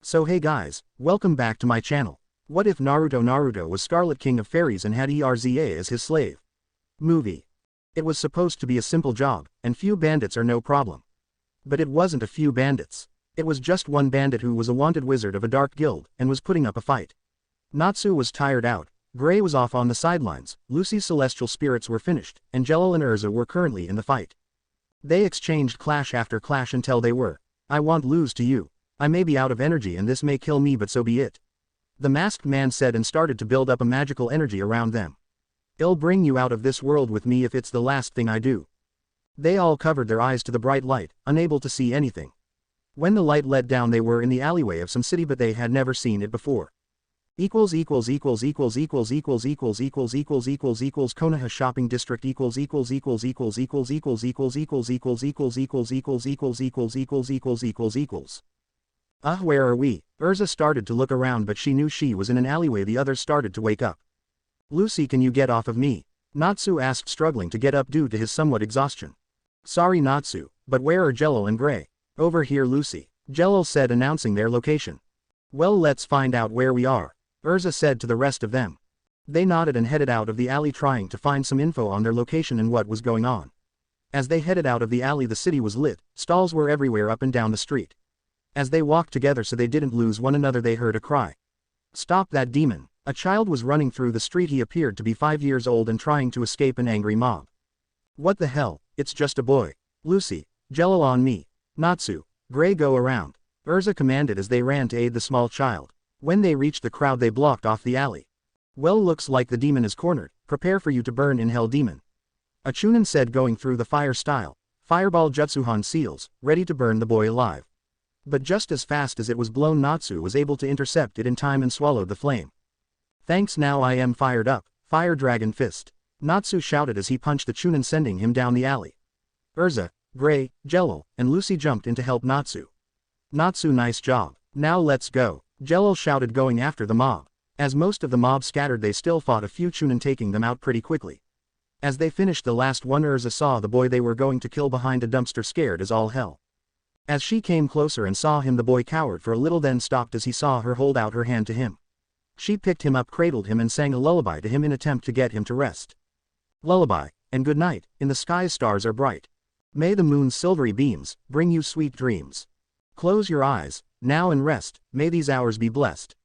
So hey guys, welcome back to my channel. What if Naruto was Scarlet King of Fairies and had Erza as his slave? Movie. It was supposed to be a simple job, and few bandits are no problem. But it wasn't a few bandits. It was just one bandit who was a wanted wizard of a dark guild, and was putting up a fight. Natsu was tired out, Gray was off on the sidelines, Lucy's celestial spirits were finished, and Jello and Erza were currently in the fight. They exchanged clash after clash until they were, I won't lose to you. I may be out of energy and this may kill me, but so be it. The masked man said and started to build up a magical energy around them. I'll bring you out of this world with me if it's the last thing I do. They all covered their eyes to the bright light, unable to see anything. When the light led down, they were in the alleyway of some city, but they had never seen it before. Konoha shopping district Where are we? Erza started to look around, but she knew she was in an alleyway. The others started to wake up. Lucy, can you get off of me? Natsu asked, struggling to get up due to his somewhat exhaustion. Sorry Natsu, but where are Jello and Gray? Over here Lucy, Jello said, announcing their location. Well, let's find out where we are, Erza said to the rest of them. They nodded and headed out of the alley, trying to find some info on their location and what was going on. As they headed out of the alley, the city was lit, stalls were everywhere up and down the street. As they walked together so they didn't lose one another, they heard a cry. Stop that demon! A child was running through the street. He appeared to be 5 years old and trying to escape an angry mob. What the hell, it's just a boy. Lucy, Jello on me. Natsu, Gray, go around, Erza commanded as they ran to aid the small child. When they reached the crowd, they blocked off the alley. Well, looks like the demon is cornered. Prepare for you to burn in hell, demon. A Chunin said, going through the fire style. Fireball Jutsuhan seals, ready to burn the boy alive. But just as fast as it was blown, Natsu was able to intercept it in time and swallowed the flame. Thanks, now I am fired up, Fire Dragon Fist. Natsu shouted as he punched the Chunin, sending him down the alley. Erza, Gray, Jello, and Lucy jumped in to help Natsu. Natsu, nice job. Now let's go, Jello shouted, going after the mob. As most of the mob scattered, they still fought a few Chunin, taking them out pretty quickly. As they finished the last one, Erza saw the boy they were going to kill behind a dumpster, scared as all hell. As she came closer and saw him, the boy cowered for a little, then stopped as he saw her hold out her hand to him. She picked him up, cradled him, and sang a lullaby to him in attempt to get him to rest. Lullaby, and good night. In the skies stars are bright. May the moon's silvery beams bring you sweet dreams. Close your eyes now and rest, may these hours be blessed.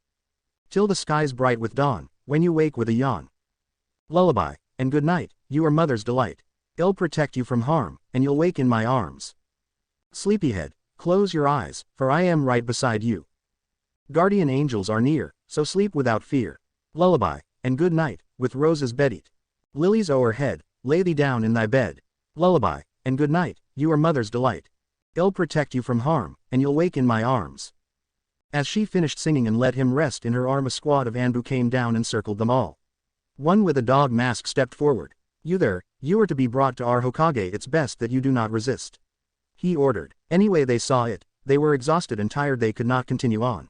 Till the skies bright with dawn, when you wake with a yawn. Lullaby, and good night, you are mother's delight. I'll protect you from harm, and you'll wake in my arms. Sleepyhead, close your eyes, for I am right beside you. Guardian angels are near, so sleep without fear. Lullaby, and good night, with roses beddied. Lilies o'erhead, lay thee down in thy bed. Lullaby, and good night, you are mother's delight. I'll protect you from harm, and you'll wake in my arms. As she finished singing and let him rest in her arm, a squad of Anbu came down and circled them all. One with a dog mask stepped forward. You there, you are to be brought to our Hokage. It's best that you do not resist, he ordered. Anyway, they saw it, they were exhausted and tired, they could not continue on.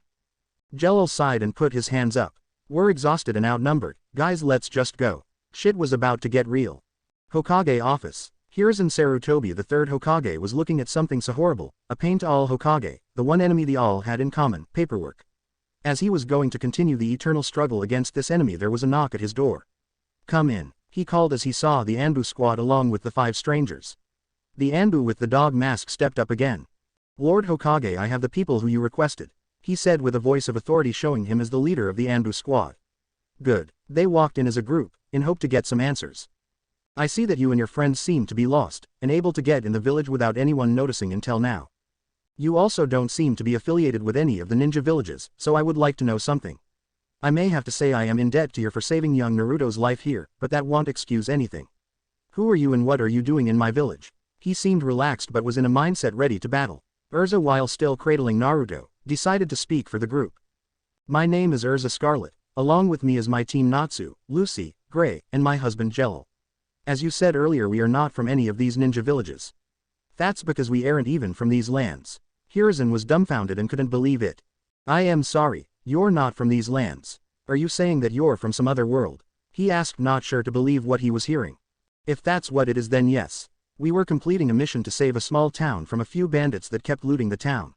Jello sighed and put his hands up. We're exhausted and outnumbered, guys, let's just go. Shit was about to get real. Hokage office. Hiruzen Sarutobi, the third Hokage, was looking at something so horrible, a pain to all Hokage, the one enemy they all had in common, paperwork. As he was going to continue the eternal struggle against this enemy, there was a knock at his door. Come in, he called as he saw the Anbu squad along with the 5 strangers. The Anbu with the dog mask stepped up again. Lord Hokage, I have the people who you requested, he said with a voice of authority, showing him as the leader of the Anbu squad. Good. They walked in as a group, in hope to get some answers. I see that you and your friends seem to be lost, and able to get in the village without anyone noticing until now. You also don't seem to be affiliated with any of the ninja villages, so I would like to know something. I may have to say I am in debt to you for saving young Naruto's life here, but that won't excuse anything. Who are you and what are you doing in my village? He seemed relaxed but was in a mindset ready to battle. Erza, while still cradling Naruto, decided to speak for the group. My name is Erza Scarlet. Along with me is my team Natsu, Lucy, Gray, and my husband Jello. As you said earlier, we are not from any of these ninja villages. That's because we aren't even from these lands. Hiruzen was dumbfounded and couldn't believe it. I am sorry, you're not from these lands. Are you saying that you're from some other world? He asked, not sure to believe what he was hearing. If that's what it is, then yes. We were completing a mission to save a small town from a few bandits that kept looting the town.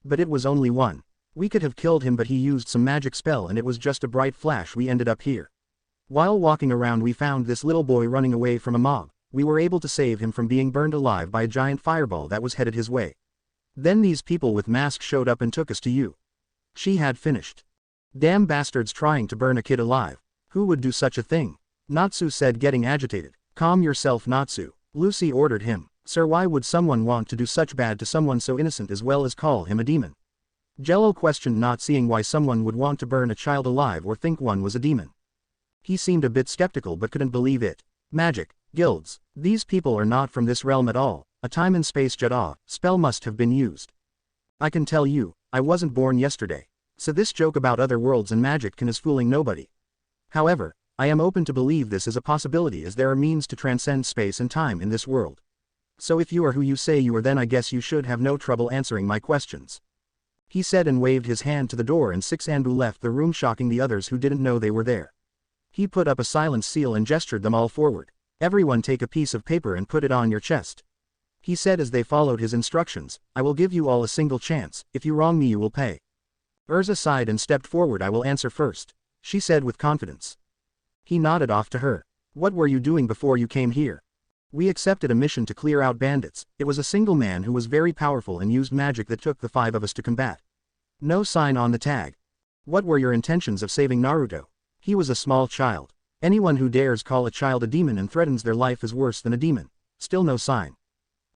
But it was only one. We could have killed him but he used some magic spell and it was just a bright flash we ended up here. While walking around we found this little boy running away from a mob. We were able to save him from being burned alive by a giant fireball that was headed his way. Then these people with masks showed up and took us to you. She had finished. Damn bastards trying to burn a kid alive. Who would do such a thing? Natsu said, getting agitated. Calm yourself, Natsu. Lucy ordered him. Sir, why would someone want to do such bad to someone so innocent as well as call him a demon? Jello questioned, not seeing why someone would want to burn a child alive or think one was a demon. He seemed a bit skeptical but couldn't believe it. Magic, guilds. These people are not from this realm at all. A time and space jet spell must have been used. I can tell you, I wasn't born yesterday. So this joke about other worlds and magic is fooling nobody. However, I am open to believe this is a possibility as there are means to transcend space and time in this world. So if you are who you say you are, then I guess you should have no trouble answering my questions. He said and waved his hand to the door, and Six Anbu left the room, shocking the others who didn't know they were there. He put up a silence seal and gestured them all forward. Everyone take a piece of paper and put it on your chest. He said as they followed his instructions. I will give you all a single chance. If you wrong me you will pay. Erza sighed and stepped forward. I will answer first, she said with confidence. He nodded off to her. What were you doing before you came here? We accepted a mission to clear out bandits. It was a single man who was very powerful and used magic that took the 5 of us to combat. No sign on the tag. What were your intentions of saving Naruto? He was a small child. Anyone who dares call a child a demon and threatens their life is worse than a demon. Still no sign.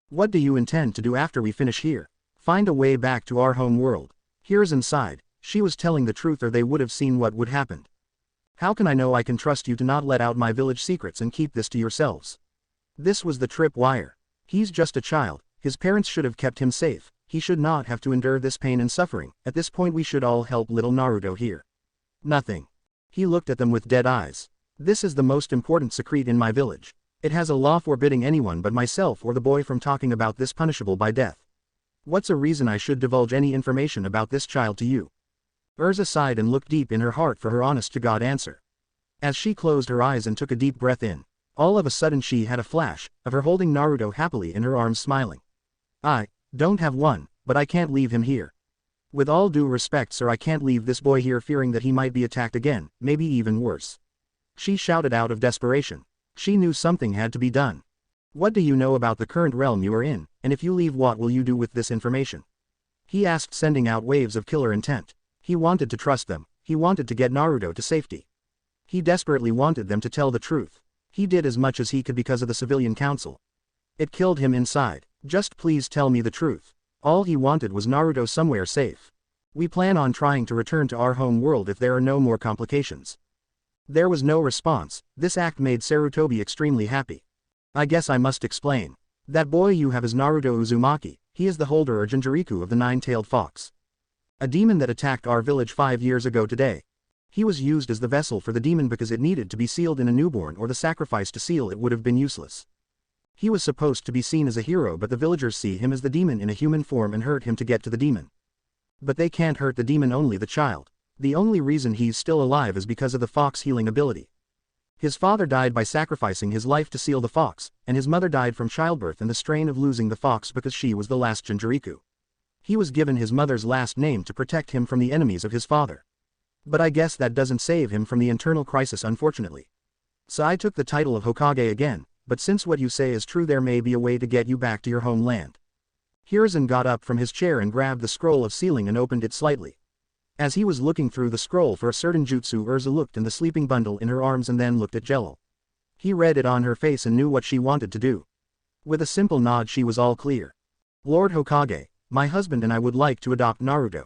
What do you intend to do after we finish here? Find a way back to our home world. Here's inside. She was telling the truth or they would have seen what would happen. How can I know? I can trust you to not let out my village secrets and keep this to yourselves. This was the trip wire. He's just a child. His parents should have kept him safe. He should not have to endure this pain and suffering. At this point we should all help little Naruto here. Nothing. He looked at them with dead eyes. This is the most important secret in my village. It has a law forbidding anyone but myself or the boy from talking about this punishable by death. What's a reason I should divulge any information about this child to you? Erza sighed and looked deep in her heart for her honest-to-God answer. As she closed her eyes and took a deep breath in, all of a sudden she had a flash of her holding Naruto happily in her arms, smiling. I don't have one, but I can't leave him here. With all due respect, sir, I can't leave this boy here fearing that he might be attacked again, maybe even worse. She shouted out of desperation. She knew something had to be done. What do you know about the current realm you are in, and if you leave, what will you do with this information? He asked, sending out waves of killer intent. He wanted to trust them. He wanted to get Naruto to safety. He desperately wanted them to tell the truth. He did as much as he could because of the civilian council. It killed him inside. Just please tell me the truth. All he wanted was Naruto somewhere safe. We plan on trying to return to our home world if there are no more complications. There was no response. This act made Sarutobi extremely happy. I guess I must explain. That boy you have is Naruto Uzumaki. He is the holder or Jinchuriku of the nine-tailed fox. A demon that attacked our village 5 years ago today. He was used as the vessel for the demon because it needed to be sealed in a newborn, or the sacrifice to seal it would have been useless. He was supposed to be seen as a hero, but the villagers see him as the demon in a human form and hurt him to get to the demon. But they can't hurt the demon, only the child. The only reason he's still alive is because of the fox healing ability. His father died by sacrificing his life to seal the fox, and his mother died from childbirth and the strain of losing the fox because she was the last Jinchuriku. He was given his mother's last name to protect him from the enemies of his father. But I guess that doesn't save him from the internal crisis, unfortunately. So I took the title of Hokage again, but since what you say is true, there may be a way to get you back to your homeland. Hiruzen got up from his chair and grabbed the scroll of sealing and opened it slightly. As he was looking through the scroll for a certain jutsu, Erza looked in the sleeping bundle in her arms and then looked at Jello. He read it on her face and knew what she wanted to do. With a simple nod she was all clear. Lord Hokage, my husband and I would like to adopt Naruto.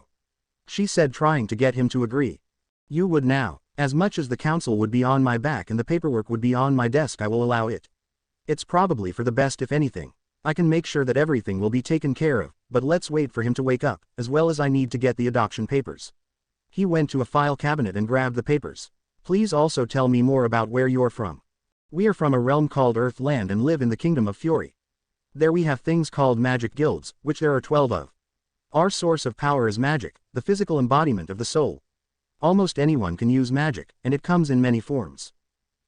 She said, trying to get him to agree. You would now. As much as the council would be on my back and the paperwork would be on my desk, I will allow it. It's probably for the best. If anything, I can make sure that everything will be taken care of, but let's wait for him to wake up, as well as I need to get the adoption papers. He went to a file cabinet and grabbed the papers. Please also tell me more about where you're from. We are from a realm called Earthland and live in the Kingdom of Fury. There we have things called magic guilds, which there are 12 of. Our source of power is magic, the physical embodiment of the soul. Almost anyone can use magic, and it comes in many forms.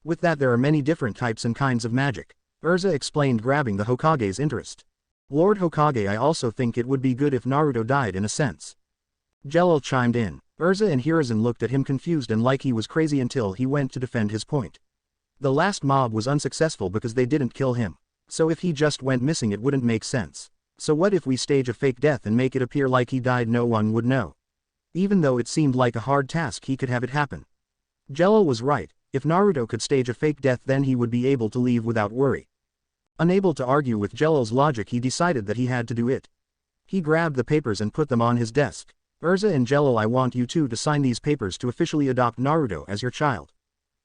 With that, there are many different types and kinds of magic. Erza explained, grabbing the Hokage's interest. Lord Hokage, I also think it would be good if Naruto died in a sense. Jello chimed in. Erza and Hiruzen looked at him confused and like he was crazy until he went to defend his point. The last mob was unsuccessful because they didn't kill him. So if he just went missing it wouldn't make sense. So what if we stage a fake death and make it appear like he died? No one would know. Even though it seemed like a hard task, he could have it happen. Jello was right. If Naruto could stage a fake death, then he would be able to leave without worry. Unable to argue with Jello's logic, he decided that he had to do it. He grabbed the papers and put them on his desk. Erza and Jello, I want you two to sign these papers to officially adopt Naruto as your child.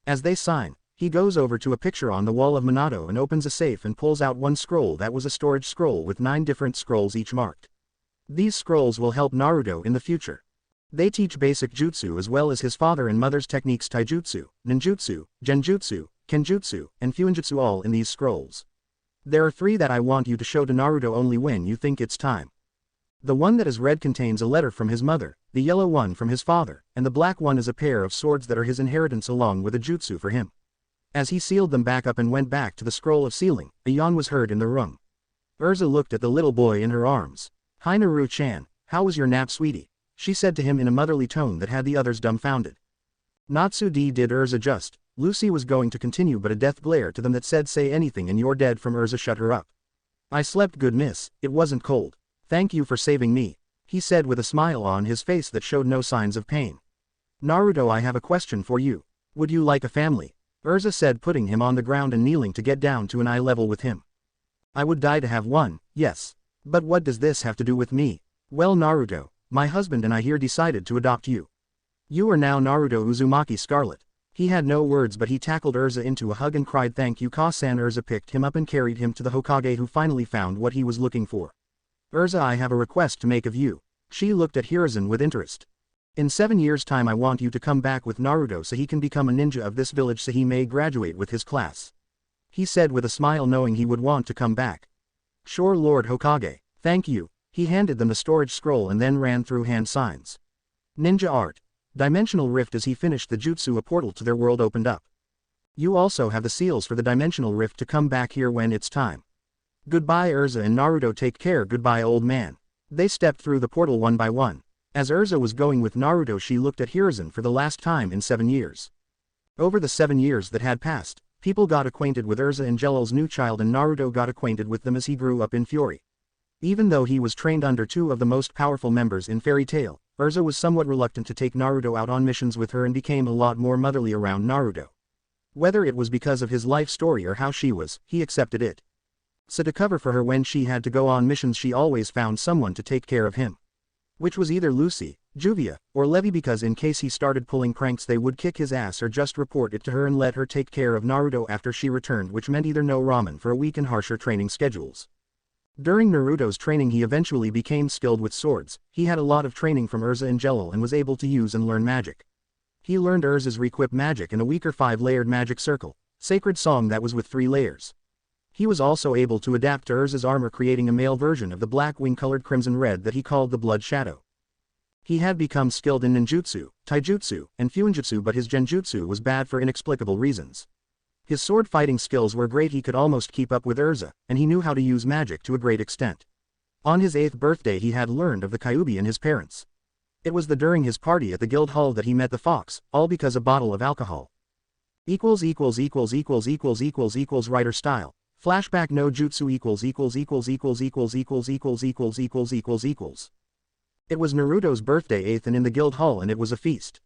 As they sign, he goes over to a picture on the wall of Minato and opens a safe and pulls out one scroll that was a storage scroll with 9 different scrolls each marked. These scrolls will help Naruto in the future. They teach basic jutsu as well as his father and mother's techniques: taijutsu, ninjutsu, genjutsu, kenjutsu, and fuinjutsu, all in these scrolls. There are 3 that I want you to show to Naruto only when you think it's time. The one that is red contains a letter from his mother, the yellow one from his father, and the black one is a pair of swords that are his inheritance along with a jutsu for him. As he sealed them back up and went back to the scroll of sealing, a yawn was heard in the room. Erza looked at the little boy in her arms. "Hi Naru-chan, how was your nap, sweetie?" she said to him in a motherly tone that had the others dumbfounded. Natsu did Erza just. Lucy was going to continue, but a death glared to them that said, "Say anything and you're dead," from Erza. "Shut her up. I slept good, miss, it wasn't cold. Thank you for saving me," he said with a smile on his face that showed no signs of pain. "Naruto, I have a question for you. Would you like a family?" Erza said, putting him on the ground and kneeling to get down to an eye level with him. "I would die to have one, yes. But what does this have to do with me?" "Well Naruto, my husband and I here decided to adopt you. You are now Naruto Uzumaki Scarlet." He had no words, but he tackled Erza into a hug and cried, "Thank you, Ka-san." Erza picked him up and carried him to the Hokage, who finally found what he was looking for. "Erza, I have a request to make of you." She looked at Hiruzen with interest. "In 7 years' time I want you to come back with Naruto so he can become a ninja of this village, so he may graduate with his class," he said with a smile, knowing he would want to come back. "Sure, Lord Hokage. Thank you." He handed them the storage scroll and then ran through hand signs. Ninja art. Dimensional rift. As he finished the jutsu, a portal to their world opened up. "You also have the seals for the dimensional rift to come back here when it's time." "Goodbye Erza and Naruto, take care." "Goodbye old man." They stepped through the portal one by one. As Erza was going with Naruto, she looked at Hiruzen for the last time in 7 years. Over the 7 years that had passed, people got acquainted with Erza and Jello's new child, and Naruto got acquainted with them as he grew up in Fury. Even though he was trained under 2 of the most powerful members in Fairy Tail, Erza was somewhat reluctant to take Naruto out on missions with her and became a lot more motherly around Naruto. Whether it was because of his life story or how she was, he accepted it. So to cover for her when she had to go on missions, she always found someone to take care of him. Which was either Lucy, Juvia, or Levi, because in case he started pulling pranks they would kick his ass or just report it to her and let her take care of Naruto after she returned, which meant either no ramen for a week and harsher training schedules. During Naruto's training he eventually became skilled with swords. He had a lot of training from Erza and Jello and was able to use and learn magic. He learned Erza's Requip magic and a weaker 5-layered magic circle, sacred song that was with 3 layers. He was also able to adapt to Erza's armor, creating a male version of the black wing-colored crimson red that he called the Blood Shadow. He had become skilled in ninjutsu, taijutsu, and fuinjutsu, but his genjutsu was bad for inexplicable reasons. His sword fighting skills were great, he could almost keep up with Erza, and he knew how to use magic to a great extent. On his 8th birthday he had learned of the Kyuubi and his parents. It was during his party at the guild hall that he met the fox, all because a bottle of alcohol. Writer style. Flashback no jutsu It was Naruto's birthday 8th and in the guild hall, and it was a feast.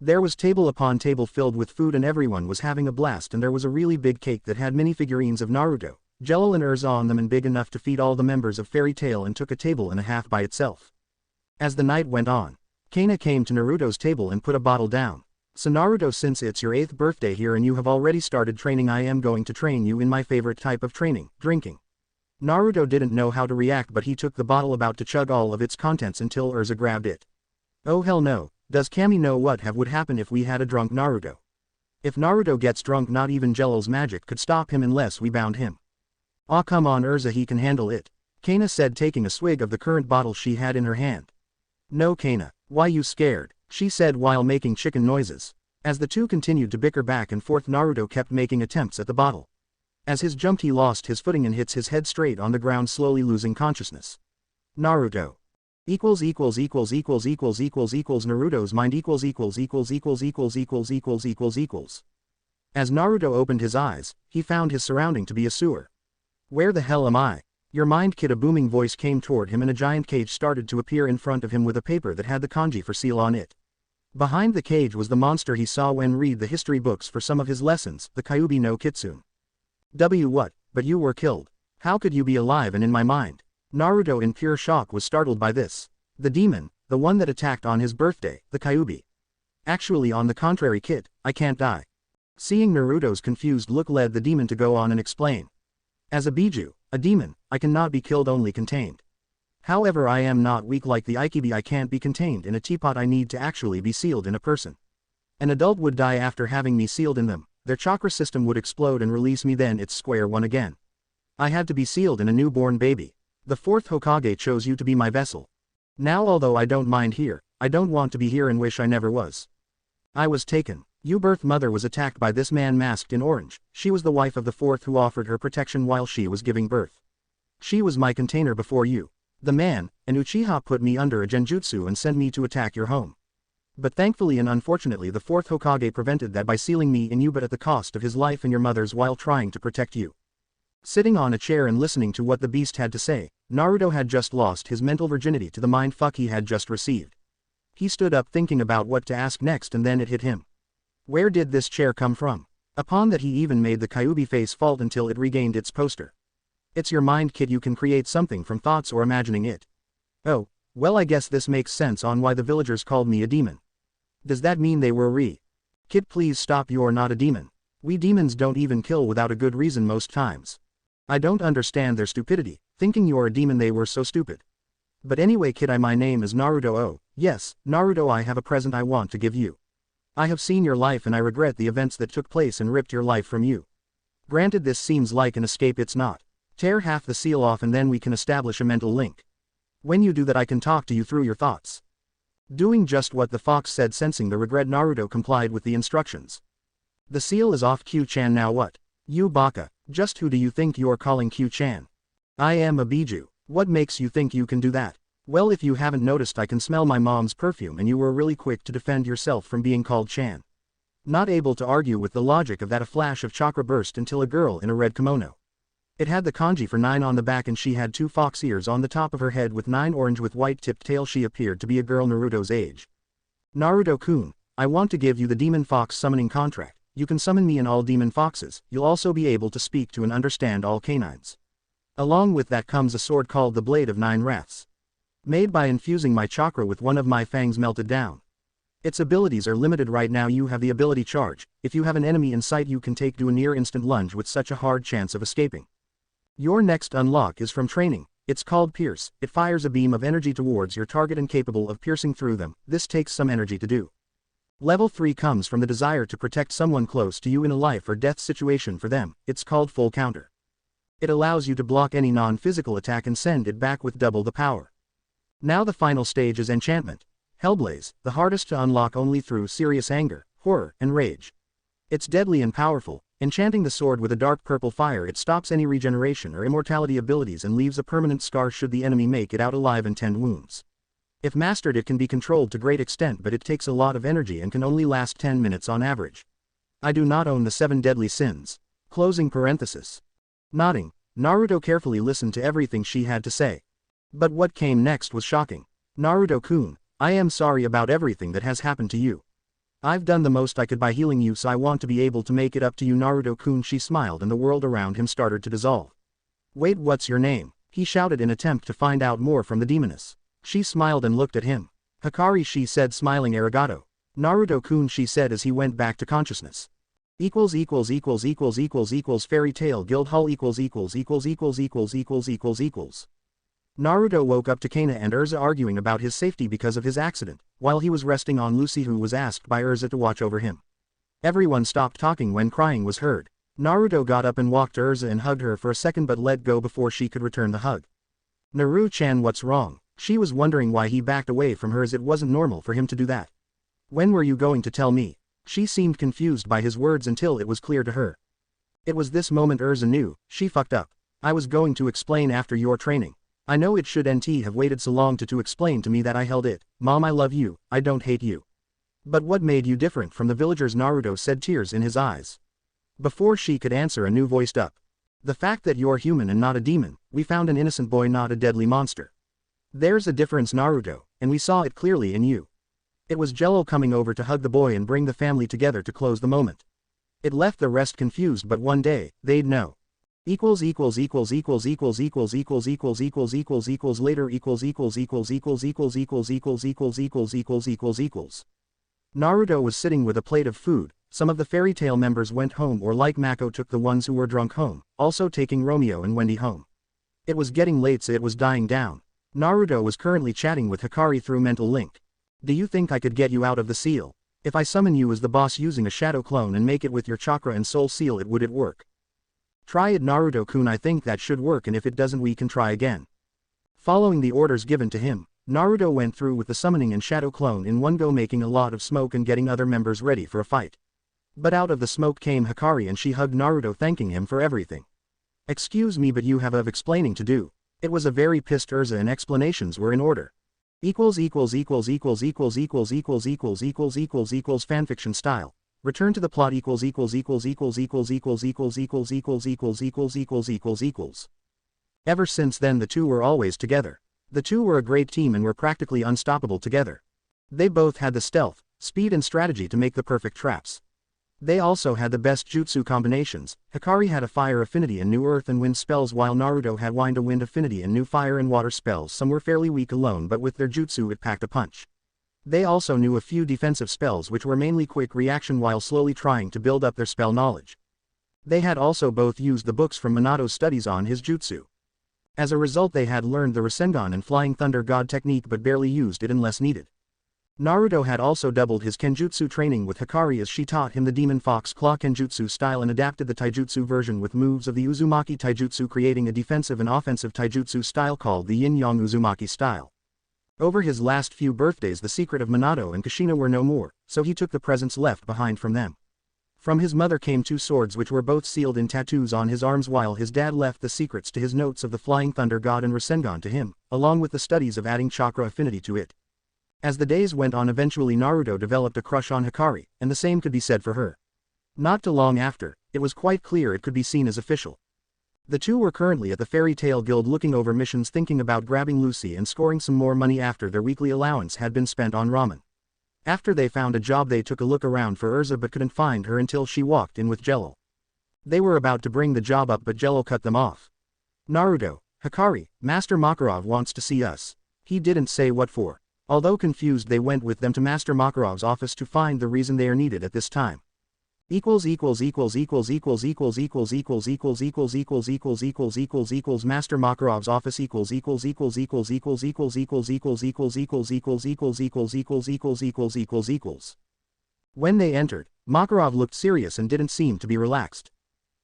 There was table upon table filled with food and everyone was having a blast, and there was a really big cake that had many figurines of Naruto, Jello and Erza on them, and big enough to feed all the members of Fairy Tail, and took a table and a half by itself. As the night went on, Kana came to Naruto's table and put a bottle down. "So Naruto, since it's your 8th birthday here and you have already started training, I am going to train you in my favorite type of training, drinking." Naruto didn't know how to react, but he took the bottle, about to chug all of its contents, until Erza grabbed it. "Oh hell no, does Kami know what would happen if we had a drunk Naruto? If Naruto gets drunk, not even Jello's magic could stop him unless we bound him." "Aw come on Erza, he can handle it," Kana said, taking a swig of the current bottle she had in her hand. "No Kana, why you scared?" she said while making chicken noises. As the two continued to bicker back and forth, Naruto kept making attempts at the bottle. As his jumped, he lost his footing and hits his head straight on the ground, slowly losing consciousness. Naruto. Naruto's mind As Naruto opened his eyes, he found his surrounding to be a sewer. Where the hell am I? Your mind kid, a booming voice came toward him and a giant cage started to appear in front of him with a paper that had the kanji for seal on it. Behind the cage was the monster he saw when read the history books for some of his lessons, the Kyuubi no Kitsune. What? But you were killed. How could you be alive and in my mind? Naruto in pure shock was startled by this. The demon, the one that attacked on his birthday, the Kyuubi. Actually, on the contrary, kid, I can't die. Seeing Naruto's confused look led the demon to go on and explain. As a Biju, a demon, I cannot be killed, only contained. However, I am not weak like the Ikibi. I can't be contained in a teapot. I need to actually be sealed in a person. An adult would die after having me sealed in them. Their chakra system would explode and release me, then it's square one again. I had to be sealed in a newborn baby. The fourth Hokage chose you to be my vessel. Now although I don't mind here, I don't want to be here and wish I never was. I was taken. Your birth mother was attacked by this man masked in orange. She was the wife of the fourth who offered her protection while she was giving birth. She was my container before you. The man, an Uchiha, put me under a genjutsu and sent me to attack your home. But thankfully and unfortunately the fourth Hokage prevented that by sealing me in you, but at the cost of his life and your mother's, while trying to protect you. Sitting on a chair and listening to what the beast had to say, Naruto had just lost his mental virginity to the mindfuck he had just received. He stood up thinking about what to ask next, and then it hit him. Where did this chair come from? Upon that he even made the Kyuubi face fall until it regained its poster. It's your mind, kid. You can create something from thoughts or imagining it. Oh, well, I guess this makes sense on why the villagers called me a demon. Does that mean they were Kid, please stop, you're not a demon. We demons don't even kill without a good reason most times. I don't understand their stupidity, thinking you're a demon. They were so stupid. But anyway, kid, my name is Naruto. Oh, yes, Naruto, I have a present I want to give you. I have seen your life and I regret the events that took place and ripped your life from you. Granted, this seems like an escape, it's not. Tear half the seal off and then we can establish a mental link. When you do that, I can talk to you through your thoughts. Doing just what the fox said, sensing the regret, Naruto complied with the instructions. The seal is off. Q-chan, now what? You baka, just who do you think you're calling Q-chan? I am a Biju. What makes you think you can do that? Well, if you haven't noticed, I can smell my mom's perfume and you were really quick to defend yourself from being called Chan. Not able to argue with the logic of that, a flash of chakra burst until a girl in a red kimono. It had the kanji for 9 on the back and she had 2 fox ears on the top of her head with 9 orange with white tipped tail. She appeared to be a girl Naruto's age. Naruto-kun, I want to give you the demon fox summoning contract. You can summon me and all demon foxes. You'll also be able to speak to and understand all canines. Along with that comes a sword called the Blade of 9 Wraths. Made by infusing my chakra with one of my fangs melted down. Its abilities are limited right now. You have the ability charge. If you have an enemy in sight, you can do a near instant lunge with such a hard chance of escaping. Your next unlock is from training. It's called Pierce. It fires a beam of energy towards your target and capable of piercing through them. This takes some energy to do. Level 3 comes from the desire to protect someone close to you in a life or death situation for them. It's called Full Counter. It allows you to block any non-physical attack and send it back with double the power. Now the final stage is Enchantment. Hellblaze, the hardest to unlock only through serious anger, horror, and rage. It's deadly and powerful. Enchanting the sword with a dark purple fire, it stops any regeneration or immortality abilities and leaves a permanent scar should the enemy make it out alive and 10 wounds. If mastered, it can be controlled to great extent, but it takes a lot of energy and can only last 10 minutes on average. I do not own the 7 deadly sins. Closing parenthesis. Nodding, Naruto carefully listened to everything she had to say. But what came next was shocking. Naruto-kun, I am sorry about everything that has happened to you. I've done the most I could by healing you, so I want to be able to make it up to you, Naruto-kun. She smiled and the world around him started to dissolve. Wait, what's your name? He shouted in attempt to find out more from the demoness. She smiled and looked at him. Hikari, she said, smiling. Arigato. Naruto-kun, she said as he went back to consciousness. Fairy Tale Guildhall Naruto woke up to Kana and Erza arguing about his safety because of his accident, while he was resting on Lucy, who was asked by Erza to watch over him. Everyone stopped talking when crying was heard. Naruto got up and walked to Erza and hugged her for a second but let go before she could return the hug. Naru-chan, what's wrong? She was wondering why he backed away from her, as it wasn't normal for him to do that. When were you going to tell me? She seemed confused by his words until it was clear to her. It was this moment Erza knew, she fucked up. I was going to explain after your training. I know it shouldn't have waited so long to explain to me that I held it. Mom, I love you, I don't hate you. But what made you different from the villagers? Naruto said, tears in his eyes. Before she could answer, a new voiced up. The fact that you're human and not a demon. We found an innocent boy, not a deadly monster. There's a difference, Naruto, and we saw it clearly in you. It was Jello coming over to hug the boy and bring the family together to close the moment. It left the rest confused, but one day, they'd know. Later Naruto was sitting with a plate of food. Some of the fairy tale members went home, or like Mako took the ones who were drunk home, also taking Romeo and Wendy home. It was getting late, so it was dying down. Naruto was currently chatting with Hikari through mental link. Do you think I could get you out of the seal? If I summon you as the boss using a shadow clone and make it with your chakra and soul seal, would it work? Try it, Naruto-kun. I think that should work, and if it doesn't, we can try again. Following the orders given to him, Naruto went through with the summoning and shadow clone in one go, making a lot of smoke and getting other members ready for a fight. But out of the smoke came Hikari, and she hugged Naruto, thanking him for everything. Excuse me, but you have explaining to do. It was a very pissed Erza, and explanations were in order. Fanfiction style. Return to the plot. Ever since then, the two were always together. The two were a great team and were practically unstoppable together. They both had the stealth, speed and strategy to make the perfect traps. They also had the best jutsu combinations. Hikari had a fire affinity and new earth and wind spells, while Naruto had wind and wind affinity and new fire and water spells. Some were fairly weak alone, but with their jutsu it packed a punch. They also knew a few defensive spells which were mainly quick reaction while slowly trying to build up their spell knowledge. They had also both used the books from Minato's studies on his jutsu. As a result, they had learned the Rasengan and Flying Thunder God technique but barely used it unless needed. Naruto had also doubled his Kenjutsu training with Hikari, as she taught him the Demon Fox Claw Kenjutsu style and adapted the Taijutsu version with moves of the Uzumaki Taijutsu, creating a defensive and offensive Taijutsu style called the Yin-Yang Uzumaki style. Over his last few birthdays, the secret of Minato and Kushina were no more, so he took the presents left behind from them. From his mother came 2 swords which were both sealed in tattoos on his arms, while his dad left the secrets to his notes of the Flying Thunder God and Rasengan to him, along with the studies of adding chakra affinity to it. As the days went on, eventually Naruto developed a crush on Hikari, and the same could be said for her. Not too long after, it was quite clear it could be seen as official. The two were currently at the Fairy Tail Guild looking over missions, thinking about grabbing Lucy and scoring some more money after their weekly allowance had been spent on ramen. After they found a job, they took a look around for Erza but couldn't find her until she walked in with Jello. They were about to bring the job up, but Jello cut them off. Naruto, Hikari, Master Makarov wants to see us. He didn't say what for. Although confused, they went with them to Master Makarov's office to find the reason they are needed at this time. Master Makarov's office When they entered, Makarov looked serious and didn't seem to be relaxed.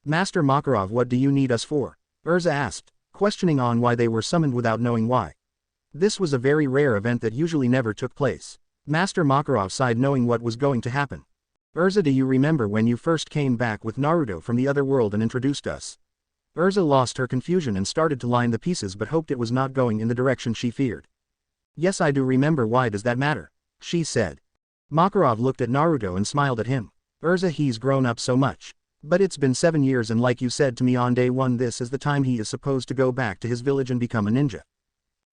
Master Makarov, what do you need us for? Erza asked, questioning on why they were summoned without knowing why. This was a very rare event that usually never took place. Master Makarov sighed, knowing what was going to happen. Erza, do you remember when you first came back with Naruto from the other world and introduced us? Erza lost her confusion and started to line the pieces, but hoped it was not going in the direction she feared. Yes, I do remember. Why does that matter? She said. Makarov looked at Naruto and smiled at him. Erza, he's grown up so much. But it's been 7 years, and like you said to me on day 1, this is the time he is supposed to go back to his village and become a ninja.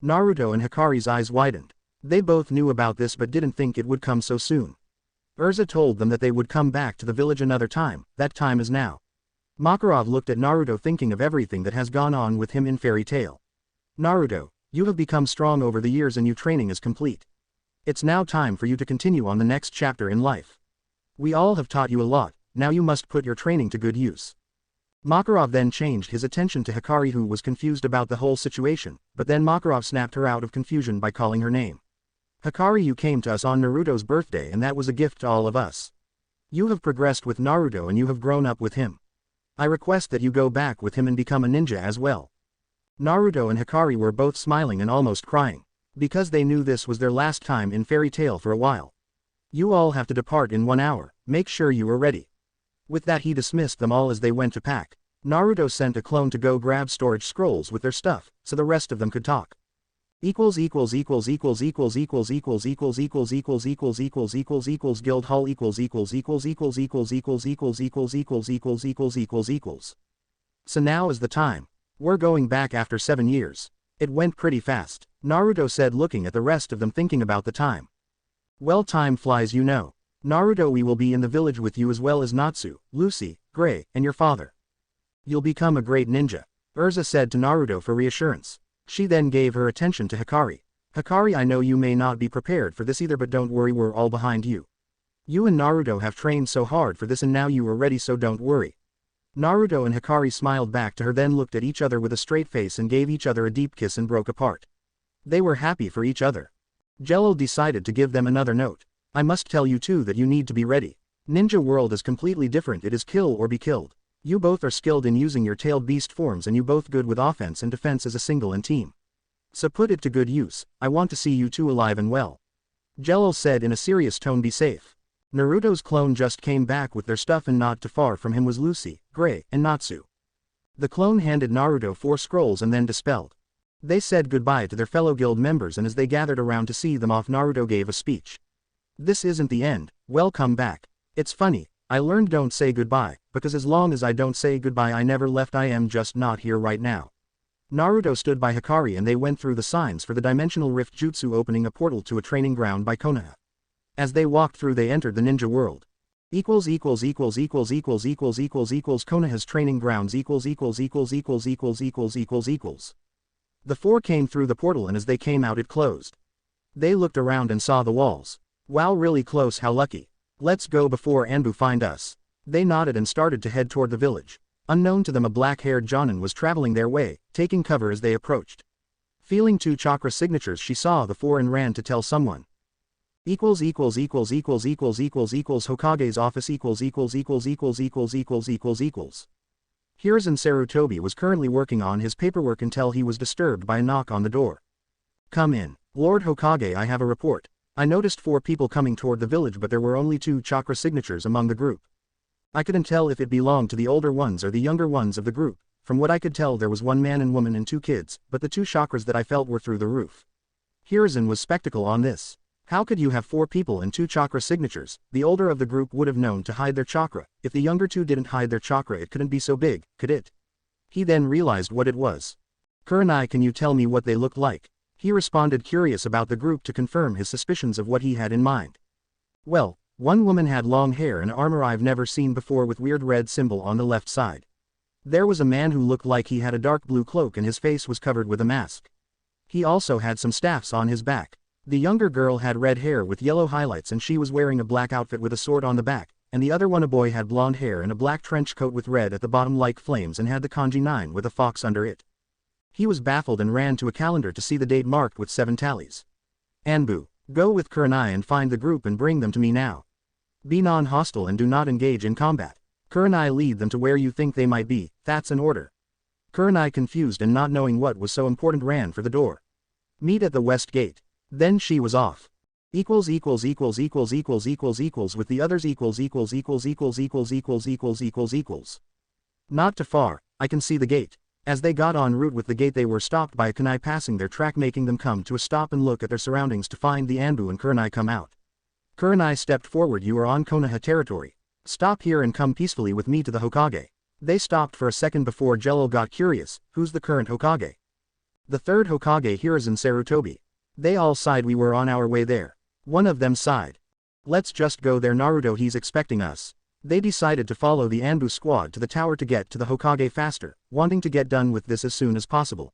Naruto and Hikari's eyes widened. They both knew about this but didn't think it would come so soon. Erza told them that they would come back to the village another time. That time is now. Makarov looked at Naruto, thinking of everything that has gone on with him in Fairy Tail. Naruto, you have become strong over the years and your training is complete. It's now time for you to continue on the next chapter in life. We all have taught you a lot, now you must put your training to good use. Makarov then changed his attention to Hikari, who was confused about the whole situation, but then Makarov snapped her out of confusion by calling her name. Hikari, you came to us on Naruto's birthday, and that was a gift to all of us. You have progressed with Naruto and you have grown up with him. I request that you go back with him and become a ninja as well. Naruto and Hikari were both smiling and almost crying, because they knew this was their last time in Fairy Tail for a while. You all have to depart in 1 hour, make sure you are ready. With that he dismissed them all as they went to pack. Naruto sent a clone to go grab storage scrolls with their stuff, so the rest of them could talk. Guild hall So now is the time. We're going back after 7 years. It went pretty fast, Naruto said, looking at the rest of them, thinking about the time. Well, time flies, you know. Naruto, we will be in the village with you as well as Natsu, Lucy, Gray, and your father. You'll become a great ninja, Erza said to Naruto for reassurance. She then gave her attention to Hikari. Hikari, I know you may not be prepared for this either, but don't worry, we're all behind you. You and Naruto have trained so hard for this and now you are ready, so don't worry. Naruto and Hikari smiled back to her, then looked at each other with a straight face and gave each other a deep kiss and broke apart. They were happy for each other. Jello decided to give them another note. I must tell you too that you need to be ready. Ninja world is completely different, it is kill or be killed. You both are skilled in using your tailed beast forms and you both good with offense and defense as a single and team. So put it to good use, I want to see you two alive and well. Jello said in a serious tone, be safe. Naruto's clone just came back with their stuff and not too far from him was Lucy, Gray, and Natsu. The clone handed Naruto 4 scrolls and then dispelled. They said goodbye to their fellow guild members, and as they gathered around to see them off, Naruto gave a speech. This isn't the end, welcome back. It's funny, I learned don't say goodbye, because as long as I don't say goodbye I never left, I am just not here right now. Naruto stood by Hikari and they went through the signs for the dimensional rift jutsu, opening a portal to a training ground by Konoha. As they walked through they entered the ninja world. Konoha's training grounds The 4 came through the portal and as they came out it closed. They looked around and saw the walls. Wow, really close, how lucky. Let's go before Anbu find us. They nodded and started to head toward the village. Unknown to them, a black-haired Jonin was traveling their way, taking cover as they approached. Feeling 2 chakra signatures, she saw the 4 and ran to tell someone. Hokage's office Hiruzen Sarutobi was currently working on his paperwork until he was disturbed by a knock on the door. Come in. Lord Hokage, I have a report. I noticed 4 people coming toward the village, but there were only 2 chakra signatures among the group. I couldn't tell if it belonged to the older ones or the younger ones of the group. From what I could tell there was 1 man and woman and 2 kids, but the 2 chakras that I felt were through the roof. Hiruzen was skeptical on this. How could you have 4 people and 2 chakra signatures? The older of the group would have known to hide their chakra. If the younger 2 didn't hide their chakra, it couldn't be so big, could it? He then realized what it was. Kurenai, can you tell me what they looked like? He responded, curious about the group, to confirm his suspicions of what he had in mind. Well, 1 woman had long hair and armor I've never seen before with weird red symbol on the left side. There was a man who looked like he had a dark blue cloak and his face was covered with a mask. He also had some staffs on his back. The younger girl had red hair with yellow highlights and she was wearing a black outfit with a sword on the back, and the other one, a boy, had blonde hair and a black trench coat with red at the bottom like flames and had the kanji 9 with a fox under it. He was baffled and ran to a calendar to see the date marked with 7 tallies. Anbu, go with Kurenai and find the group and bring them to me now. Be non-hostile and do not engage in combat. Kurenai, lead them to where you think they might be, that's an order. Kurenai, confused and not knowing what was so important, ran for the door. Meet at the west gate. Then she was off. With the others Not too far, I can see the gate. As they got en route with the gate they were stopped by a kunai passing their track, making them come to a stop and look at their surroundings to find the Anbu and Kurenai come out. Kurenai stepped forward. You are on Konoha territory. Stop here and come peacefully with me to the Hokage. They stopped for a second before Jello got curious. Who's the current Hokage? The 3rd Hokage, Hiruzen Sarutobi. They all sighed. We were on our way there. One of them sighed. Let's just go there, Naruto, he's expecting us. They decided to follow the Anbu squad to the tower to get to the Hokage faster, wanting to get done with this as soon as possible.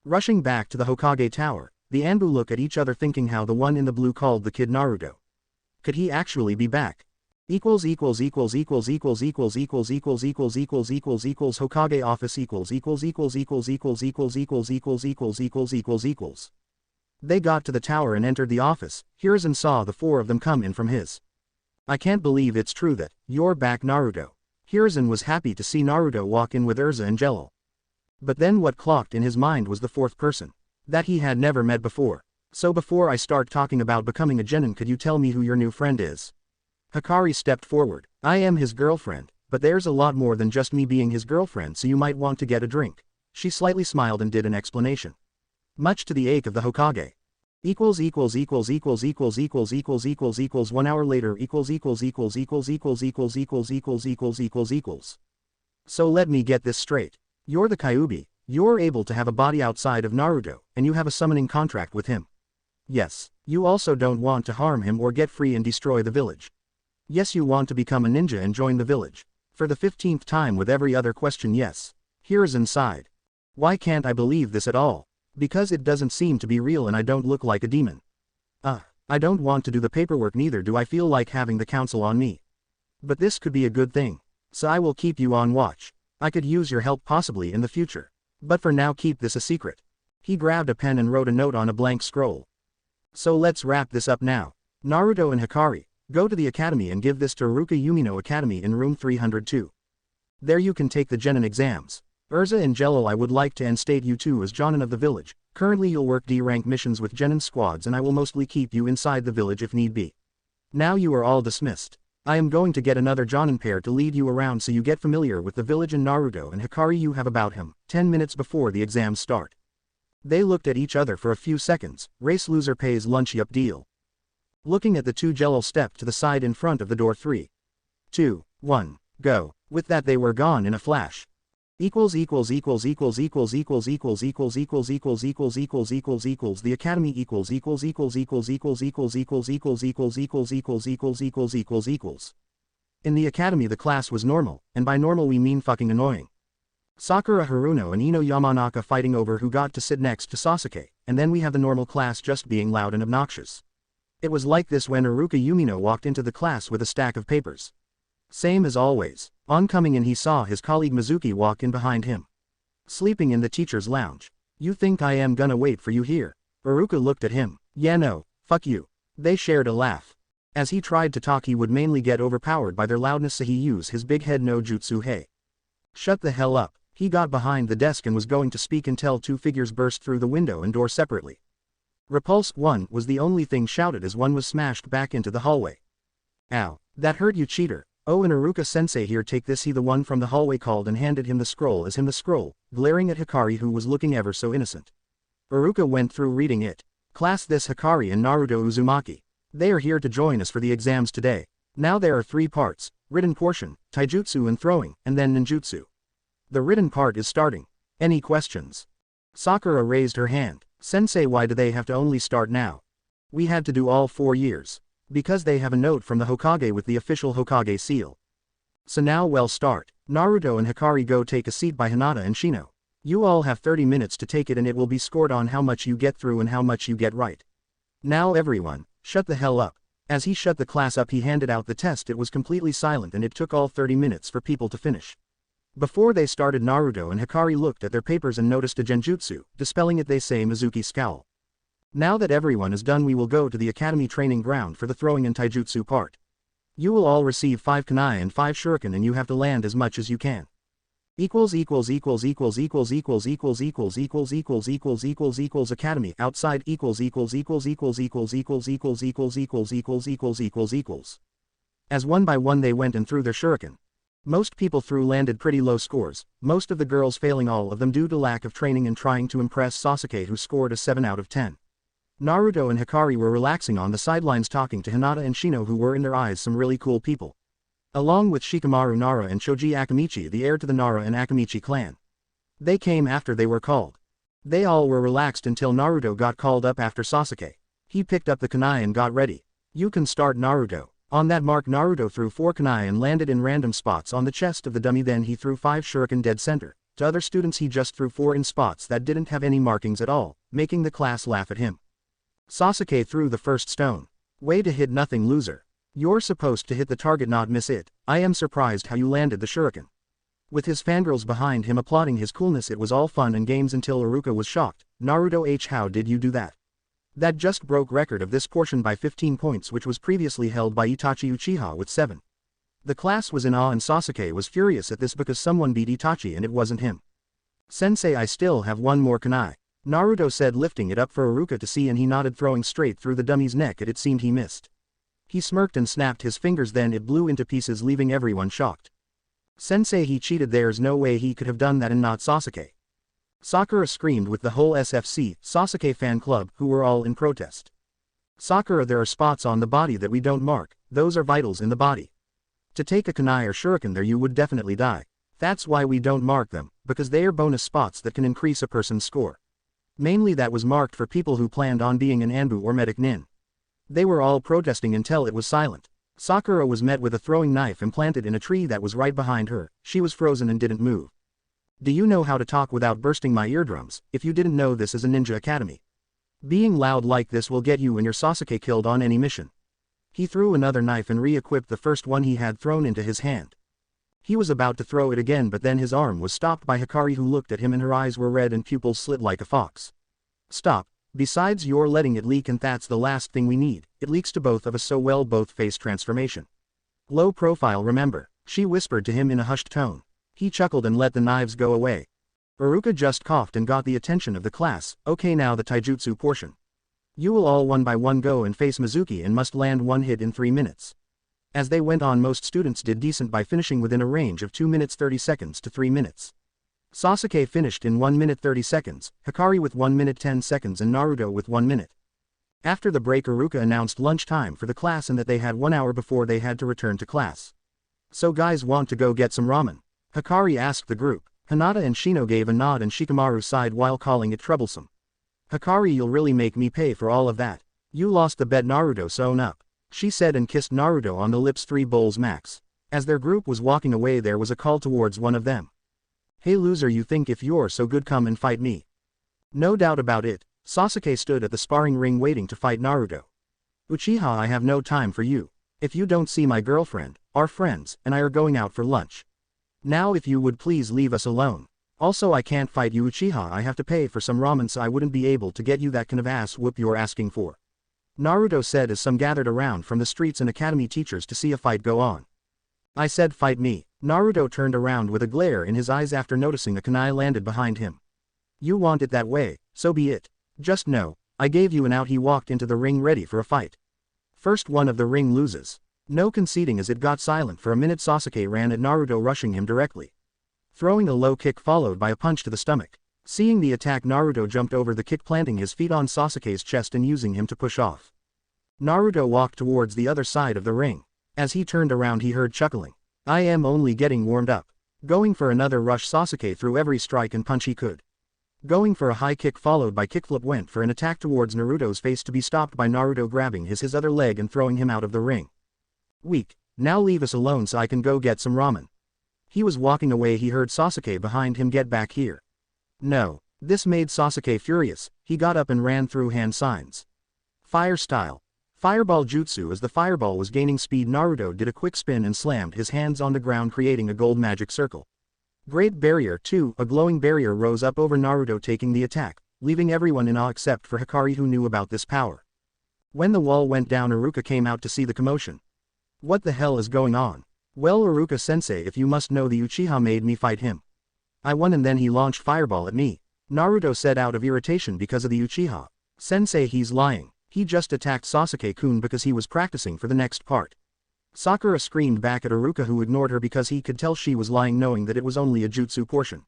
Rushing back to the Hokage tower, the Anbu look at each other, thinking how the one in the blue called the kid Naruto. Could he actually be back? Hokage office They got to the tower and entered the office. Hiruzen saw the 4 of them come in from his. I can't believe it's true that you're back, Naruto. Hiruzen was happy to see Naruto walk in with Erza and Jello. But then what clocked in his mind was the 4th person that he had never met before. So before I start talking about becoming a genin, could you tell me who your new friend is? Hikari stepped forward. I am his girlfriend. but there's a lot more than just me being his girlfriend, so you might want to get a drink. She slightly smiled and did an explanation. Much to the ache of the Hokage. 1 hour later. So let me get this straight. You're the Kyuubi. You're able to have a body outside of Naruto, and you have a summoning contract with him. Yes. You also don't want to harm him or get free and destroy the village. Yes, you want to become a ninja and join the village. For the 15th time with every other question, yes. Hiruzen sighed. Why can't I believe this at all? Because it doesn't seem to be real and I don't look like a demon. I don't want to do the paperwork, neither do I feel like having the council on me. But this could be a good thing. So I will keep you on watch. I could use your help possibly in the future. But for now, keep this a secret. He grabbed a pen and wrote a note on a blank scroll. So let's wrap this up now. Naruto and Hikari, go to the academy and give this to Iruka Umino Academy in room 302. There you can take the genin exams. Erza and Jello, I would like to instate you two as Jonin of the village. Currently you'll work D-rank missions with genin squads and I will mostly keep you inside the village if need be. Now you are all dismissed. I am going to get another Jonin pair to lead you around so you get familiar with the village, and Naruto and Hikari you have about him, 10 minutes before the exams start. They looked at each other for a few seconds. Race loser pays lunch, yup deal. Looking at the two, Jello stepped to the side in front of the door. 3, 2, 1, go. With that they were gone in a flash. The academy In the academy the class was normal, and by normal we mean fucking annoying. Sakura Haruno and Ino Yamanaka fighting over who got to sit next to Sasuke, and then we have the normal class just being loud and obnoxious. It was like this when Iruka Umino walked into the class with a stack of papers. Same as always. On coming in he saw his colleague Mizuki walk in behind him. Sleeping in the teacher's lounge. You think I am gonna wait for you here? Iruka looked at him. Yeah no, fuck you. They shared a laugh. As he tried to talk he would mainly get overpowered by their loudness, so he used his big head no jutsu. Hey. Shut the hell up. He got behind the desk and was going to speak until two figures burst through the window and door separately. Repulsed one was the only thing shouted as one was smashed back into the hallway. Ow, that hurt you cheater. Oh, and Iruka-sensei here, take this, he the one from the hallway called and handed him the scroll glaring at Hikari who was looking ever so innocent. Iruka went through reading it. Class, this Hikari and Naruto Uzumaki. They are here to join us for the exams today. Now there are 3 parts, written portion, taijutsu and throwing, and then ninjutsu. The written part is starting. Any questions? Sakura raised her hand. Sensei, why do they have to only start now? We had to do all 4 years. Because they have a note from the Hokage with the official Hokage seal. So now we'll start. Naruto and Hikari, go take a seat by Hinata and Shino. You all have 30 minutes to take it and it will be scored on how much you get through and how much you get right. Now everyone, shut the hell up. As he shut the class up he handed out the test. It was completely silent and it took all 30 minutes for people to finish. Before they started, Naruto and Hikari looked at their papers and noticed a genjutsu, dispelling it. They say Mizuki scowl. Now that everyone is done we will go to the academy training ground for the throwing and taijutsu part. You will all receive 5 kunai and 5 shuriken and you have to land as much as you can. Academy outside As one by one they went and threw their shuriken. Most people threw landed pretty low scores, most of the girls failing all of them due to lack of training and trying to impress Sasuke, who scored a 7 out of 10. Naruto and Hikari were relaxing on the sidelines talking to Hinata and Shino, who were in their eyes some really cool people. Along with Shikamaru Nara and Shoji Akamichi, the heir to the Nara and Akamichi clan. They came after they were called. They all were relaxed until Naruto got called up after Sasuke. He picked up the kunai and got ready. You can start, Naruto. On that mark Naruto threw 4 kunai and landed in random spots on the chest of the dummy. Then he threw 5 shuriken dead center. To other students he just threw 4 in spots that didn't have any markings at all, making the class laugh at him. Sasuke threw the first stone. Way to hit nothing, loser. You're supposed to hit the target, not miss it. I am surprised how you landed the shuriken. With his fangirls behind him applauding his coolness, it was all fun and games until Iruka was shocked. Naruto H, how did you do that? That just broke record of this portion by 15 points, which was previously held by Itachi Uchiha with 7. The class was in awe and Sasuke was furious at this because someone beat Itachi and it wasn't him. Sensei, I still have 1 more kunai. Naruto said, lifting it up for Iruka to see, and he nodded, throwing straight through the dummy's neck. It seemed he missed. He smirked and snapped his fingers, then it blew into pieces, leaving everyone shocked. Sensei, he cheated, there's no way he could have done that and not Sasuke. Sakura screamed with the whole SFC, Sasuke fan club, who were all in protest. Sakura, there are spots on the body that we don't mark, those are vitals in the body. To take a kunai or shuriken there you would definitely die. That's why we don't mark them, because they are bonus spots that can increase a person's score. Mainly that was marked for people who planned on being an Anbu or medic nin. They were all protesting until it was silent. Sakura was met with a throwing knife implanted in a tree that was right behind her. She was frozen and didn't move. Do you know how to talk without bursting my eardrums? If you didn't know, this is a ninja academy. Being loud like this will get you and your Sasuke killed on any mission. He threw another knife and re-equipped the first one he had thrown into his hand. He was about to throw it again, but then his arm was stopped by Hikari, who looked at him and her eyes were red and pupils slit like a fox. Stop. Besides, you're letting it leak, and that's the last thing we need. It leaks to both of us so well, both face transformation. Low profile, remember, she whispered to him in a hushed tone. He chuckled and let the knives go away. Iruka just coughed and got the attention of the class. Okay, now the taijutsu portion. You will all one by one go and face Mizuki and must land one hit in 3 minutes. As they went on, most students did decent by finishing within a range of 2 minutes 30 seconds to 3 minutes. Sasuke finished in 1 minute 30 seconds, Hikari with 1 minute 10 seconds and Naruto with 1 minute. After the break, Iruka announced lunch time for the class and that they had 1 hour before they had to return to class. So guys, want to go get some ramen? Hikari asked the group. Hinata and Shino gave a nod and Shikamaru sighed while calling it troublesome. Hikari, you'll really make me pay for all of that. You lost the bet, Naruto, so own up. She said and kissed Naruto on the lips. 3 bowls max. As their group was walking away, there was a call towards one of them. Hey loser, you think if you're so good come and fight me? No doubt about it. Sasuke stood at the sparring ring waiting to fight Naruto. Uchiha, I have no time for you. If you don't see, my girlfriend, our friends, and I are going out for lunch. Now if you would please leave us alone. Also, I can't fight you, Uchiha, I have to pay for some ramen, so I wouldn't be able to get you that kind of ass whoop you're asking for. Naruto said as some gathered around from the streets and academy teachers to see a fight go on. I said fight me. Naruto turned around with a glare in his eyes after noticing a kunai landed behind him. You want it that way, so be it. Just know, I gave you an out. He walked into the ring ready for a fight. First one of the ring loses. No conceding. As it got silent for a minute, Sasuke ran at Naruto, rushing him directly. Throwing a low kick followed by a punch to the stomach. Seeing the attack, Naruto jumped over the kick, planting his feet on Sasuke's chest and using him to push off. Naruto walked towards the other side of the ring. As he turned around, he heard chuckling. I am only getting warmed up. Going for another rush, Sasuke threw every strike and punch he could. Going for a high kick followed by kickflip, went for an attack towards Naruto's face to be stopped by Naruto grabbing his other leg and throwing him out of the ring. Weak. Now leave us alone so I can go get some ramen. He was walking away. He heard Sasuke behind him. Get back here. No. This made Sasuke furious. He got up and ran through hand signs. Fire style. Fireball jutsu. As the fireball was gaining speed, Naruto did a quick spin and slammed his hands on the ground, creating a gold magic circle. Great Barrier 2. A glowing barrier rose up over Naruto, taking the attack, leaving everyone in awe except for Hikari, who knew about this power. When the wall went down, Iruka came out to see the commotion. What the hell is going on? Well, Iruka-sensei, if you must know, the Uchiha made me fight him. I won and then he launched fireball at me. Naruto said out of irritation because of the Uchiha. Sensei, he's lying. He just attacked Sasuke-kun because he was practicing for the next part. Sakura screamed back at Iruka, who ignored her because he could tell she was lying, knowing that it was only a jutsu portion.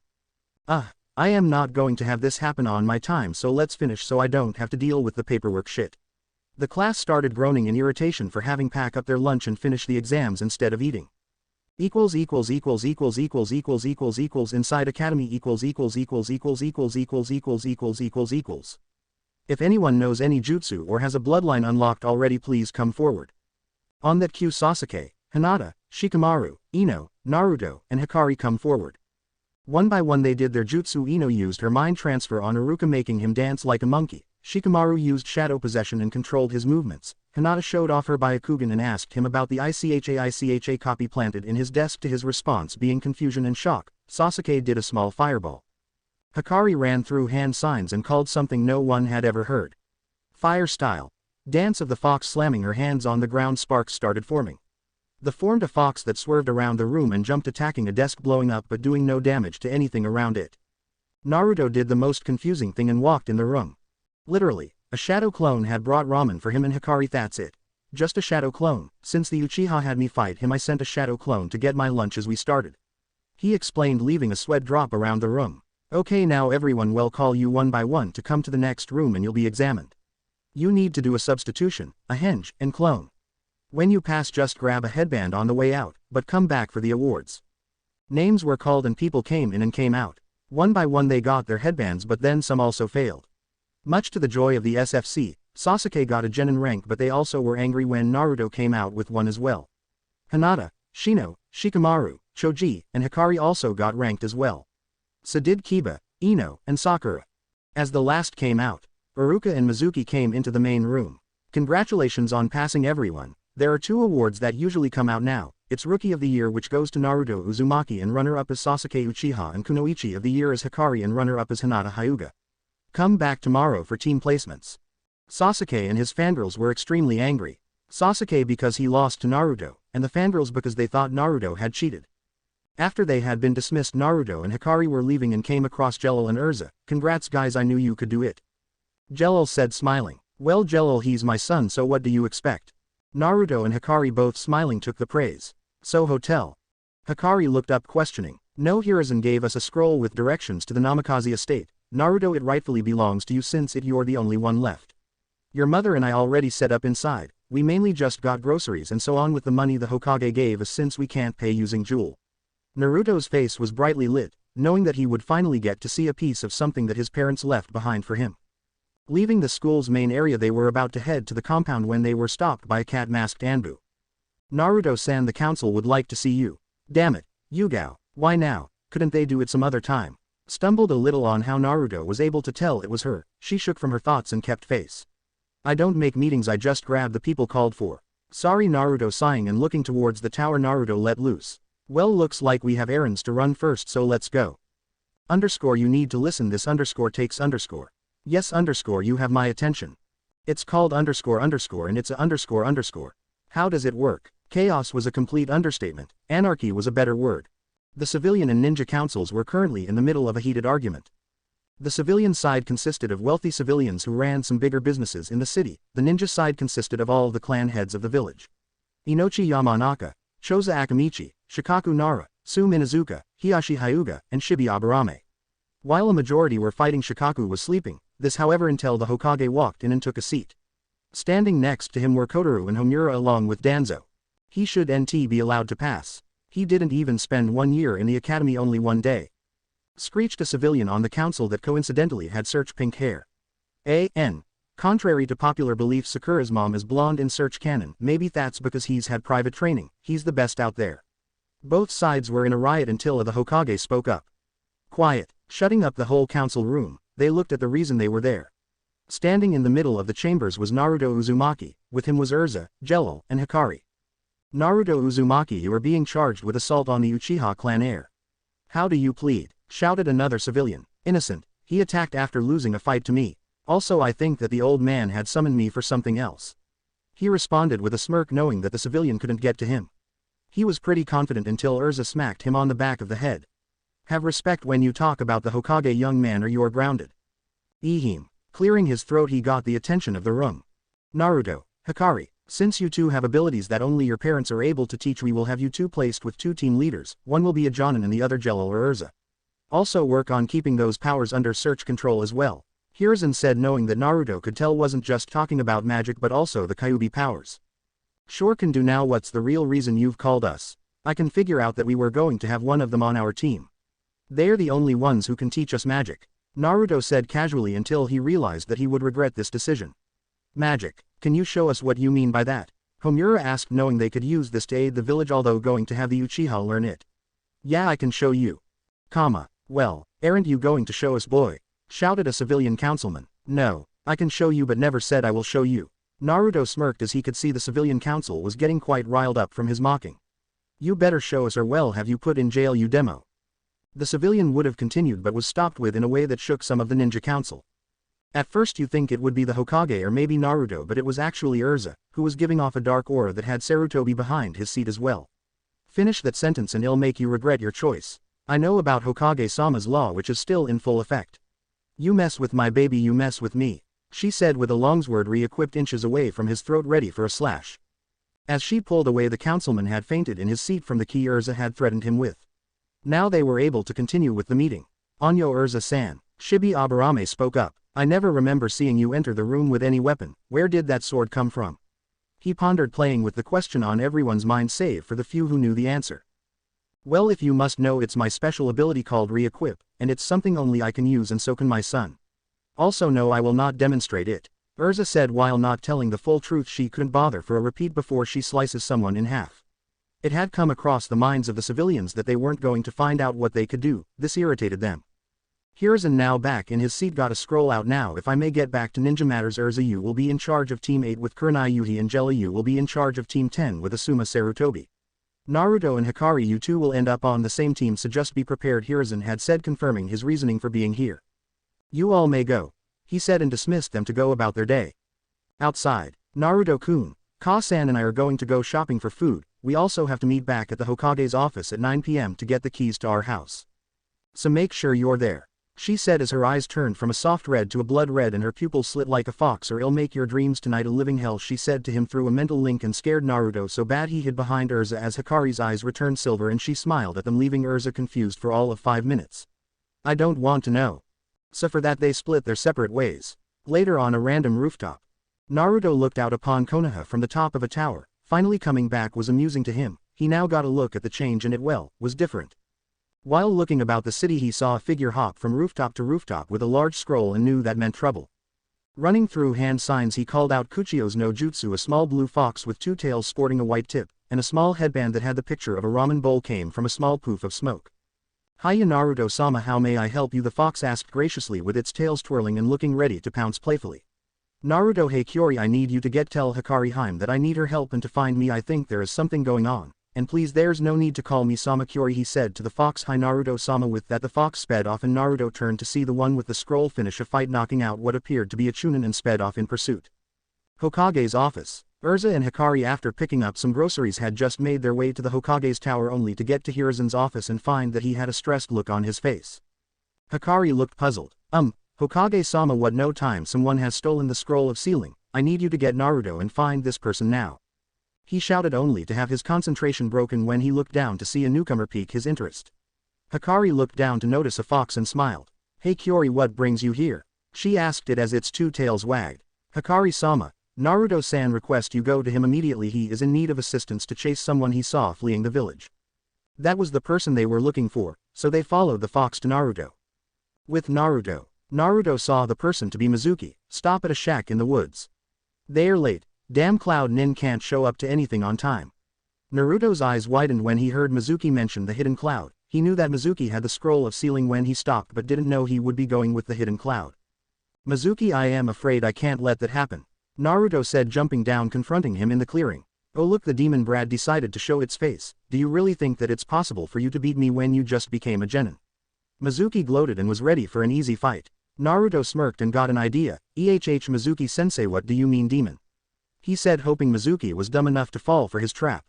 I am not going to have this happen on my time, so let's finish so I don't have to deal with the paperwork shit. The class started groaning in irritation for having pack up their lunch and finish the exams instead of eating. Inside academy If anyone knows any jutsu or has a bloodline unlocked already, please come forward. On that cue, Sasuke, Hinata, Shikamaru, Ino, Naruto, and Hikari come forward. One by one they did their jutsu. Ino used her mind transfer on Iruka, making him dance like a monkey. Shikamaru used shadow possession and controlled his movements. Hinata showed off her Byakugan and asked him about the ICHA copy planted in his desk, to his response being confusion and shock. Sasuke did a small fireball. Hikari ran through hand signs and called something no one had ever heard. Fire style. Dance of the fox. Slamming her hands on the ground, sparks started forming. The formed a fox that swerved around the room and jumped, attacking a desk, blowing up but doing no damage to anything around it. Naruto did the most confusing thing and walked in the room. Literally, a shadow clone had brought ramen for him and Hikari. That's it. Just a shadow clone. Since the Uchiha had me fight him, I sent a shadow clone to get my lunch as we started. he explained, leaving a sweat drop around the room. Okay, now everyone will call you one by one to come to the next room and you'll be examined. You need to do a substitution, a henge, and clone. When you pass, just grab a headband on the way out, but come back for the awards. Names were called and people came in and came out. One by one they got their headbands, but then some also failed. Much to the joy of the SFC, Sasuke got a genin rank, but they also were angry when Naruto came out with one as well. Hinata, Shino, Shikamaru, Choji, and Hikari also got ranked as well. So did Kiba, Ino, and Sakura. As the last came out, Iruka and Mizuki came into the main room. Congratulations on passing, everyone. There are 2 awards that usually come out now. It's Rookie of the Year, which goes to Naruto Uzumaki, and runner-up is Sasuke Uchiha, and Kunoichi of the Year is Hikari, and runner-up is Hinata Hyuga. Come back tomorrow for team placements. Sasuke and his fangirls were extremely angry. Sasuke because he lost to Naruto, and the fangirls because they thought Naruto had cheated. After they had been dismissed, Naruto and Hikari were leaving and came across Jelal and Erza. Congrats guys, I knew you could do it. Jelal said, smiling. Well Jelal, he's my son, so what do you expect? Naruto and Hikari, both smiling, took the praise. So hotel. Hikari looked up questioning. No, Hiruzen gave us a scroll with directions to the Namikaze estate. Naruto, it rightfully belongs to you since you're the only one left. Your mother and I already set up inside. We mainly just got groceries and so on with the money the Hokage gave us since we can't pay using jewel. Naruto's face was brightly lit, knowing that he would finally get to see a piece of something that his parents left behind for him. Leaving the school's main area, they were about to head to the compound when they were stopped by a cat-masked Anbu. Naruto-san, the council would like to see you. Damn it, Yugao, why now? Couldn't they do it some other time? Stumbled a little on how Naruto was able to tell it was her, she shook from her thoughts and kept face. I don't make meetings, I just grab the people called for. Sorry, Naruto, sighing and looking towards the tower. Naruto let loose. Well, looks like we have errands to run first, so let's go. Underscore, you need to listen, this underscore takes underscore. Yes underscore, you have my attention. It's called underscore underscore and it's a underscore underscore. How does it work? Chaos was a complete understatement. Anarchy was a better word. The civilian and ninja councils were currently in the middle of a heated argument. The civilian side consisted of wealthy civilians who ran some bigger businesses in the city. The ninja side consisted of all of the clan heads of the village. Inochi Yamanaka, Choza Akamichi, Shikaku Nara, Su Minazuka, Hiyashi Hyuga, and Shibi Aburame. While a majority were fighting, Shikaku was sleeping, this however until the Hokage walked in and took a seat. Standing next to him were Kotoru and Homura along with Danzo. He should be allowed to pass. He didn't even spend 1 year in the academy, only 1 day. Screeched a civilian on the council that coincidentally had Search pink hair. Contrary to popular belief, Sakura's mom is blonde in Search canon. Maybe that's because he's had private training, he's the best out there. Both sides were in a riot until the Hokage spoke up. Quiet, shutting up the whole council room. They looked at the reason they were there. Standing in the middle of the chambers was Naruto Uzumaki, with him was Erza, Jelal, and Hikari. Naruto Uzumaki, you are being charged with assault on the Uchiha clan heir. How do you plead? Shouted another civilian. Innocent, he attacked after losing a fight to me. Also I think that the old man had summoned me for something else. He responded with a smirk, knowing that the civilian couldn't get to him. He was pretty confident until Erza smacked him on the back of the head. Have respect when you talk about the Hokage, young man, or you're grounded. Ehem. Clearing his throat, he got the attention of the room. Naruto, Hikari, since you two have abilities that only your parents are able to teach, we will have you two placed with 2 team leaders. One will be a Jonin and the other Jelal or Erza. Also work on keeping those powers under Search control as well. Hiruzen said, knowing that Naruto could tell wasn't just talking about magic but also the Kyuubi powers. Sure can do. Now what's the real reason you've called us? I can figure out that we were going to have one of them on our team. They're the only ones who can teach us magic. Naruto said casually until he realized that he would regret this decision. Magic, can you show us what you mean by that? Homura asked, knowing they could use this to aid the village, although going to have the Uchiha learn it. Yeah, I can show you. Well, aren't you going to show us, boy? Shouted a civilian councilman. No, I can show you but never said I will show you. Naruto smirked as he could see the civilian council was getting quite riled up from his mocking. You better show us or well have you put in jail, you demo. The civilian would have continued but was stopped with in a way that shook some of the ninja council. At first you think it would be the Hokage or maybe Naruto, but it was actually Erza, who was giving off a dark aura that had Sarutobi behind his seat as well. Finish that sentence and it'll make you regret your choice. I know about Hokage-sama's law, which is still in full effect. You mess with my baby, you mess with me, she said with a longsword re-equipped inches away from his throat, ready for a slash. As she pulled away, the councilman had fainted in his seat from the key Erza had threatened him with. Now they were able to continue with the meeting. Onyo Erza-san, Shibi Aburame spoke up. I never remember seeing you enter the room with any weapon. Where did that sword come from? He pondered, playing with the question on everyone's mind save for the few who knew the answer. Well, if you must know, it's my special ability called re-equip, and it's something only I can use and so can my son. Also no, I will not demonstrate it. Erza said while not telling the full truth. She couldn't bother for a repeat before she slices someone in half. It had come across the minds of the civilians that they weren't going to find out what they could do. This irritated them. Hiruzen, now back in his seat, got a scroll out. Now if I may get back to ninja matters, Erza, you will be in charge of Team 8 with Kurenai Yuhi, and Jelly, you will be in charge of Team 10 with Asuma Sarutobi. Naruto and Hikari, you two will end up on the same team, so just be prepared, Hiruzen had said, confirming his reasoning for being here. You all may go, he said, and dismissed them to go about their day. Outside, Naruto-kun, Ka-san and I are going to go shopping for food. We also have to meet back at the Hokage's office at 9 p.m. to get the keys to our house. So make sure you're there, she said as her eyes turned from a soft red to a blood red and her pupils slit like a fox, or it'll make your dreams tonight a living hell, she said to him through a mental link, and scared Naruto so bad he hid behind Erza as Hikari's eyes returned silver and she smiled at them, leaving Erza confused for all of 5 minutes. I don't want to know. So for that they split their separate ways. Later, on a random rooftop, Naruto looked out upon Konoha from the top of a tower. Finally coming back was amusing to him. He now got a look at the change, and it, well, was different. While looking about the city, he saw a figure hop from rooftop to rooftop with a large scroll and knew that meant trouble. Running through hand signs, he called out Kuchio's no jutsu. A small blue fox with 2 tails sporting a white tip, and a small headband that had the picture of a ramen bowl came from a small poof of smoke. Hiya Naruto-sama, how may I help you? The fox asked graciously, with its tails twirling and looking ready to pounce playfully. Naruto, hey Kyori, I need you to tell Hikari Haim that I need her help and to find me. I think there is something going on. And please, there's no need to call me Sama Kyori, he said to the fox. Hi Naruto-sama. With that the fox sped off, and Naruto turned to see the one with the scroll finish a fight, knocking out what appeared to be a Chunin, and sped off in pursuit. Hokage's office. Erza and Hikari, after picking up some groceries, had just made their way to the Hokage's tower, only to get to Hiruzen's office and find that he had a stressed look on his face. Hikari looked puzzled. Hokage-sama, what? No time, someone has stolen the scroll of sealing. I need you to get Naruto and find this person now. He shouted, only to have his concentration broken when he looked down to see a newcomer pique his interest. Hikari looked down to notice a fox and smiled. Hey Kyori, what brings you here? She asked it as its 2 tails wagged. Hikari-sama, Naruto-san request you go to him immediately. He is in need of assistance to chase someone he saw fleeing the village. That was the person they were looking for, so they followed the fox to Naruto. With Naruto, Naruto saw the person to be Mizuki stop at a shack in the woods. They're late. Damn, Cloud Nin can't show up to anything on time. Naruto's eyes widened when he heard Mizuki mention the hidden cloud. He knew that Mizuki had the scroll of sealing when he stopped, but didn't know he would be going with the hidden cloud. Mizuki, I am afraid I can't let that happen, Naruto said, jumping down, confronting him in the clearing. Oh look, the demon Brad decided to show its face. Do you really think that it's possible for you to beat me when you just became a genin? Mizuki gloated and was ready for an easy fight. Naruto smirked and got an idea. Mizuki-sensei, what do you mean demon? He said, hoping Mizuki was dumb enough to fall for his trap.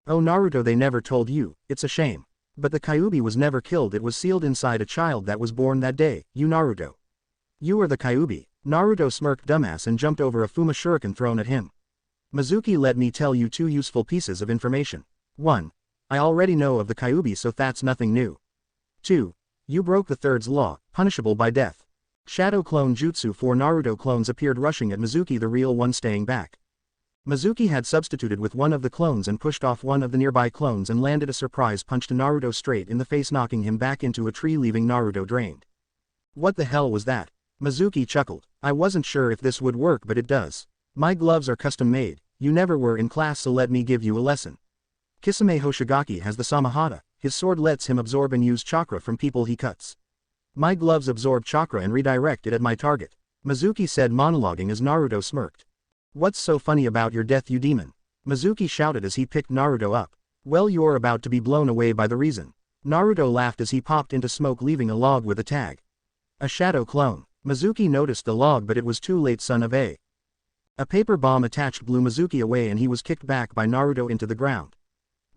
Oh Naruto, they never told you. It's a shame. But the Kyuubi was never killed, it was sealed inside a child that was born that day. You Naruto. You are the Kyuubi. Naruto smirked dumbass and jumped over a Fuma shuriken thrown at him. Mizuki, let me tell you 2 useful pieces of information. 1. I already know of the Kyuubi, so that's nothing new. 2. You broke the third's law, punishable by death. Shadow clone jutsu. 4 Naruto clones appeared rushing at Mizuki, the real one staying back. Mizuki had substituted with one of the clones and pushed off one of the nearby clones and landed a surprise punch to Naruto straight in the face, knocking him back into a tree, leaving Naruto drained. What the hell was that? Mizuki chuckled. I wasn't sure if this would work, but it does. My gloves are custom made. You never were in class, so let me give you a lesson. Kisame Hoshigaki has the Samahata. His sword lets him absorb and use chakra from people he cuts. My gloves absorb chakra and redirect it at my target, Mizuki said, monologuing as Naruto smirked. What's so funny about your death, you demon? Mizuki shouted as he picked Naruto up. Well, you're about to be blown away by the reason. Naruto laughed as he popped into smoke, leaving a log with a tag. A shadow clone. Mizuki noticed the log, but it was too late, son of a. A paper bomb attached blew Mizuki away and he was kicked back by Naruto into the ground.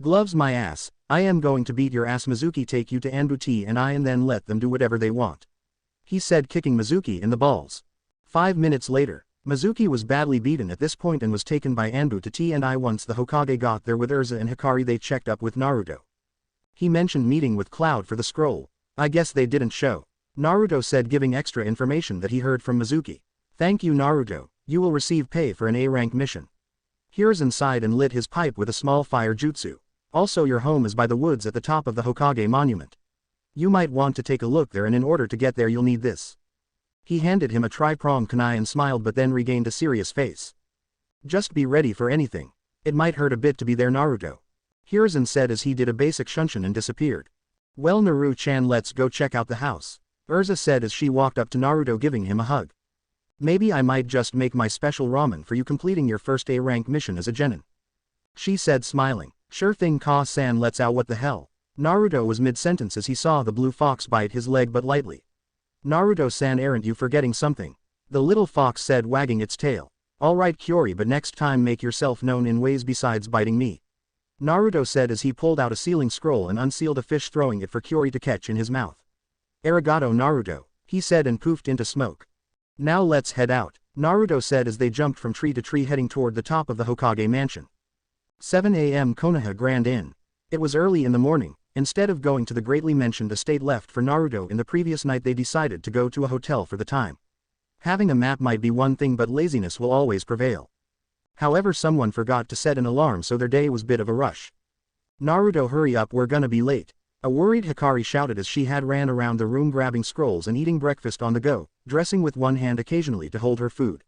Gloves my ass, I am going to beat your ass, Mizuki, take you to Anbuti and then let them do whatever they want, he said, kicking Mizuki in the balls. 5 minutes later, Mizuki was badly beaten at this point and was taken by Anbu to T&I. Once the Hokage got there with Erza and Hikari, they checked up with Naruto. He mentioned meeting with Cloud for the scroll. I guess they didn't show. Naruto said, giving extra information that he heard from Mizuki. Thank you, Naruto. You will receive pay for an A-rank mission. Erza sighed and lit his pipe with a small fire jutsu. Also, your home is by the woods at the top of the Hokage monument. You might want to take a look there, and in order to get there you'll need this. He handed him a tri-pronged kunai and smiled, but then regained a serious face. Just be ready for anything. It might hurt a bit to be there, Naruto. Erza said as he did a basic shunshin and disappeared. Well, Naru-chan, let's go check out the house. Erza said as she walked up to Naruto, giving him a hug. Maybe I might just make my special ramen for you completing your first A-rank mission as a genin. She said, smiling. Sure thing, Ka-san, let's out. What the hell? Naruto was mid-sentence as he saw the blue fox bite his leg but lightly. Naruto-san, aren't you forgetting something? The little fox said, wagging its tail. Alright, Kyori, but next time make yourself known in ways besides biting me. Naruto said as he pulled out a sealing scroll and unsealed a fish, throwing it for Kyori to catch in his mouth. Arigato, Naruto, he said and poofed into smoke. Now let's head out, Naruto said as they jumped from tree to tree, heading toward the top of the Hokage mansion. 7 a.m. Konoha Grand Inn. It was early in the morning. Instead of going to the greatly mentioned estate left for Naruto in the previous night, they decided to go to a hotel for the time. Having a map might be one thing, but laziness will always prevail. However, someone forgot to set an alarm, so their day was a bit of a rush. Naruto, hurry up, we're gonna be late. A worried Hikari shouted as she had ran around the room grabbing scrolls and eating breakfast on the go, dressing with one hand occasionally to hold her food.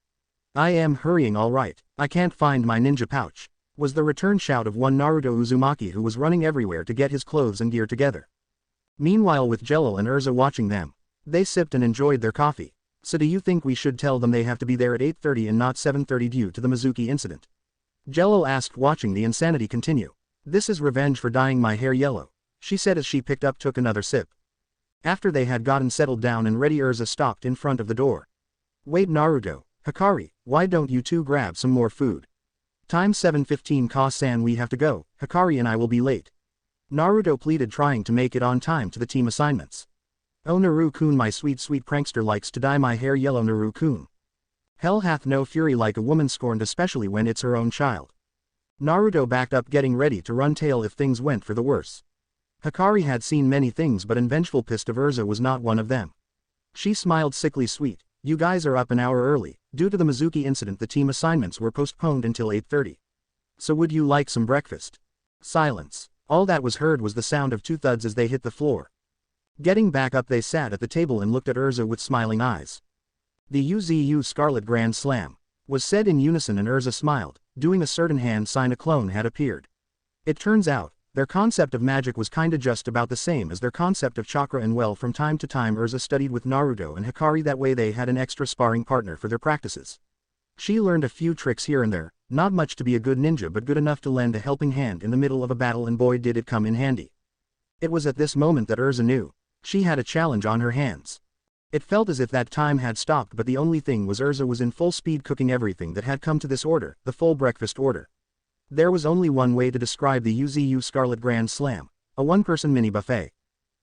I am hurrying, all right. I can't find my ninja pouch, was the return shout of one Naruto Uzumaki, who was running everywhere to get his clothes and gear together. Meanwhile, with Jello and Erza watching them, they sipped and enjoyed their coffee. So do you think we should tell them they have to be there at 8:30 and not 7:30 due to the Mizuki incident? Jello asked, watching the insanity continue. This is revenge for dyeing my hair yellow, she said as she took another sip. After they had gotten settled down and ready, Erza stopped in front of the door. Wait, Naruto, Hikari, why don't you two grab some more food? Time 7:15, Ka-san, we have to go, Hikari and I will be late. Naruto pleaded, trying to make it on time to the team assignments. Oh, Naru-kun, my sweet prankster likes to dye my hair yellow, Naru-kun. Hell hath no fury like a woman scorned, especially when it's her own child. Naruto backed up, getting ready to run tail if things went for the worse. Hikari had seen many things, but an vengeful pissed of Erza was not one of them. She smiled, sickly sweet. You guys are up an hour early. Due to the Mizuki incident, the team assignments were postponed until 8:30. So would you like some breakfast? Silence. All that was heard was the sound of 2 thuds as they hit the floor. Getting back up, they sat at the table and looked at Erza with smiling eyes. The UZU Scarlet Grand Slam was said in unison, and Erza smiled, doing a certain hand sign. A clone had appeared. It turns out, their concept of magic was kinda just about the same as their concept of chakra, and well, from time to time Erza studied with Naruto and Hikari, that way they had an extra sparring partner for their practices. She learned a few tricks here and there, not much to be a good ninja, but good enough to lend a helping hand in the middle of a battle, and boy did it come in handy. It was at this moment that Erza knew she had a challenge on her hands. It felt as if that time had stopped, but the only thing was Erza was in full speed cooking everything that had come to this order, the full breakfast order. There was only one way to describe the UZU Scarlet Grand Slam: a one-person mini buffet.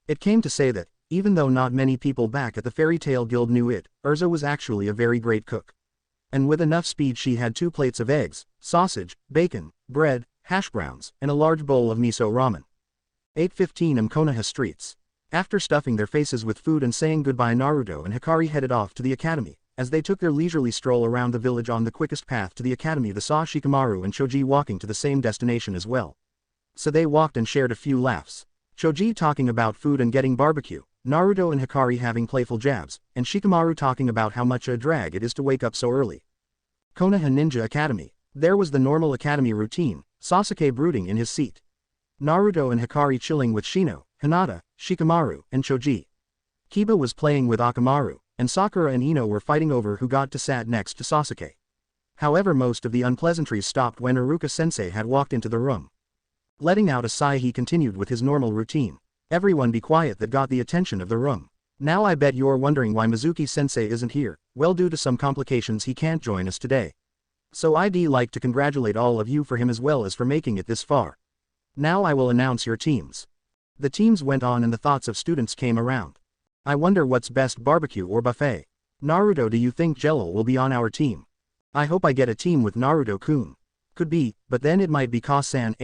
It came to say that, even though not many people back at the Fairy Tail Guild knew it, Erza was actually a very great cook. And with enough speed, she had 2 plates of eggs, sausage, bacon, bread, hash browns, and a large bowl of miso ramen. 8:15 Konoha streets. After stuffing their faces with food and saying goodbye, Naruto and Hikari headed off to the academy. As they took their leisurely stroll around the village on the quickest path to the academy, they saw Shikamaru and Choji walking to the same destination as well. So they walked and shared a few laughs. Choji talking about food and getting barbecue, Naruto and Hikari having playful jabs, and Shikamaru talking about how much a drag it is to wake up so early. Konoha Ninja Academy. There was the normal academy routine, Sasuke brooding in his seat, Naruto and Hikari chilling with Shino, Hinata, Shikamaru, and Choji. Kiba was playing with Akamaru, and Sakura and Ino were fighting over who got to sat next to Sasuke. However, most of the unpleasantries stopped when Iruka-sensei had walked into the room. Letting out a sigh, he continued with his normal routine. Everyone be quiet. That got the attention of the room. Now I bet you're wondering why Mizuki-sensei isn't here. Well, due to some complications he can't join us today. So I'd like to congratulate all of you for him as well as for making it this far. Now I will announce your teams. The teams went on and the thoughts of students came around. I wonder what's best, barbecue or buffet? Naruto, do you think Jello will be on our team? I hope I get a team with Naruto-kun. Could be, but then it might be Ka-san.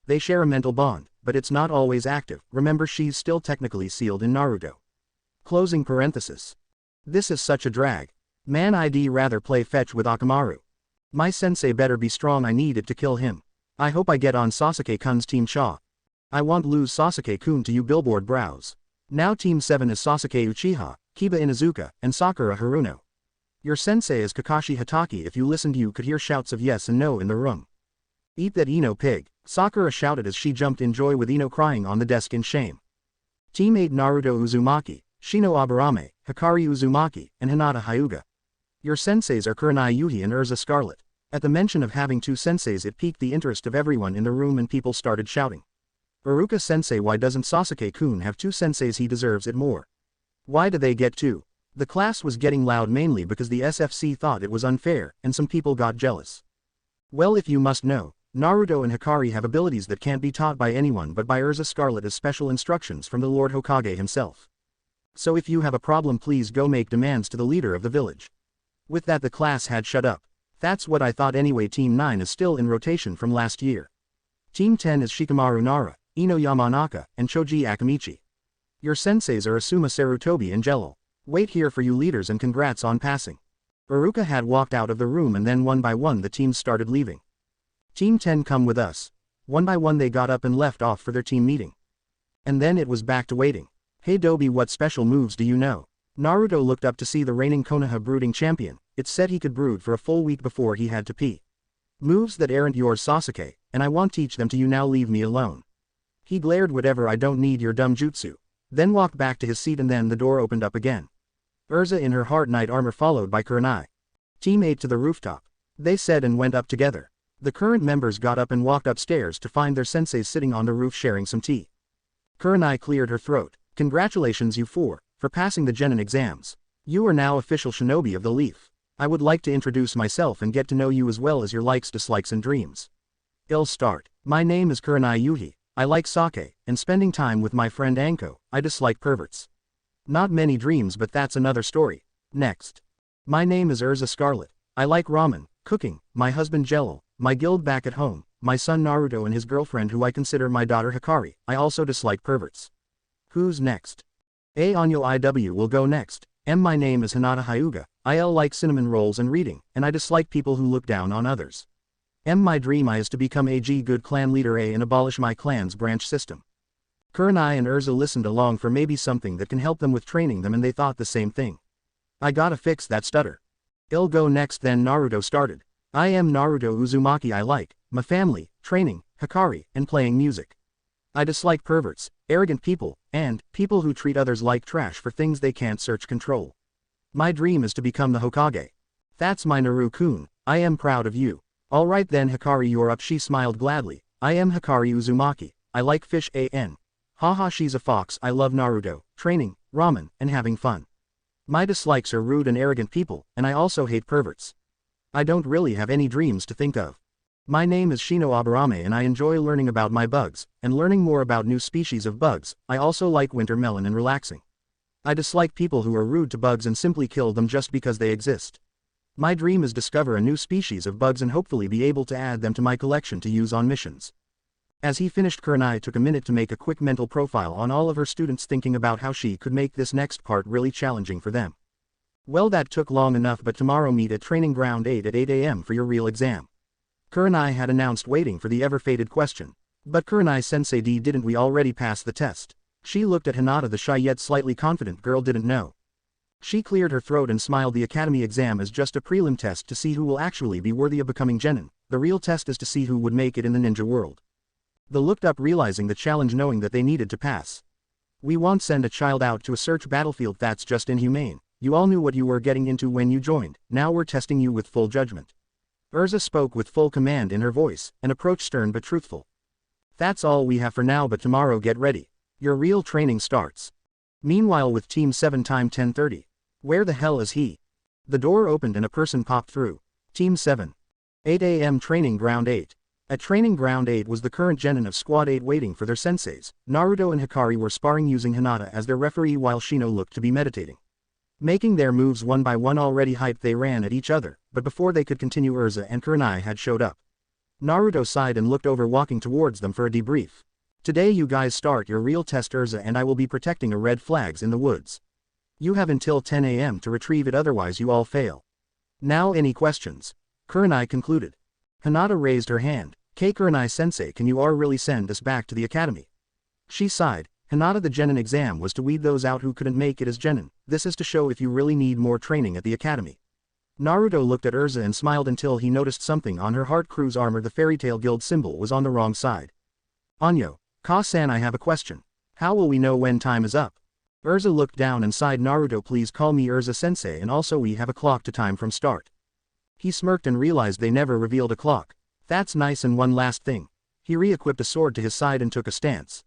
They share a mental bond, but it's not always active. Remember, she's still technically sealed in Naruto. Closing parenthesis. This is such a drag. Man, I'd rather play fetch with Akamaru. My sensei better be strong, I need it to kill him. I hope I get on Sasuke-kun's team Cha. I won't lose Sasuke-kun to you. Billboard brows. Now Team 7 is Sasuke Uchiha, Kiba Inuzuka, and Sakura Haruno. Your sensei is Kakashi Hatake. If you listened you could hear shouts of yes and no in the room. Eat that Ino pig, Sakura shouted as she jumped in joy with Ino crying on the desk in shame. Team 8 Naruto Uzumaki, Shino Aburame, Hikari Uzumaki, and Hinata Hyuga. Your senseis are Kurenai Yuhi and Erza Scarlet. At the mention of having two senseis it piqued the interest of everyone in the room and people started shouting. Iruka sensei, why doesn't Sasuke-kun have two senseis? He deserves it more. Why do they get two? The class was getting loud mainly because the SFC thought it was unfair, and some people got jealous. Well, if you must know, Naruto and Hikari have abilities that can't be taught by anyone but by Erza Scarlet as special instructions from the Lord Hokage himself. So if you have a problem please go make demands to the leader of the village. With that the class had shut up. That's what I thought anyway. Team 9 is still in rotation from last year. Team 10 is Shikamaru Nara, Ino Yamanaka, and Choji Akamichi. Your senseis are Asuma Sarutobi and Jello. Wait here for you leaders and congrats on passing. Iruka had walked out of the room and then one by one the teams started leaving. Team 10 come with us. One by one they got up and left off for their team meeting. And then it was back to waiting. Hey Dobi, what special moves do you know? Naruto looked up to see the reigning Konoha brooding champion. It said he could brood for a full week before he had to pee. Moves that aren't yours Sasuke, and I won't teach them to you, now leave me alone. He glared, whatever, I don't need your dumb jutsu. Then walked back to his seat and then the door opened up again. Erza in her hard knight armor followed by Kurenai. Team 8 to the rooftop. They said and went up together. The current members got up and walked upstairs to find their senseis sitting on the roof sharing some tea. Kurenai cleared her throat. Congratulations you four, for passing the Genin exams. You are now official shinobi of the Leaf. I would like to introduce myself and get to know you as well as your likes, dislikes and dreams. I'll start. My name is Kurenai Yuhi. I like sake, and spending time with my friend Anko. I dislike perverts. Not many dreams, but that's another story. Next. My name is Erza Scarlet. I like ramen, cooking, my husband Jello, my guild back at home, my son Naruto and his girlfriend who I consider my daughter Hikari. I also dislike perverts. Who's next? Anyo IW will go next. My name is Hinata Hyuga. I'll like cinnamon rolls and reading, and I dislike people who look down on others. My dream is to become a good clan leader and abolish my clan's branch system. Kurenai and Erza listened along for maybe something that can help them with training them, and they thought the same thing. I gotta fix that stutter. I'll go next. Then Naruto started. I am Naruto Uzumaki. I like my family, training, Hikari, and playing music. I dislike perverts, arrogant people, and people who treat others like trash for things they can't search control. My dream is to become the Hokage. That's my Naru-kun. I am proud of you. Alright then Hikari, you're up. She smiled gladly. I am Hikari Uzumaki. I like fish Haha, she's a fox. I love Naruto, training, ramen, and having fun. My dislikes are rude and arrogant people, and I also hate perverts. I don't really have any dreams to think of. My name is Shino Aburame and I enjoy learning about my bugs, and learning more about new species of bugs. I also like winter melon and relaxing. I dislike people who are rude to bugs and simply kill them just because they exist. My dream is discover a new species of bugs and hopefully be able to add them to my collection to use on missions. As he finished, Kurenai took a minute to make a quick mental profile on all of her students, thinking about how she could make this next part really challenging for them. Well, that took long enough, but tomorrow meet at Training Ground 8 at 8 AM for your real exam. Kurenai had announced, waiting for the ever-fated question. But Kurenai-sensei, didn't we already pass the test? She looked at Hinata, the shy yet slightly confident girl didn't know. She cleared her throat and smiled. The academy exam is just a prelim test to see who will actually be worthy of becoming genin. The real test is to see who would make it in the ninja world. They looked up, realizing the challenge, knowing that they needed to pass. We won't send a child out to a search battlefield, that's just inhumane. You all knew what you were getting into when you joined, now we're testing you with full judgment. Erza spoke with full command in her voice, and approached stern but truthful. That's all we have for now, but tomorrow get ready. Your real training starts. Meanwhile with Team 7 time 10:30. Where the hell is he? The door opened and a person popped through. Team 7. 8 AM Training Ground 8. At Training Ground 8 was the current genin of Squad 8 waiting for their senseis. Naruto and Hikari were sparring using Hinata as their referee while Shino looked to be meditating. Making their moves one by one, already hyped, they ran at each other, but before they could continue Erza and Kurenai had showed up. Naruto sighed and looked over, walking towards them for a debrief. Today you guys start your real test. Erza and I will be protecting a red flags in the woods. You have until 10 AM to retrieve it, otherwise you all fail. Now any questions? Kurenai concluded. Hinata raised her hand. Kurenai-sensei, can you really send us back to the academy? She sighed. Hinata, the genin exam was to weed those out who couldn't make it as genin. This is to show if you really need more training at the academy. Naruto looked at Erza and smiled until he noticed something on her Heart Crew's armor. The Fairy Tail Guild symbol was on the wrong side. Anyo, Ka-san, I have a question. How will we know when time is up? Erza looked down and sighed. Naruto, please call me Erza-sensei, and also we have a clock to time from start. He smirked and realized they never revealed a clock. That's nice, and one last thing. He re-equipped a sword to his side and took a stance.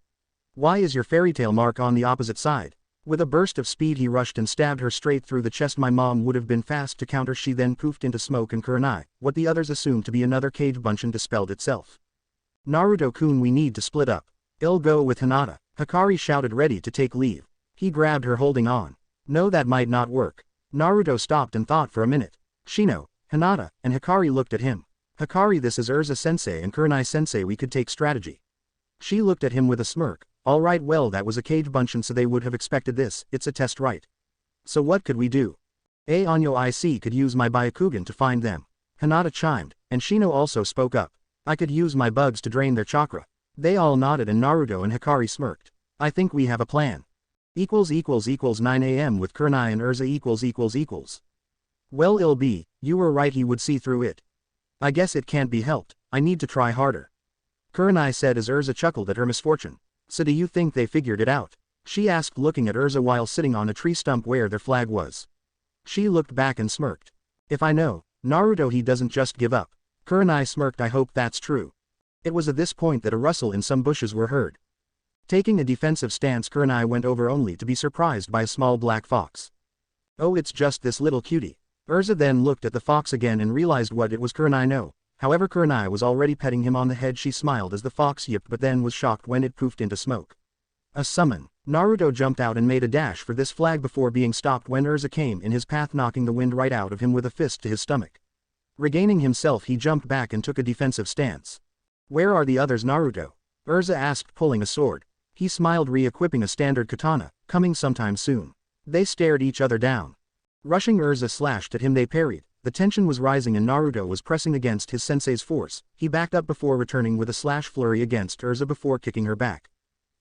Why is your fairy tail mark on the opposite side? With a burst of speed he rushed and stabbed her straight through the chest. My mom would have been fast to counter. She then poofed into smoke, and Kurenai, what the others assumed to be another cage bunchen, dispelled itself. Naruto-kun, we need to split up. I'll go with Hinata. Hikari shouted, ready to take leave. He grabbed her, holding on. No, that might not work. Naruto stopped and thought for a minute. Shino, Hinata, and Hikari looked at him. Hikari, this is Erza-sensei and Kurenai-sensei, we could take strategy. She looked at him with a smirk. Alright, well, that was a cage bunchen, so they would have expected this. It's a test, right? So what could we do? Anyo, I could use my Byakugan to find them. Hinata chimed, and Shino also spoke up. I could use my bugs to drain their chakra. They all nodded, and Naruto and Hikari smirked. I think we have a plan. 9 AM with Kurenai and Erza . Well, it'll be, you were right, he would see through it. I guess it can't be helped, I need to try harder. Kurenai said as Erza chuckled at her misfortune. So do you think they figured it out? She asked, looking at Erza while sitting on a tree stump where their flag was. She looked back and smirked. If I know, Naruto, he doesn't just give up. Kurenai smirked. I hope that's true. It was at this point that a rustle in some bushes were heard. Taking a defensive stance, Kurenai went over only to be surprised by a small black fox. Oh, it's just this little cutie. Erza then looked at the fox again and realized what it was. Kurenai no. However, Kurenai was already petting him on the head. She smiled as the fox yipped, but then was shocked when it poofed into smoke. A summon. Naruto jumped out and made a dash for this flag before being stopped when Erza came in his path, knocking the wind right out of him with a fist to his stomach. Regaining himself, he jumped back and took a defensive stance. Where are the others, Naruto? Erza asked, pulling a sword. He smiled, re-equipping a standard katana, coming sometime soon. They stared each other down. Rushing, Erza slashed at him. They parried. The tension was rising and Naruto was pressing against his sensei's force. He backed up before returning with a slash flurry against Erza before kicking her back.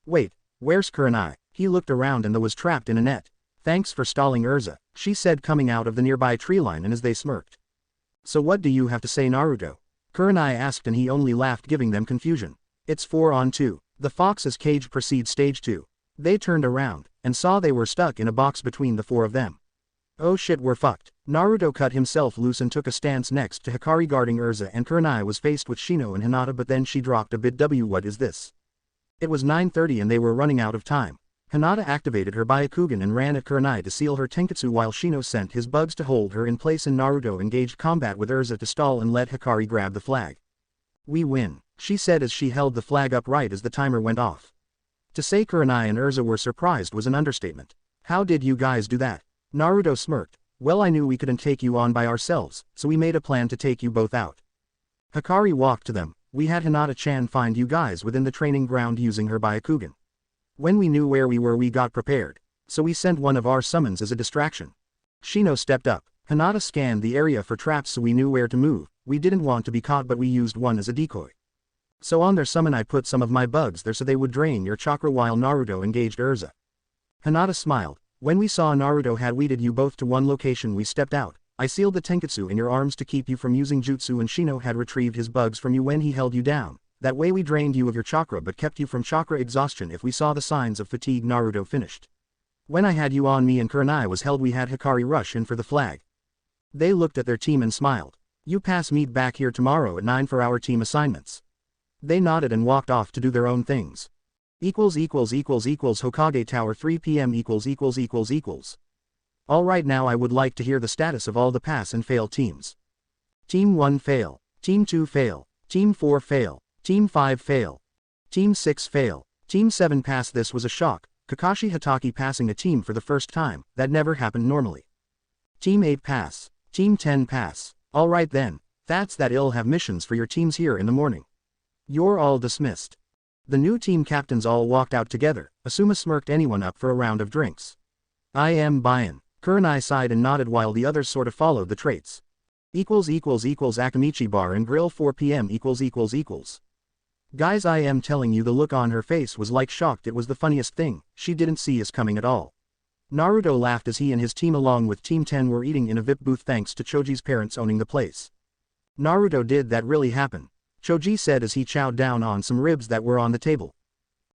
Wait, where's Kurenai? He looked around and was trapped in a net. Thanks for stalling, Erza, she said, coming out of the nearby tree line, and as they smirked. So what do you have to say, Naruto? Kurenai asked, and he only laughed, giving them confusion. It's 4-on-2. The fox's cage proceeds stage 2. They turned around and saw they were stuck in a box between the four of them. Oh shit, we're fucked. Naruto cut himself loose and took a stance next to Hikari, guarding Erza, and Kurenai was faced with Shino and Hinata, but then she dropped a bit. What is this? It was 9:30 and they were running out of time. Hinata activated her Byakugan and ran at Kurenai to seal her tenketsu, while Shino sent his bugs to hold her in place, and Naruto engaged combat with Erza to stall and let Hikari grab the flag. We win, she said as she held the flag upright as the timer went off. To say Kurenai and Erza were surprised was an understatement. How did you guys do that? Naruto smirked. Well, I knew we couldn't take you on by ourselves, so we made a plan to take you both out. Hikari walked to them. We had Hinata-chan find you guys within the training ground using her Byakugan. When we knew where we were, we got prepared. So we sent one of our summons as a distraction. Shino stepped up. Hinata scanned the area for traps, so we knew where to move. We didn't want to be caught, but we used one as a decoy. So on their summon I put some of my bugs there so they would drain your chakra while Naruto engaged Erza. Hinata smiled. When we saw Naruto had weeded you both to one location, we stepped out. I sealed the tenketsu in your arms to keep you from using jutsu, and Shino had retrieved his bugs from you when he held you down. That way we drained you of your chakra but kept you from chakra exhaustion if we saw the signs of fatigue. Naruto finished. When I had you on me and Kurenai was held, we had Hikari rush in for the flag. They looked at their team and smiled. You pass meet back here tomorrow at 9 for our team assignments. They nodded and walked off to do their own things. Hokage Tower 3 PM . Alright, now I would like to hear the status of all the pass and fail teams. Team 1 fail. Team 2 fail. Team 4 fail. Team 5 fail. Team 6 fail. Team 7 pass. This was a shock. Kakashi Hatake passing a team for the first time. That never happened normally. Team 8 pass. Team 10 pass. Alright then. That's that I'll have missions for your teams here in the morning. You're all dismissed. The new team captains all walked out together. Asuma smirked anyone up for a round of drinks. I am buyin'. Kurenai sighed and nodded while the others sort of followed the traits. Akamichi bar and grill 4 p.m. Guys, I am telling you, the look on her face was like shocked. It was the funniest thing. She didn't see us coming at all. Naruto laughed as he and his team along with Team 10 were eating in a VIP booth thanks to Choji's parents owning the place. Naruto, did that really happen? Choji said as he chowed down on some ribs that were on the table.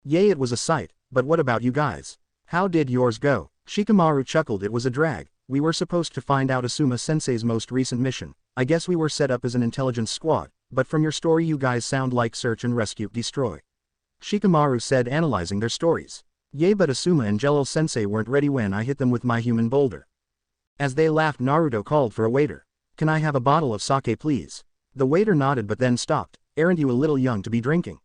Yay, it was a sight, but what about you guys? How did yours go? Shikamaru chuckled. It was a drag. We were supposed to find out Asuma-sensei's most recent mission. I guess we were set up as an intelligence squad, but from your story you guys sound like search and rescue destroy. Shikamaru said, analyzing their stories. Yay, but Asuma and Jello-sensei weren't ready when I hit them with my human boulder. As they laughed, Naruto called for a waiter. Can I have a bottle of sake please? The waiter nodded but then stopped. Aren't you a little young to be drinking?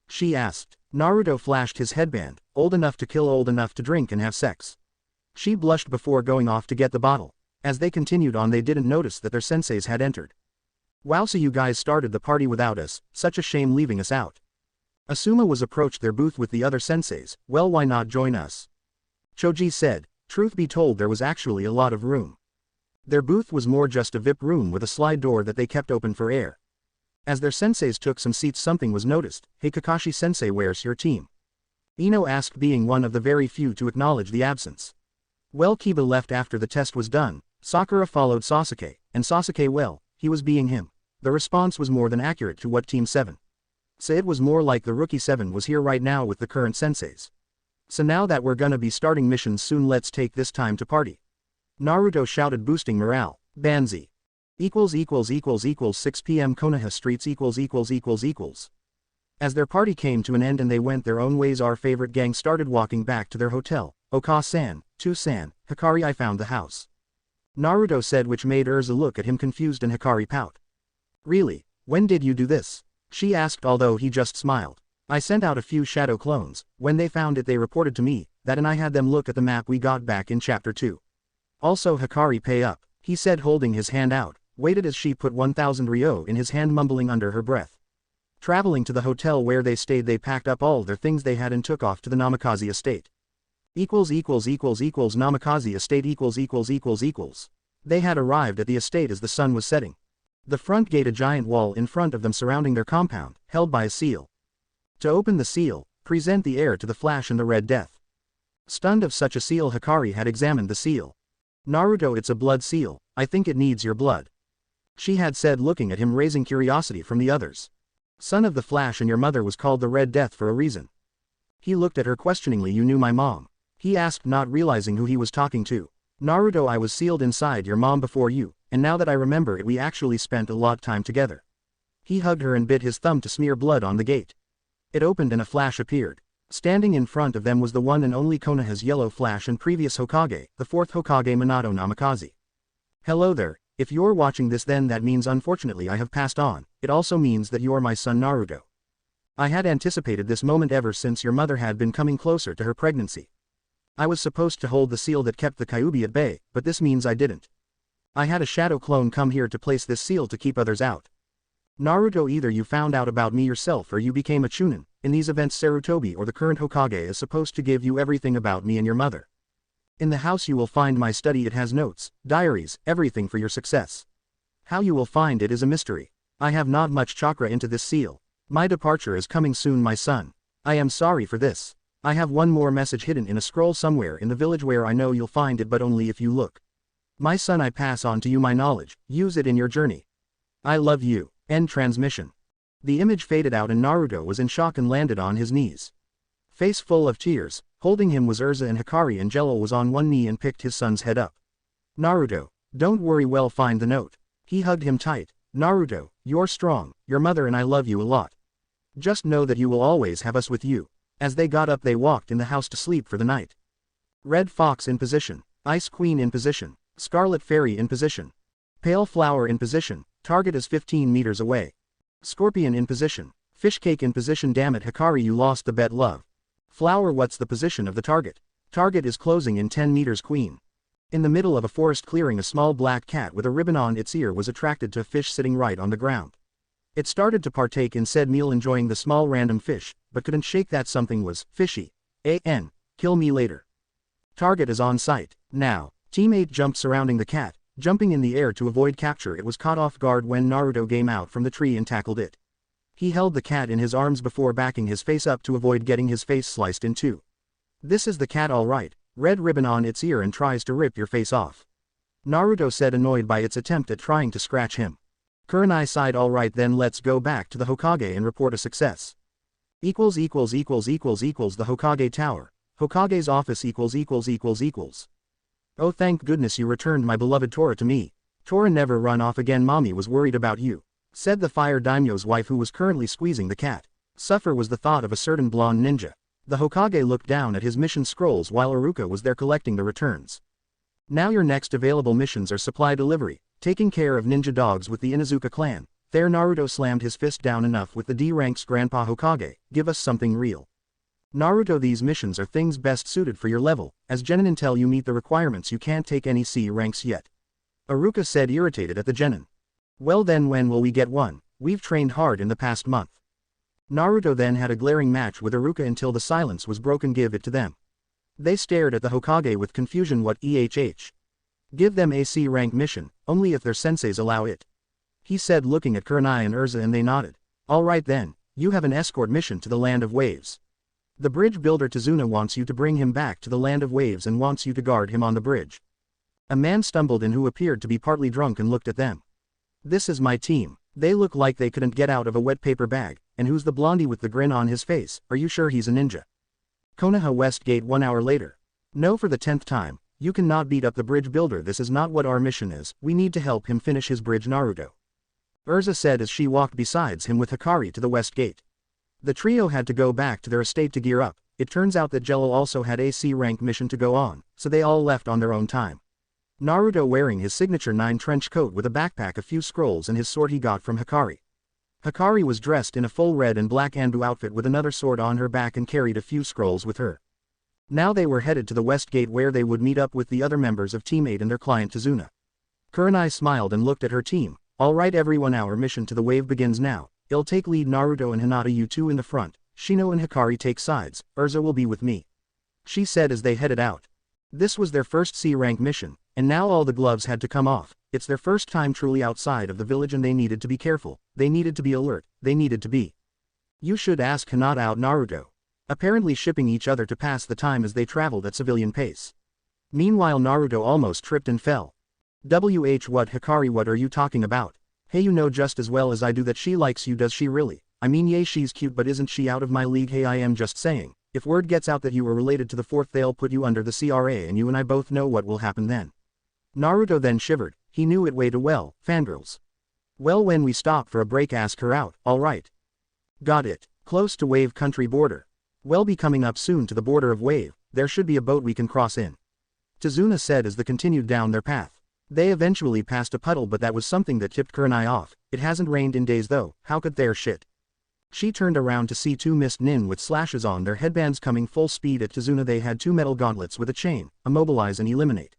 She asked. Naruto flashed his headband. Old enough to kill, old enough to drink and have sex. She blushed before going off to get the bottle. As they continued on, they didn't notice that their senseis had entered. Wow, so you guys started the party without us, such a shame leaving us out. Asuma was approached their booth with the other senseis. Well, why not join us? Choji said. Truth be told, there was actually a lot of room. Their booth was more just a VIP room with a slide door that they kept open for air. As their senseis took some seats, something was noticed. Hey Kakashi-sensei, where's your team? Ino asked, being one of the very few to acknowledge the absence. Well, Kiba left after the test was done. Sakura followed Sasuke, and Sasuke, well, he was being him. The response was more than accurate to what Team 7 said. It was more like the Rookie 7 was here right now with the current senseis. So now that we're gonna be starting missions soon, let's take this time to party. Naruto shouted, boosting morale. Banzai. == 6 p.m. Konoha streets == As their party came to an end and they went their own ways, our favorite gang started walking back to their hotel. Oka-san, To-san, Hikari, I found the house. Naruto said, which made Erza look at him confused and Hikari pout. Really? When did you do this? She asked, although he just smiled. I sent out a few shadow clones. When they found it they reported to me that, and I had them look at the map we got back in chapter 2. Also Hikari, pay up, he said, holding his hand out, waited as she put 1,000 ryo in his hand, mumbling under her breath. Traveling to the hotel where they stayed, they packed up all their things they had and took off to the Namikaze estate. Namikaze estate . They had arrived at the estate as the sun was setting. The front gate, a giant wall in front of them surrounding their compound, held by a seal. To open the seal, present the heir to the Flash and the Red Death. Stunned of such a seal, Hikari had examined the seal. Naruto, it's a blood seal. I think it needs your blood. She had said, looking at him, raising curiosity from the others. Son of the Flash, and your mother was called the Red Death for a reason. He looked at her questioningly. You knew my mom? He asked, not realizing who he was talking to. Naruto, I was sealed inside your mom before you, and now that I remember it, we actually spent a lot time together. He hugged her and bit his thumb to smear blood on the gate. It opened and a Flash appeared. Standing in front of them was the one and only Konoha's yellow Flash and previous Hokage, the 4th Hokage, Minato Namikaze. Hello there. If you're watching this, then that means unfortunately I have passed on. It also means that you're my son Naruto. I had anticipated this moment ever since your mother had been coming closer to her pregnancy. I was supposed to hold the seal that kept the Kyuubi at bay, but this means I didn't. I had a shadow clone come here to place this seal to keep others out. Naruto, either you found out about me yourself or you became a Chunin. In these events, Sarutobi, or the current Hokage, is supposed to give you everything about me and your mother. In the house you will find my study. It has notes, diaries, everything for your success. How you will find it is a mystery. I have not much chakra into this seal. My departure is coming soon, my son. I am sorry for this. I have one more message hidden in a scroll somewhere in the village where I know you'll find it, but only if you look. My son, I pass on to you my knowledge. Use it in your journey. I love you. End transmission. The image faded out and Naruto was in shock and landed on his knees. Face full of tears, holding him was Erza and Hikari, and Jello was on one knee and picked his son's head up. Naruto, don't worry, we'll find the note. He hugged him tight. Naruto, you're strong, your mother and I love you a lot. Just know that you will always have us with you. As they got up they walked in the house to sleep for the night. Red Fox in position. Ice Queen in position. Scarlet Fairy in position. Pale Flower in position. Target is 15 meters away. Scorpion in position. Fishcake in position. Damn it, Hikari, you lost the bet, love. Flower, what's the position of the target? Target is closing in 10 meters. Queen. In the middle of a forest clearing, a small black cat with a ribbon on its ear was attracted to a fish sitting right on the ground. It started to partake in said meal, enjoying the small random fish, but couldn't shake that something was fishy. Kill me later. Target is on sight. Now. Teammate jumped surrounding the cat, jumping in the air to avoid capture. It was caught off guard when Naruto came out from the tree and tackled it. He held the cat in his arms before backing his face up to avoid getting his face sliced in two. This is the cat, all right. Red ribbon on its ear and tries to rip your face off. Naruto said, annoyed by its attempt at trying to scratch him. Kurenai sighed. All right then, let's go back to the Hokage and report a success. The Hokage Tower. Hokage's office . Oh, thank goodness you returned my beloved Tora to me. Tora, never run off again, mommy was worried about you, said the fire daimyo's wife, who was currently squeezing the cat. Suffer was the thought of a certain blonde ninja. The Hokage looked down at his mission scrolls while Iruka was there collecting the returns. Now your next available missions are supply delivery, taking care of ninja dogs with the Inuzuka clan. There, Naruto slammed his fist down. Enough with the D-ranks, Grandpa Hokage, give us something real. Naruto, these missions are things best suited for your level, as genin. Until you meet the requirements you can't take any C ranks yet. Iruka said, irritated at the genin. Well then, when will we get one? We've trained hard in the past month. Naruto then had a glaring match with Iruka until the silence was broken. Give it to them. They stared at the Hokage with confusion. What ehh? Give them a C rank mission, only if their senseis allow it. He said, looking at Kurenai and Erza, and they nodded. Alright then, you have an escort mission to the Land of Waves. The bridge builder Tazuna wants you to bring him back to the Land of Waves and wants you to guard him on the bridge. A man stumbled in who appeared to be partly drunk and looked at them. This is my team. They look like they couldn't get out of a wet paper bag. And who's the blondie with the grin on his face? Are you sure he's a ninja? Konoha Westgate. 1 hour later. No, for the 10th time. You cannot beat up the bridge builder. This is not what our mission is. We need to help him finish his bridge, Naruto. Erza said as she walked besides him with Hikari to the west gate. The trio had to go back to their estate to gear up. It turns out that Jello also had a C-rank mission to go on, so they all left on their own time. Naruto wearing his signature 9 trench coat with a backpack, a few scrolls and his sword he got from Hikari. Hikari was dressed in a full red and black Anbu outfit with another sword on her back and carried a few scrolls with her. Now they were headed to the west gate where they would meet up with the other members of Team 8 and their client Tazuna. Kurenai smiled and looked at her team. Alright everyone, our mission to the wave begins now. I'll take lead, Naruto and Hinata, you two in the front. Shino and Hikari take sides. Erza will be with me, she said as they headed out. This was their first C-rank mission, and now all the gloves had to come off. It's their first time truly outside of the village and they needed to be careful, they needed to be alert, they needed to be. You should ask Hinata out, Naruto. Apparently shipping each other to pass the time as they traveled at civilian pace. Meanwhile Naruto almost tripped and fell. What, Hikari, what are you talking about? Hey, you know just as well as I do that she likes you. Does she really? I mean, yeah, she's cute, but isn't she out of my league? Hey, I am just saying, if word gets out that you are related to the 4th, they'll put you under the CRA and you and I both know what will happen then. Naruto then shivered. He knew it way too well. Fangirls. Well, when we stop for a break, ask her out. Alright. Got it. Close to Wave Country border. We'll be coming up soon to the border of Wave. There should be a boat we can cross in, Tazuna said as they continued down their path. They eventually passed a puddle, but that was something that tipped Kurenai off. It hasn't rained in days though, how could there shit? She turned around to see 2 mist nin with slashes on their headbands coming full speed at Tazuna. They had 2 metal gauntlets with a chain, immobilize and eliminate.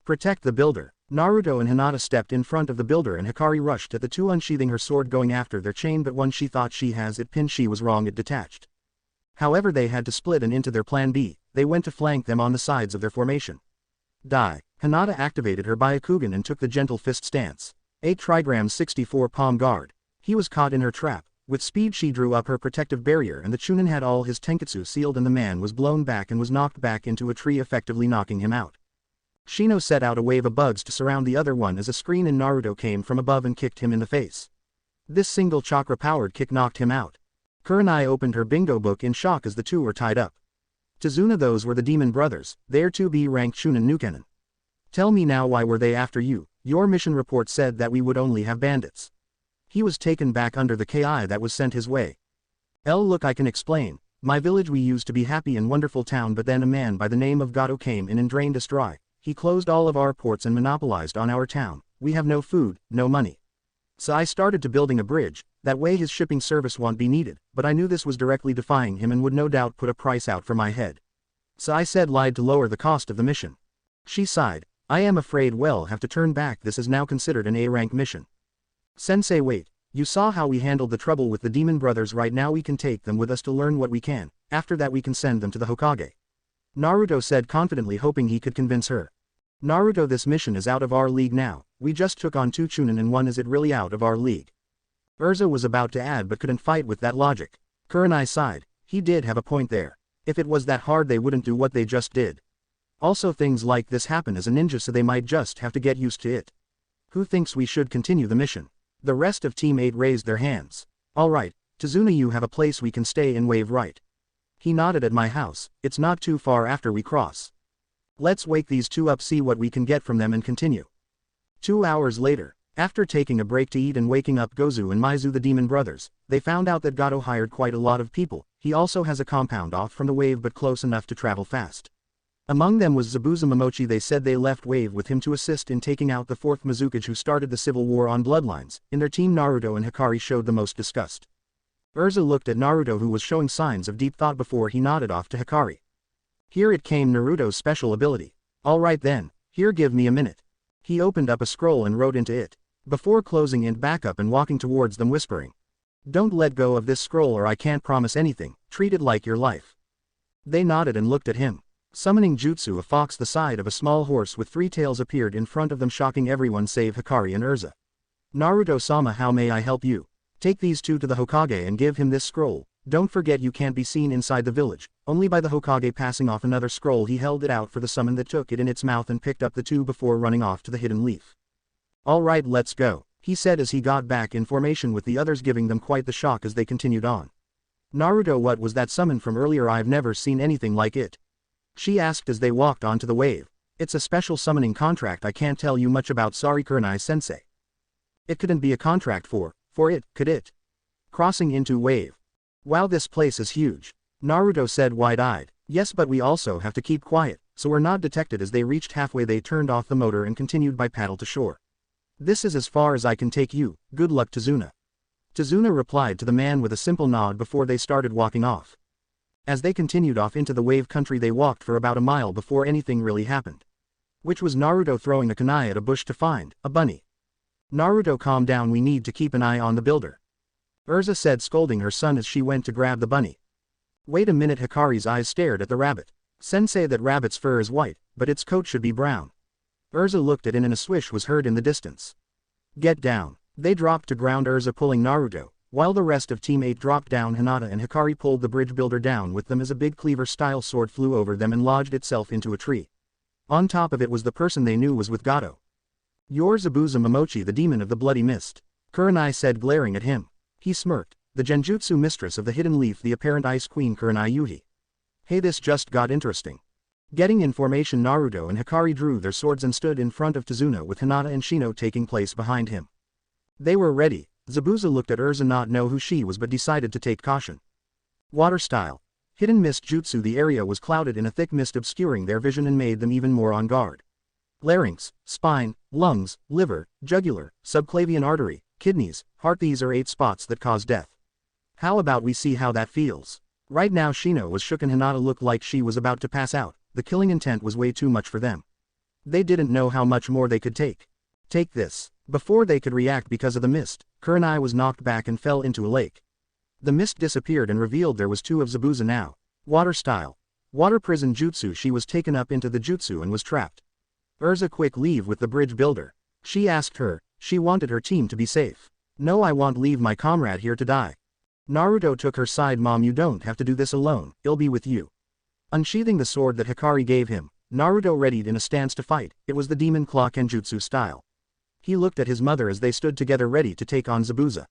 Protect the builder. Naruto and Hinata stepped in front of the builder and Hikari rushed at the 2, unsheathing her sword going after their chain, but once she thought she has it pinned, she was wrong, it detached. However, they had to split and into their plan B. They went to flank them on the sides of their formation. Die. Hinata activated her Byakugan and took the gentle fist stance. 8 trigrams 64 palm guard. He was caught in her trap. With speed she drew up her protective barrier and the Chunin had all his tenketsu sealed and the man was blown back and was knocked back into a tree, effectively knocking him out. Shino set out a wave of bugs to surround the other one as a screen and Naruto came from above and kicked him in the face. This single chakra-powered kick knocked him out. Kurenai opened her bingo book in shock as the 2 were tied up. Tazuna, those were the demon brothers. They're 2B ranked Chunin Nukenin. Tell me now, why were they after you? Your mission report said that we would only have bandits. He was taken back under the KI that was sent his way. Look, I can explain. My village, we used to be happy and wonderful town, but then a man by the name of Gato came in and drained us dry. He closed all of our ports and monopolized on our town. We have no food, no money. So I started to building a bridge, that way his shipping service won't be needed, but I knew this was directly defying him and would no doubt put a price out for my head. So I said lied to lower the cost of the mission. She sighed. I am afraid we'll have to turn back. This is now considered an A-rank mission. Sensei, wait. You saw how we handled the trouble with the demon brothers. Right now we can take them with us to learn what we can. After that we can send them to the Hokage. Naruto said confidently, hoping he could convince her. Naruto, this mission is out of our league now. We just took on 2 Chunin and 1. Is it really out of our league? Erza was about to add but couldn't fight with that logic. Kurenai sighed. He did have a point there. If it was that hard they wouldn't do what they just did. Also, things like this happen as a ninja, so they might just have to get used to it. Who thinks we should continue the mission? The rest of Team 8 raised their hands. Alright, Tazuna, you have a place we can stay in, wave right. He nodded. At my house. It's not too far after we cross. Let's wake these 2 up, see what we can get from them and continue. 2 hours later, after taking a break to eat and waking up Gozu and Maizu the demon brothers, they found out that Gato hired quite a lot of people. He also has a compound off from the wave but close enough to travel fast. Among them was Zabuza Momochi. They said they left wave with him to assist in taking out the 4th Mizukage who started the civil war on bloodlines. In their team, Naruto and Hikari showed the most disgust. Erza looked at Naruto, who was showing signs of deep thought, before he nodded off to Hikari. Here it came, Naruto's special ability. Alright then, here, give me a minute. He opened up a scroll and wrote into it, before closing it back up and walking towards them whispering. Don't let go of this scroll or I can't promise anything, treat it like your life. They nodded and looked at him. Summoning jutsu, a fox the side of a small horse with 3 tails appeared in front of them, shocking everyone save Hikari and Erza. Naruto-sama, how may I help you? Take these 2 to the Hokage and give him this scroll. Don't forget you can't be seen inside the village, only by the Hokage. Passing off another scroll, he held it out for the summon that took it in its mouth and picked up the 2 before running off to the hidden leaf. Alright, let's go, he said as he got back in formation with the others, giving them quite the shock as they continued on. Naruto, what was that summon from earlier? I've never seen anything like it. She asked as they walked onto the wave. It's a special summoning contract I can't tell you much about, sorry Kurenai-sensei. It couldn't be a contract for it, could it? Crossing into wave. Wow, this place is huge. Naruto said wide-eyed. Yes, but we also have to keep quiet, so we're not detected. As they reached halfway they turned off the motor and continued by paddle to shore. This is as far as I can take you, good luck Tazuna. Tazuna replied to the man with a simple nod before they started walking off. As they continued off into the wave country they walked for about a mile before anything really happened. Which was Naruto throwing a kunai at a bush to find a bunny. Naruto, calm down, we need to keep an eye on the builder. Erza said, scolding her son as she went to grab the bunny. Wait a minute, Hikari's eyes stared at the rabbit. Sensei, that rabbit's fur is white, but its coat should be brown. Erza looked at it and a swish was heard in the distance. Get down. They dropped to ground, Erza pulling Naruto, while the rest of Team 8 dropped down. Hinata and Hikari pulled the bridge builder down with them as a big cleaver-style sword flew over them and lodged itself into a tree. On top of it was the person they knew was with Gato. You're Zabuza Momochi, the demon of the bloody mist, Kurenai said, glaring at him. He smirked. The Genjutsu mistress of the hidden leaf, the apparent ice queen Kurenai Yuhi. Hey, this just got interesting. Getting in formation, Naruto and Hikari drew their swords and stood in front of Tazuna with Hinata and Shino taking place behind him. They were ready. Zabuza looked at Erza, not know who she was, but decided to take caution. Water style. Hidden mist jutsu. The area was clouded in a thick mist obscuring their vision and made them even more on guard. Larynx, spine, lungs, liver, jugular, subclavian artery, kidneys, heart, these are 8 spots that cause death. How about we see how that feels? Right now Shino was shook and Hinata looked like she was about to pass out. The killing intent was way too much for them. They didn't know how much more they could take. Take this. Before they could react because of the mist, Kurenai was knocked back and fell into a lake. The mist disappeared and revealed there was 2 of Zabuza now. Water style. Water prison jutsu. She was taken up into the jutsu and was trapped. Erza, quick, leave with the bridge builder. She asked her. She wanted her team to be safe. No, I won't leave my comrade here to die. Naruto took her side. Mom, you don't have to do this alone, I'll be with you. Unsheathing the sword that Hikari gave him, Naruto readied in a stance to fight. It was the demon claw kenjutsu style. He looked at his mother as they stood together ready to take on Zabuza.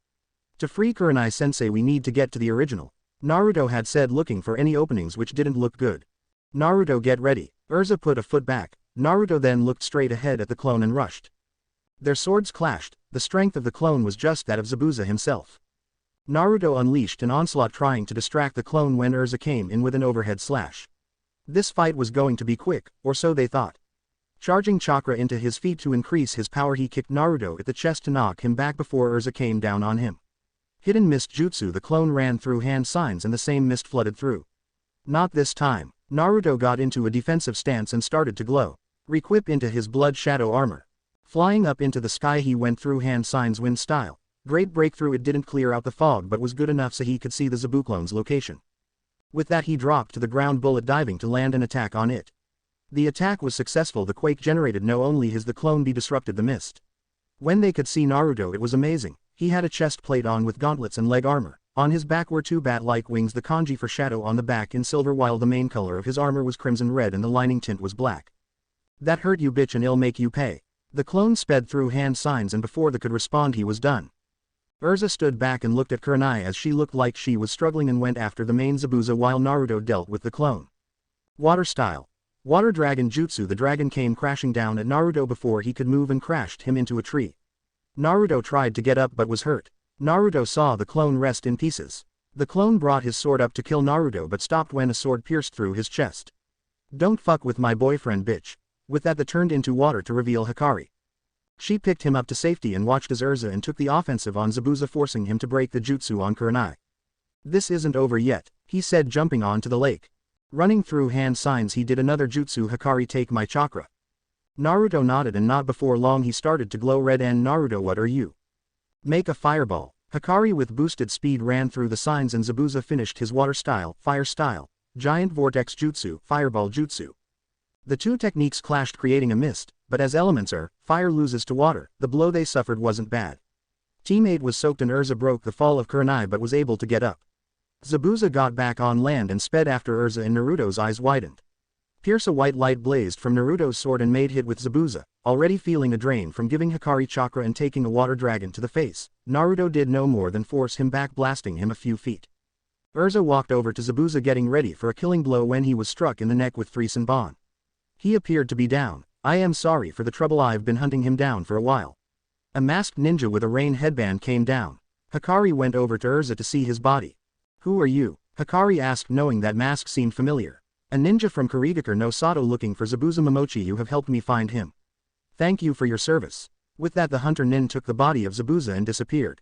To free Kurenai-sensei we need to get to the original, Naruto had said, looking for any openings which didn't look good. Naruto, get ready. Erza put a foot back. Naruto then looked straight ahead at the clone and rushed. Their swords clashed. The strength of the clone was just that of Zabuza himself. Naruto unleashed an onslaught trying to distract the clone when Erza came in with an overhead slash. This fight was going to be quick, or so they thought. Charging chakra into his feet to increase his power, he kicked Naruto at the chest to knock him back before Erza came down on him. Hidden mist jutsu. The clone ran through hand signs and the same mist flooded through. Not this time. Naruto got into a defensive stance and started to glow. Requip into his blood shadow armor. Flying up into the sky he went through hand signs wind style. Great breakthrough, it didn't clear out the fog but was good enough so he could see the Zabuclone's location. With that he dropped to the ground, bullet diving to land an attack on it. The attack was successful. The quake generated no only his the clone be disrupted the mist. When they could see Naruto it was amazing. He had a chest plate on with gauntlets and leg armor. On his back were two bat-like wings, the kanji for shadow on the back in silver, while the main color of his armor was crimson red and the lining tint was black. That hurt you bitch and it'll make you pay. The clone sped through hand signs and before they could respond he was done. Erza stood back and looked at Kurenai as she looked like she was struggling and went after the main Zabuza while Naruto dealt with the clone. Water style. Water dragon jutsu. The dragon came crashing down at Naruto before he could move and crashed him into a tree. Naruto tried to get up but was hurt. Naruto saw the clone rest in pieces. The clone brought his sword up to kill Naruto but stopped when a sword pierced through his chest. Don't fuck with my boyfriend bitch. With that they turned into water to reveal Hikari. She picked him up to safety and watched as Erza and took the offensive on Zabuza, forcing him to break the jutsu on Kurenai. This isn't over yet, he said, jumping onto the lake. Running through hand signs he did another jutsu. Hikari, take my chakra. Naruto nodded and not before long he started to glow red. And Naruto, what are you? Make a fireball. Hikari with boosted speed ran through the signs and Zabuza finished his water style, fire style, giant vortex jutsu, fireball jutsu. The two techniques clashed creating a mist, but as elements are, fire loses to water, the blow they suffered wasn't bad. Teammate was soaked and Erza broke the fall of Kurenai but was able to get up. Zabuza got back on land and sped after Erza and Naruto's eyes widened. Pierce, a white light blazed from Naruto's sword and made hit with Zabuza, already feeling a drain from giving Hikari chakra and taking a water dragon to the face. Naruto did no more than force him back, blasting him a few feet. Erza walked over to Zabuza getting ready for a killing blow when he was struck in the neck with 3 Senbon. He appeared to be down. I am sorry for the trouble, I've been hunting him down for a while. A masked ninja with a rain headband came down. Hikari went over to Erza to see his body. Who are you? Hikari asked, knowing that mask seemed familiar. A ninja from Kurigakure no Sato looking for Zabuza Momochi. You have helped me find him. Thank you for your service. With that the hunter nin took the body of Zabuza and disappeared.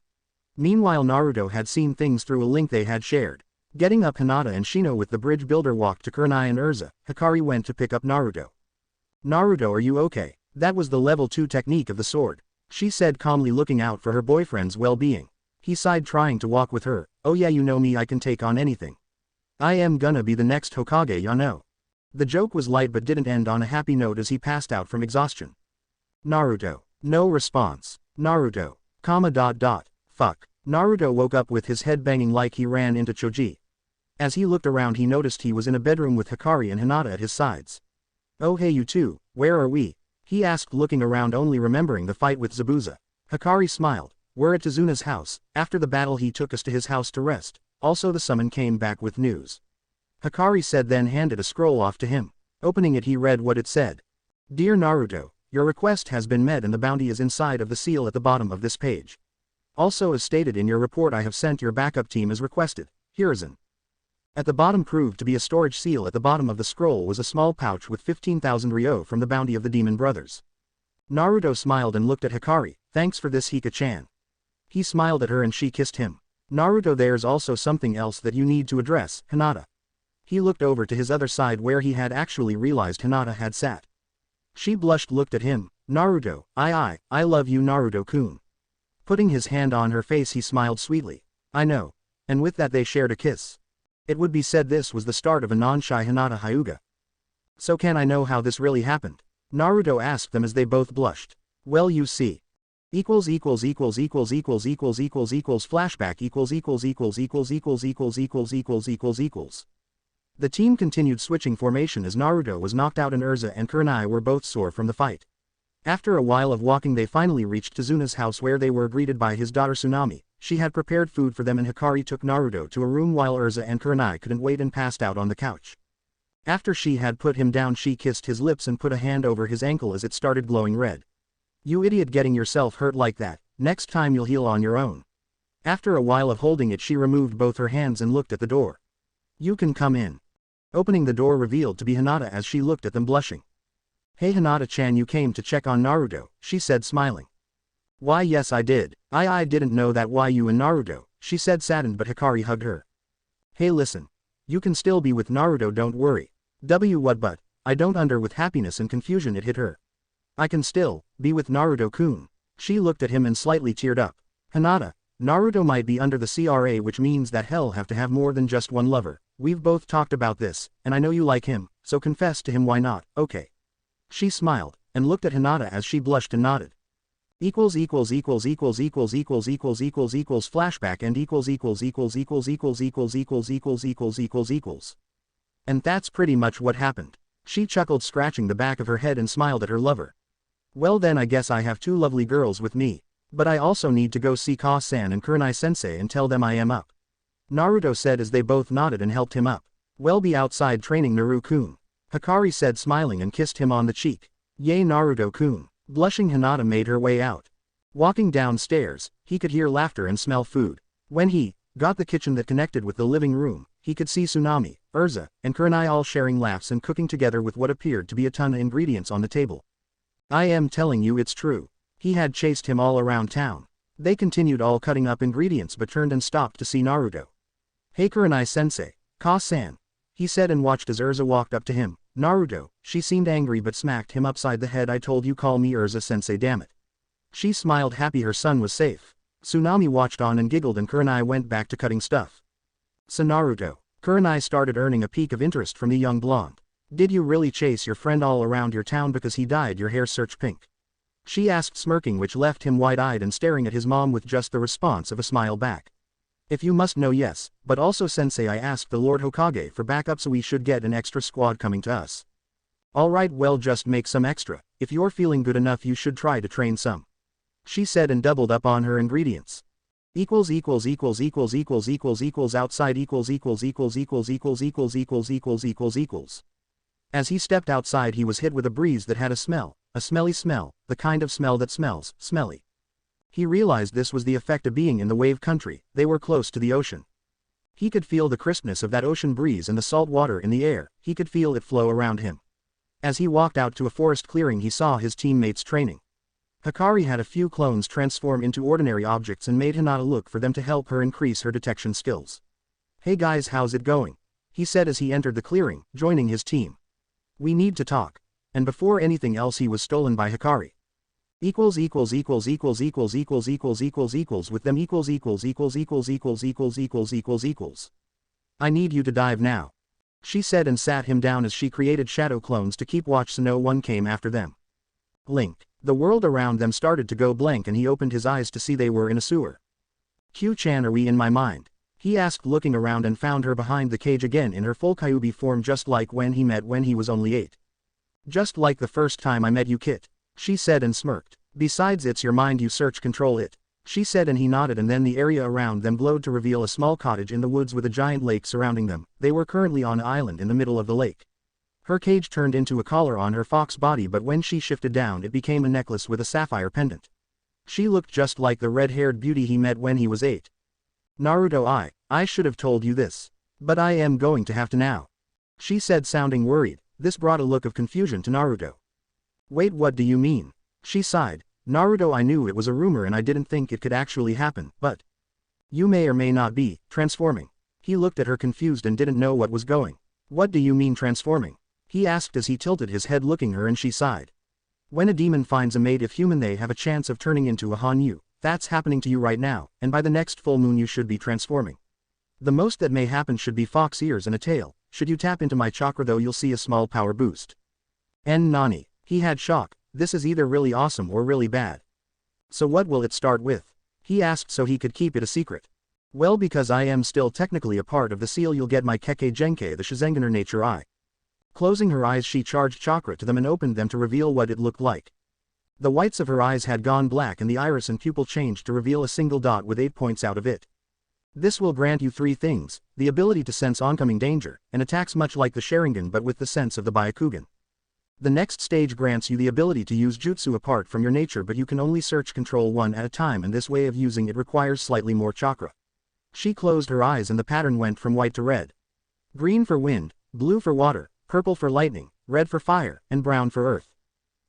Meanwhile Naruto had seen things through a link they had shared. Getting up, Hinata and Shino with the bridge builder walked to Kurenai and Erza. Hikari went to pick up Naruto. Naruto, are you okay? That was the level 2 technique of the sword, she said calmly, looking out for her boyfriend's well-being. He sighed, trying to walk with her. Oh yeah, you know me, I can take on anything. I am gonna be the next Hokage, ya know. The joke was light but didn't end on a happy note as he passed out from exhaustion. Naruto. No response. Naruto. Fuck. Naruto woke up with his head banging like he ran into Choji. As he looked around he noticed he was in a bedroom with Hikari and Hinata at his sides. Oh hey you two, where are we? He asked, looking around only remembering the fight with Zabuza. Hikari smiled. We're at Tazuna's house. After the battle he took us to his house to rest. Also the summon came back with news. Hikari said, then handed a scroll off to him. Opening it he read what it said. Dear Naruto, your request has been met and the bounty is inside of the seal at the bottom of this page. Also as stated in your report I have sent your backup team as requested. Hiruzen. At the bottom proved to be a storage seal. At the bottom of the scroll was a small pouch with 15,000 ryo from the bounty of the demon brothers. Naruto smiled and looked at Hikari. Thanks for this, Hika-chan. He smiled at her and she kissed him. Naruto, there's also something else that you need to address, Hinata. He looked over to his other side where he had actually realized Hinata had sat. She blushed, looked at him. Naruto, I love you, Naruto-kun. Putting his hand on her face he smiled sweetly. I know. And with that they shared a kiss. It would be said this was the start of a non-shy Hinata Hyuga. So can I know how this really happened? Naruto asked them as they both blushed. Well, you see. Flashback The team continued switching formation as Naruto was knocked out and Erza and Kurenai were both sore from the fight. After a while of walking they finally reached Tazuna's house where they were greeted by his daughter Tsunami. She had prepared food for them and Hikari took Naruto to a room while Erza and Kurenai couldn't wait and passed out on the couch. After she had put him down she kissed his lips and put a hand over his ankle as it started glowing red. You idiot, getting yourself hurt like that. Next time you'll heal on your own. After a while of holding it she removed both her hands and looked at the door. You can come in. Opening the door revealed to be Hinata as she looked at them blushing. Hey Hinata-chan, you came to check on Naruto, she said smiling. Why yes I did. I didn't know that. Why you and Naruto, she said saddened, but Hikari hugged her. Hey listen. You can still be with Naruto, don't worry. What but? I don't under with happiness and confusion it hit her. I can still be with Naruto-kun. She looked at him and slightly teared up. Hinata, Naruto might be under the CRA, which means that hell have to have more than just one lover. We've both talked about this, and I know you like him, so confess to him, why not? Okay. She smiled, and looked at Hinata as she blushed and nodded. Flashback and And that's pretty much what happened. She chuckled, scratching the back of her head, and smiled at her lover. Well then, I guess I have two lovely girls with me. But I also need to go see Ka-san and Kurenai-sensei and tell them I am up. Naruto said as they both nodded and helped him up. We'll be outside training Naru-kun. Hikari said, smiling, and kissed him on the cheek. Yay Naruto-kun. Blushing, Hinata made her way out. Walking downstairs, he could hear laughter and smell food. When he got the kitchen that connected with the living room, he could see Tsunami, Erza, and Kurenai all sharing laughs and cooking together with what appeared to be a ton of ingredients on the table. I am telling you, it's true. He had chased him all around town. They continued all cutting up ingredients but turned and stopped to see Naruto. Hey Kurenai-sensei, Ka-san, he said, and watched as Erza walked up to him. Naruto, she seemed angry but smacked him upside the head. I told you, call me Erza-sensei, damn it. She smiled, happy her son was safe. Tsunami watched on and giggled, and Kurenai went back to cutting stuff. So Naruto, Kurenai started earning a peek of interest from the young blonde. Did you really chase your friend all around your town because he dyed your hair search pink? She asked, smirking, which left him wide-eyed and staring at his mom with just the response of a smile back. If you must know, yes, but also sensei, I asked the Lord Hokage for backup, so we should get an extra squad coming to us. Alright, well, just make some extra. If you're feeling good enough, you should try to train some. She said, and doubled up on her ingredients. Outside As he stepped outside, he was hit with a breeze that had a smell, a smelly smell, the kind of smell that smells smelly. He realized this was the effect of being in the wave country. They were close to the ocean. He could feel the crispness of that ocean breeze and the salt water in the air. He could feel it flow around him. As he walked out to a forest clearing, he saw his teammates training. Hikari had a few clones transform into ordinary objects and made Hinata look for them to help her increase her detection skills. Hey guys, how's it going? He said as he entered the clearing, joining his team. We need to talk. And before anything else, he was stolen by Hikari. With them I need you to dive now. She said, and sat him down as she created shadow clones to keep watch so no one came after them. Blink. The world around them started to go blank, and he opened his eyes to see they were in a sewer. Q-chan, are we in my mind? He asked, looking around, and found her behind the cage again in her full Kyuubi form, just like when he met when he was only 8. Just like the first time I met you, Kit. She said and smirked. Besides, it's your mind, you search control it. She said, and he nodded, and then the area around them glowed to reveal a small cottage in the woods with a giant lake surrounding them. They were currently on an island in the middle of the lake. Her cage turned into a collar on her fox body, but when she shifted down it became a necklace with a sapphire pendant. She looked just like the red-haired beauty he met when he was 8. Naruto, I should have told you this. But I am going to have to now. She said, sounding worried. This brought a look of confusion to Naruto. Wait, what do you mean? She sighed. Naruto, I knew it was a rumor and I didn't think it could actually happen, but you may or may not be transforming. He looked at her confused and didn't know what was going. What do you mean transforming? He asked as he tilted his head, looking her, and she sighed. When a demon finds a mate if human, they have a chance of turning into a Hanyu. That's happening to you right now, and by the next full moon you should be transforming. The most that may happen should be fox ears and a tail. Should you tap into my chakra though, you'll see a small power boost. Nani. He had shock. This is either really awesome or really bad. So what will it start with? He asked so he could keep it a secret. Well, because I am still technically a part of the seal, you'll get my Kekkei Genkei, the Shizengener nature eye. Closing her eyes, she charged chakra to them and opened them to reveal what it looked like. The whites of her eyes had gone black and the iris and pupil changed to reveal a single dot with 8 points out of it. This will grant you 3 things, the ability to sense oncoming danger, and attacks much like the Sharingan but with the sense of the Byakugan. The next stage grants you the ability to use jutsu apart from your nature, but you can only search control one at a time, and this way of using it requires slightly more chakra. She closed her eyes and the pattern went from white to red. Green for wind, blue for water, purple for lightning, red for fire, and brown for earth.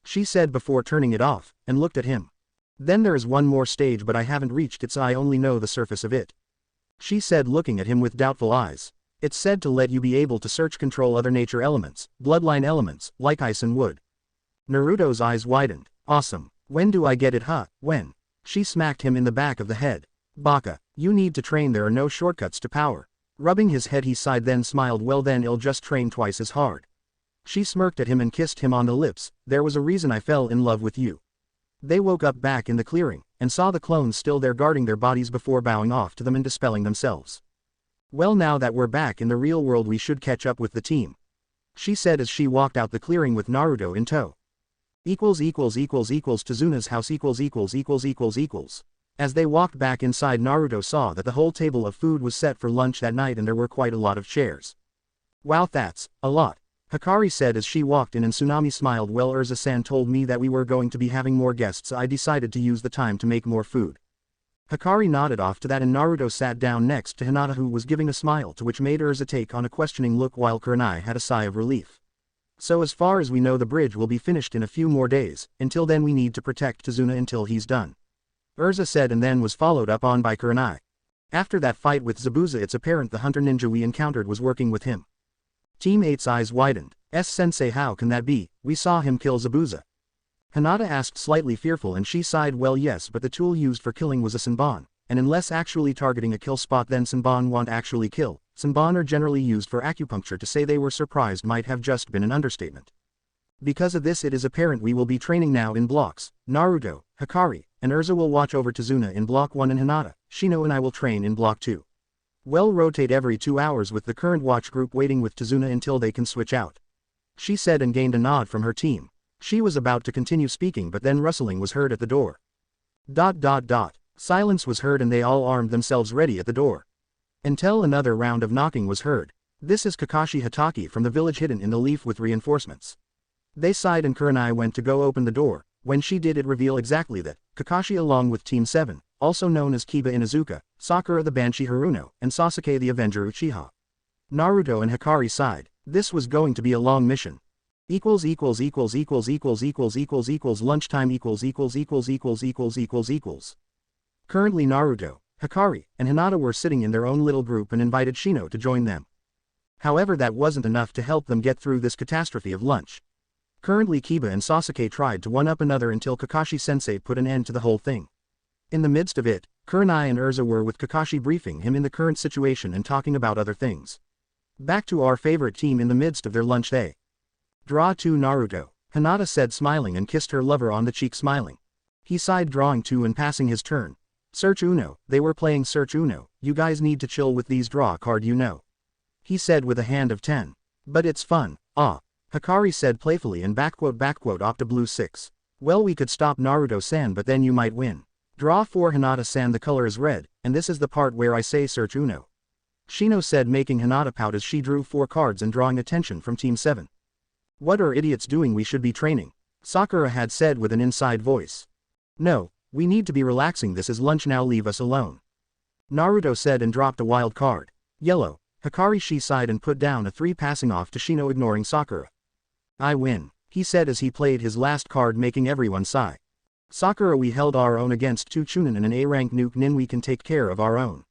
She said before turning it off, and looked at him. Then there is one more stage, but I haven't reached it, so I only know the surface of it. She said, looking at him with doubtful eyes. It's said to let you be able to search control other nature elements, bloodline elements, like ice and wood. Naruto's eyes widened. Awesome. When do I get it, huh? When? She smacked him in the back of the head. Baka, you need to train, there are no shortcuts to power. Rubbing his head he sighed then smiled, well then I'll just train twice as hard. She smirked at him and kissed him on the lips, there was a reason I fell in love with you. They woke up back in the clearing, and saw the clones still there guarding their bodies before bowing off to them and dispelling themselves. Well, now that we're back in the real world we should catch up with the team, she said as she walked out the clearing with Naruto in tow. To Zuna's house . As they walked back inside, Naruto saw that the whole table of food was set for lunch that night and there were quite a lot of chairs. Wow, that's a lot, Hikari said as she walked in, and Tsunami smiled. Well, Erza-san told me that we were going to be having more guests, so I decided to use the time to make more food. Hikari nodded off to that and Naruto sat down next to Hinata, who was giving a smile to which made Erza take on a questioning look while Kurenai had a sigh of relief. So as far as we know the bridge will be finished in a few more days, until then we need to protect Tazuna until he's done. Erza said, and then was followed up on by Kurenai. After that fight with Zabuza, it's apparent the hunter ninja we encountered was working with him. Team 8's eyes widened. Sensei, how can that be? We saw him kill Zabuza. Hinata asked, slightly fearful, and she sighed. Well, yes, but the tool used for killing was a Senbon, and unless actually targeting a kill spot then Senbon won't actually kill. Senbon are generally used for acupuncture. To say they were surprised might have just been an understatement. Because of this it is apparent we will be training now in blocks. Naruto, Hikari, and Erza will watch over Tazuna in block 1 and Hinata, Shino and I will train in block 2. We'll rotate every 2 hours with the current watch group waiting with Tazuna until they can switch out, she said, and gained a nod from her team. She was about to continue speaking, but then rustling was heard at the door. Silence was heard and they all armed themselves ready at the door. Until another round of knocking was heard. This is Kakashi Hatake from the village hidden in the leaf with reinforcements. They sighed and Kurenai went to go open the door. When she did, it revealed exactly that Kakashi, along with Team 7, also known as Kiba Inuzuka, Sakura the Banshee Haruno, and Sasuke the Avenger Uchiha. Naruto and Hikari sighed. This was going to be a long mission. Lunchtime . Currently Naruto, Hikari, and Hinata were sitting in their own little group and invited Shino to join them. However, that wasn't enough to help them get through this catastrophe of lunch. Currently Kiba and Sasuke tried to one-up another until Kakashi-sensei put an end to the whole thing. In the midst of it, Kurenai and Erza were with Kakashi briefing him in the current situation and talking about other things. Back to our favorite team. In the midst of their lunch they draw to Naruto, Hinata said, smiling, and kissed her lover on the cheek, smiling. He sighed, drawing to and passing his turn. Search Uno, they were playing Search Uno. You guys need to chill with these draw card, you know, he said with a hand of 10. But it's fun, Hikari said playfully, and Octa Blue 6. Well, we could stop Naruto-san, but then you might win. Draw 4 Hinata-san, the color is red, and this is the part where I say Search Uno, Shino said, making Hinata pout as she drew 4 cards and drawing attention from Team 7. What are idiots doing? We should be training, Sakura had said with an inside voice. No, we need to be relaxing, this is lunch now, leave us alone, Naruto said and dropped a wild card. Yellow, Hikari, she sighed and put down a 3, passing off to Shino, ignoring Sakura. I win, he said as he played his last card, making everyone sigh. Sakura, we held our own against 2 Chunin and an A-rank nuke nin, we can take care of our own,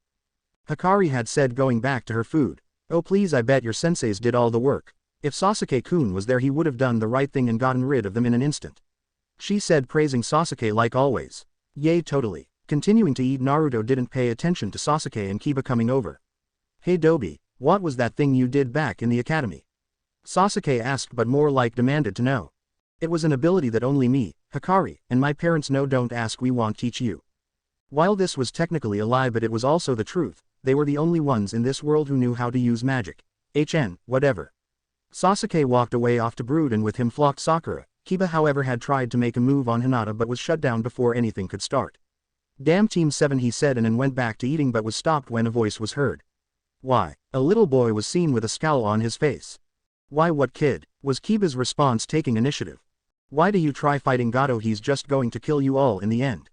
Hikari had said, going back to her food. Oh please, I bet your senseis did all the work. If Sasuke-kun was there he would have done the right thing and gotten rid of them in an instant, she said, praising Sasuke like always. Yay, totally. Continuing to eat, Naruto didn't pay attention to Sasuke and Kiba coming over. Hey Dobi, what was that thing you did back in the academy? Sasuke asked, but more like demanded to know. It was an ability that only me, Hikari, and my parents know. Don't ask, we won't teach you. While this was technically a lie, but it was also the truth, they were the only ones in this world who knew how to use magic. Whatever. Sasuke walked away off to brood, and with him flocked Sakura. Kiba, however, had tried to make a move on Hinata but was shut down before anything could start. Damn Team 7, he said, and then went back to eating, but was stopped when a voice was heard. Why? A little boy was seen with a scowl on his face. Why, what kid? Was Kiba's response, taking initiative. Why do you try fighting Gato? He's just going to kill you all in the end.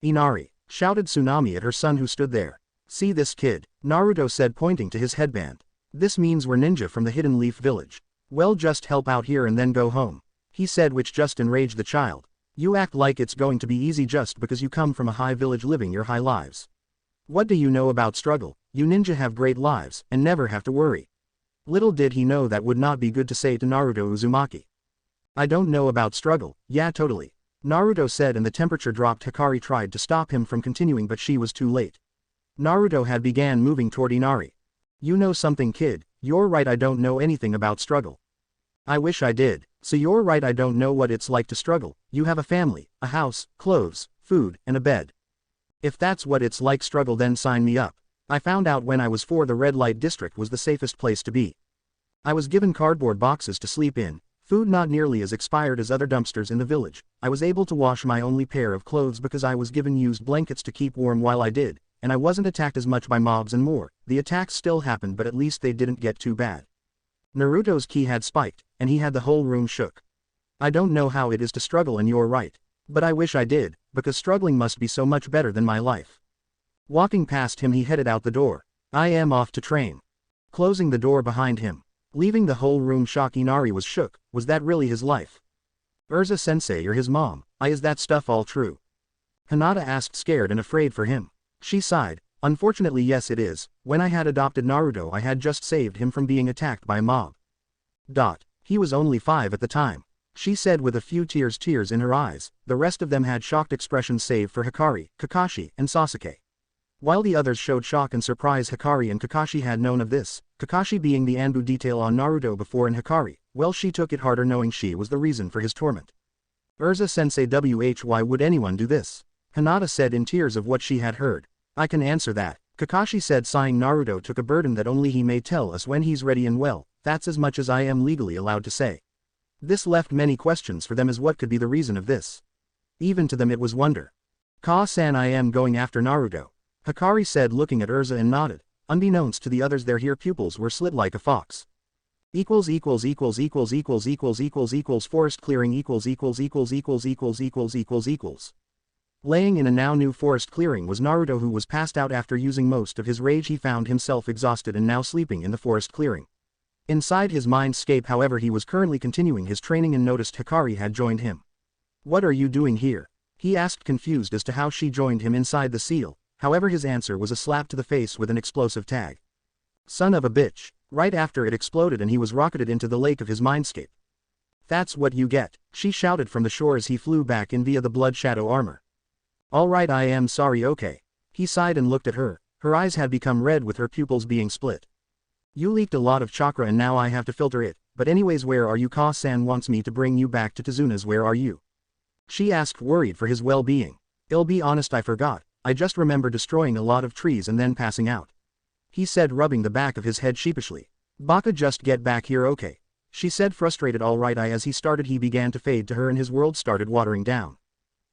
Inari, shouted Tsunami at her son who stood there. See this kid? Naruto said, pointing to his headband. This means we're ninja from the Hidden Leaf Village. Well, just help out here and then go home, he said, which just enraged the child. You act like it's going to be easy just because you come from a high village living your high lives. What do you know about struggle? you ninja have great lives, and never have to worry. Little did he know that would not be good to say to Naruto Uzumaki. I don't know about struggle, yeah totally. Naruto said, and the temperature dropped. Hikari tried to stop him from continuing, but she was too late. Naruto had began moving toward Inari. You know something, kid, you're right, I don't know anything about struggle. I wish I did. So you're right, I don't know what it's like to struggle. You have a family, a house, clothes, food, and a bed. If that's what it's like struggle, then sign me up. I found out when I was 4 the red light district was the safest place to be. I was given cardboard boxes to sleep in, food not nearly as expired as other dumpsters in the village. I was able to wash my only pair of clothes because I was given used blankets to keep warm while I did, and I wasn't attacked as much by mobs and more. The attacks still happened, but at least they didn't get too bad. Naruto's ki had spiked, and he had the whole room shook. I don't know how it is to struggle, and you're right. But I wish I did, because struggling must be so much better than my life. Walking past him, he headed out the door. I am off to train. Closing the door behind him, leaving the whole room shocked. Inari was shook. Was that really his life? Erza sensei or his mom? Is that stuff all true? Hinata asked, scared and afraid for him. She sighed. Unfortunately yes it is. When I had adopted Naruto I had just saved him from being attacked by a mob. He was only 5 at the time. She said with a few tears in her eyes. The rest of them had shocked expressions save for Hikari, Kakashi, and Sasuke. While the others showed shock and surprise, Hikari and Kakashi had known of this, Kakashi being the Anbu detail on Naruto before, and Hikari, well, she took it harder knowing she was the reason for his torment. Erza sensei, why would anyone do this? Hinata said in tears of what she had heard. I can answer that, Kakashi said sighing. Naruto took a burden that only he may tell us when he's ready, and well, that's as much as I am legally allowed to say. This left many questions for them as what could be the reason of this. Even to them it was wonder. Ka-san, I am going after Naruto, Hikari said looking at Erza and nodded. Unbeknownst to the others their hair pupils were slit like a fox. Forest clearing Laying in a now new forest clearing was Naruto, who was passed out after using most of his rage. He found himself exhausted and now sleeping in the forest clearing. Inside his mindscape, however, he was currently continuing his training and noticed Hikari had joined him. What are you doing here? He asked, confused as to how she joined him inside the seal. However, his answer was a slap to the face with an explosive tag. Son of a bitch. Right after it exploded and he was rocketed into the lake of his mindscape. That's what you get, she shouted from the shore as he flew back in via the blood shadow armor. Alright, I am sorry, okay. He sighed and looked at her. Her eyes had become red with her pupils being split. You leaked a lot of chakra and now I have to filter it, but anyways, where are you? Ka-san wants me to bring you back to Tazuna's. Where are you? She asked, worried for his well-being. I'll be honest, I forgot. I just remember destroying a lot of trees and then passing out. He said, rubbing the back of his head sheepishly. Baka, just get back here, okay? She said, frustrated. Alright, as he started he began to fade to her and his world started watering down.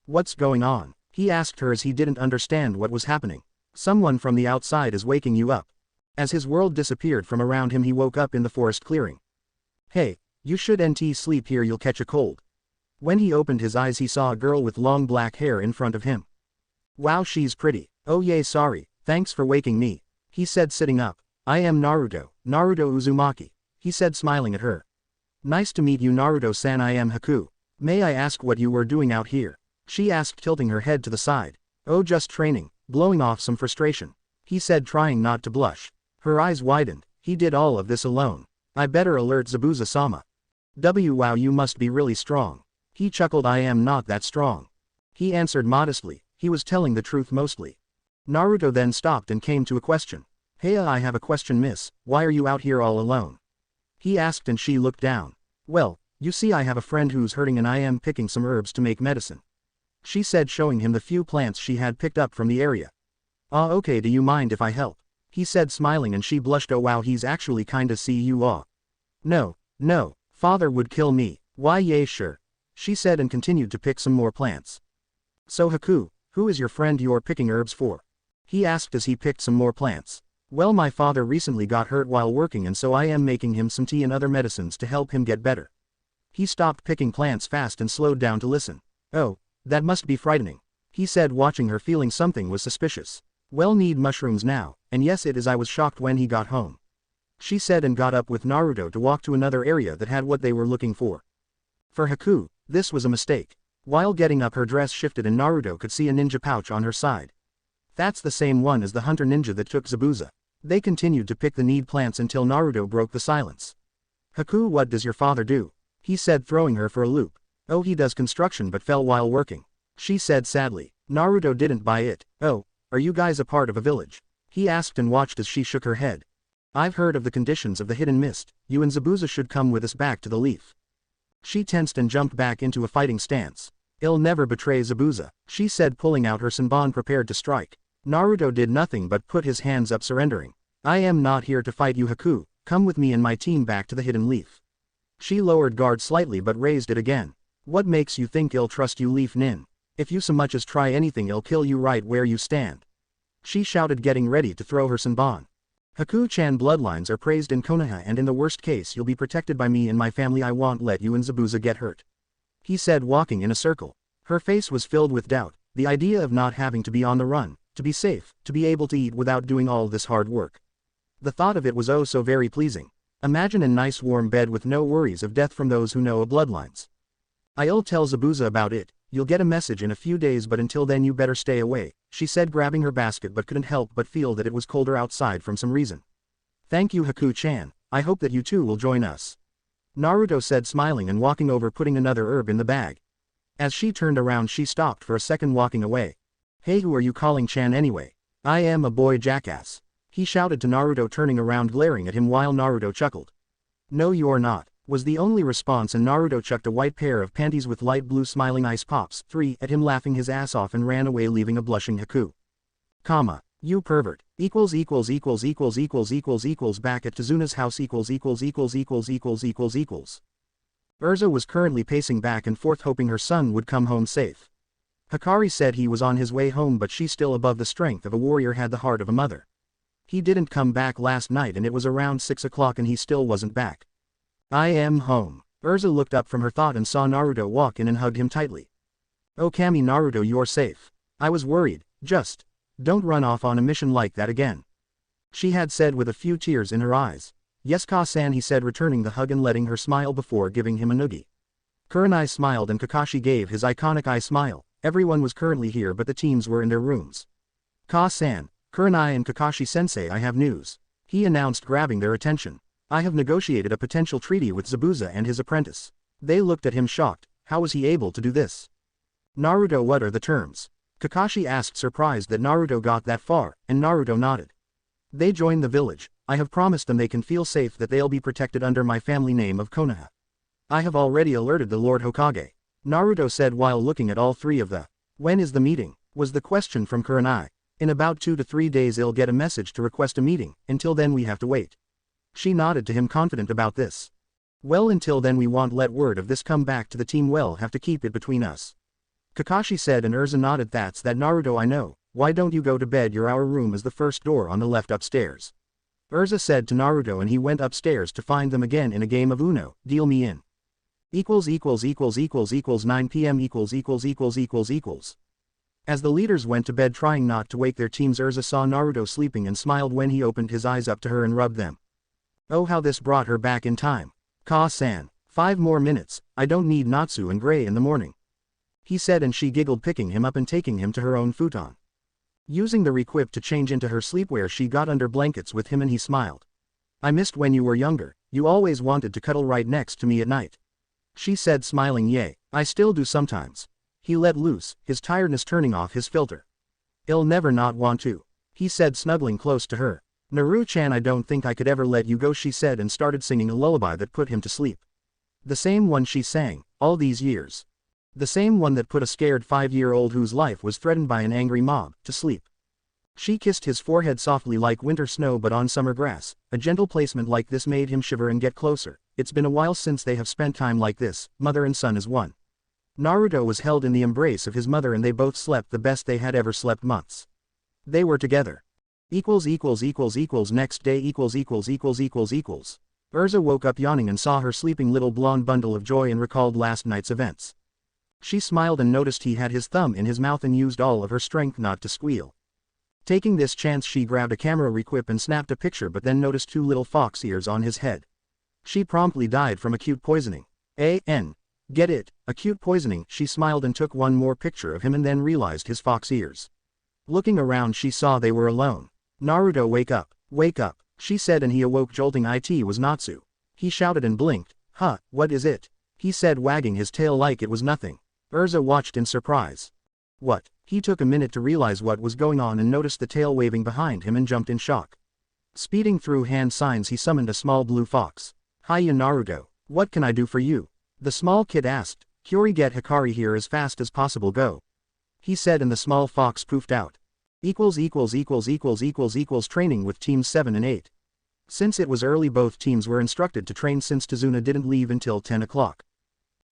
What's going on? He asked her as he didn't understand what was happening. Someone from the outside is waking you up. As his world disappeared from around him he woke up in the forest clearing. Hey, you shouldn't sleep here, you'll catch a cold. When he opened his eyes he saw a girl with long black hair in front of him. Wow, she's pretty. Oh yay, sorry, thanks for waking me. He said, sitting up. I am Naruto Uzumaki. He said, smiling at her. Nice to meet you, Naruto-san. I am Haku. May I ask what you were doing out here? She asked, tilting her head to the side. Oh, just training, blowing off some frustration. He said, trying not to blush. Her eyes widened. He did all of this alone. I better alert Zabuza-sama. Wow, you must be really strong. He chuckled. I am not that strong. He answered modestly. He was telling the truth mostly. Naruto then stopped and came to a question. Hey, I have a question, miss. Why are you out here all alone? He asked, and she looked down. Well, you see, I have a friend who's hurting and I am picking some herbs to make medicine. She said, showing him the few plants she had picked up from the area. Okay, do you mind if I help? He said, smiling, and she blushed. Oh wow, he's actually kinda cool. No, father would kill me. Why, yay, sure. She said and continued to pick some more plants. So Haku, who is your friend you're picking herbs for? He asked as he picked some more plants. Well, my father recently got hurt while working and so I am making him some tea and other medicines to help him get better. He stopped picking plants fast and slowed down to listen. Oh, that must be frightening. He said, watching her, feeling something was suspicious. Well, need mushrooms now, and yes it is. I was shocked when he got home. She said and got up with Naruto to walk to another area that had what they were looking for. For Haku, this was a mistake. While getting up her dress shifted and Naruto could see a ninja pouch on her side. That's the same one as the hunter ninja that took Zabuza. They continued to pick the need plants until Naruto broke the silence. Haku, what does your father do? He said, throwing her for a loop. Oh, he does construction but fell while working. She said sadly. Naruto didn't buy it. Oh, are you guys a part of a village? He asked and watched as she shook her head. I've heard of the conditions of the hidden mist. You and Zabuza should come with us back to the leaf. She tensed and jumped back into a fighting stance. I'll never betray Zabuza, she said, pulling out her senbon prepared to strike. Naruto did nothing but put his hands up, surrendering. I am not here to fight you, Haku. Come with me and my team back to the hidden leaf. She lowered guard slightly but raised it again. What makes you think I'll trust you, Leaf Nin? If you so much as try anything, I'll kill you right where you stand. She shouted, getting ready to throw her senbon. Haku-chan bloodlines are praised in Konoha, and in the worst case you'll be protected by me and my family. I won't let you and Zabuza get hurt. He said, walking in a circle. Her face was filled with doubt, the idea of not having to be on the run, to be safe, to be able to eat without doing all this hard work. The thought of it was oh so very pleasing. Imagine a nice warm bed with no worries of death from those who know a bloodlines. I'll tell Zabuza about it. You'll get a message in a few days, but until then you better stay away, she said, grabbing her basket, but couldn't help but feel that it was colder outside from some reason. Thank you, Haku-chan. I hope that you too will join us. Naruto said, smiling and walking over, putting another herb in the bag. As she turned around, she stopped for a second, walking away. Hey, who are you calling Chan anyway? I am a boy, jackass. He shouted to Naruto, turning around glaring at him while Naruto chuckled. No, you're not, was the only response, and Naruto chucked a white pair of panties with light blue smiling ice pops 3 at him, laughing his ass off, and ran away, leaving a blushing Haku. You pervert. Back at Tazuna's house. Erza was currently pacing back and forth, hoping her son would come home safe. Hikari said he was on his way home, but she, still above the strength of a warrior, had the heart of a mother. He didn't come back last night, and it was around 6 o'clock and he still wasn't back. I am home. Erza looked up from her thought and saw Naruto walk in and hugged him tightly. Oh Kami, Naruto, you're safe. I was worried. Just don't run off on a mission like that again, she had said with a few tears in her eyes. Yes, Ka-san, he said, returning the hug and letting her smile before giving him a noogie. Kurenai smiled and Kakashi gave his iconic eye smile. Everyone was currently here, but the teams were in their rooms. Ka-san, Kurenai and Kakashi-sensei, I have news, he announced, grabbing their attention. I have negotiated a potential treaty with Zabuza and his apprentice. They looked at him shocked. How was he able to do this? Naruto, what are the terms? Kakashi asked, surprised that Naruto got that far, and Naruto nodded. They joined the village. I have promised them they can feel safe, that they'll be protected under my family name of Konoha. I have already alerted the Lord Hokage, Naruto said while looking at all three of the. When is the meeting? Was the question from Kurenai. In about 2 to 3 days I'll get a message to request a meeting. Until then we have to wait. She nodded to him, confident about this. Well, until then we won't let word of this come back to the team. We'll have to keep it between us, Kakashi said, and Erza nodded. That's that, Naruto, I know. Why don't you go to bed? Our room is the first door on the left upstairs, Erza said to Naruto, and he went upstairs to find them again in a game of Uno. Deal me in. 9 p.m. As the leaders went to bed, trying not to wake their teams, Erza saw Naruto sleeping and smiled when he opened his eyes up to her and rubbed them. Oh, how this brought her back in time. Ka-san, 5 more minutes, I don't need Natsu and Gray in the morning, he said, and she giggled, picking him up and taking him to her own futon. Using the requip to change into her sleepwear, she got under blankets with him and he smiled. I missed when you were younger. You always wanted to cuddle right next to me at night, she said, smiling. Yay, I still do sometimes. He let loose, his tiredness turning off his filter. I'll never not want to, he said, snuggling close to her. Naru-chan, I don't think I could ever let you go, she said, and started singing a lullaby that put him to sleep. The same one she sang all these years. The same one that put a scared 5-year-old whose life was threatened by an angry mob to sleep. She kissed his forehead softly like winter snow but on summer grass. A gentle placement like this made him shiver and get closer. It's been a while since they have spent time like this, mother and son as one. Naruto was held in the embrace of his mother and they both slept the best they had ever slept. Months they were together. Next day. Erza woke up yawning and saw her sleeping little blonde bundle of joy and recalled last night's events. She smiled and noticed he had his thumb in his mouth and used all of her strength not to squeal. Taking this chance, she grabbed a camera requip and snapped a picture, but then noticed 2 little fox ears on his head. She promptly died from acute poisoning. Get it? Acute poisoning. She smiled and took one more picture of him and then realized his fox ears. Looking around, she saw they were alone. Naruto, wake up. Wake up, she said, and he awoke, jolting. It was Natsu. He shouted and blinked. Huh, what is it? He said, wagging his tail like it was nothing. Erza watched in surprise. What? He took a minute to realize what was going on and noticed the tail waving behind him and jumped in shock. Speeding through hand signs, he summoned a small blue fox. Hiya Naruto, what can I do for you? The small kid asked. Kyori, get Hikari here as fast as possible, go. He said, and the small fox poofed out. Training with teams 7 and 8. Since it was early, both teams were instructed to train since Tazuna didn't leave until 10 o'clock.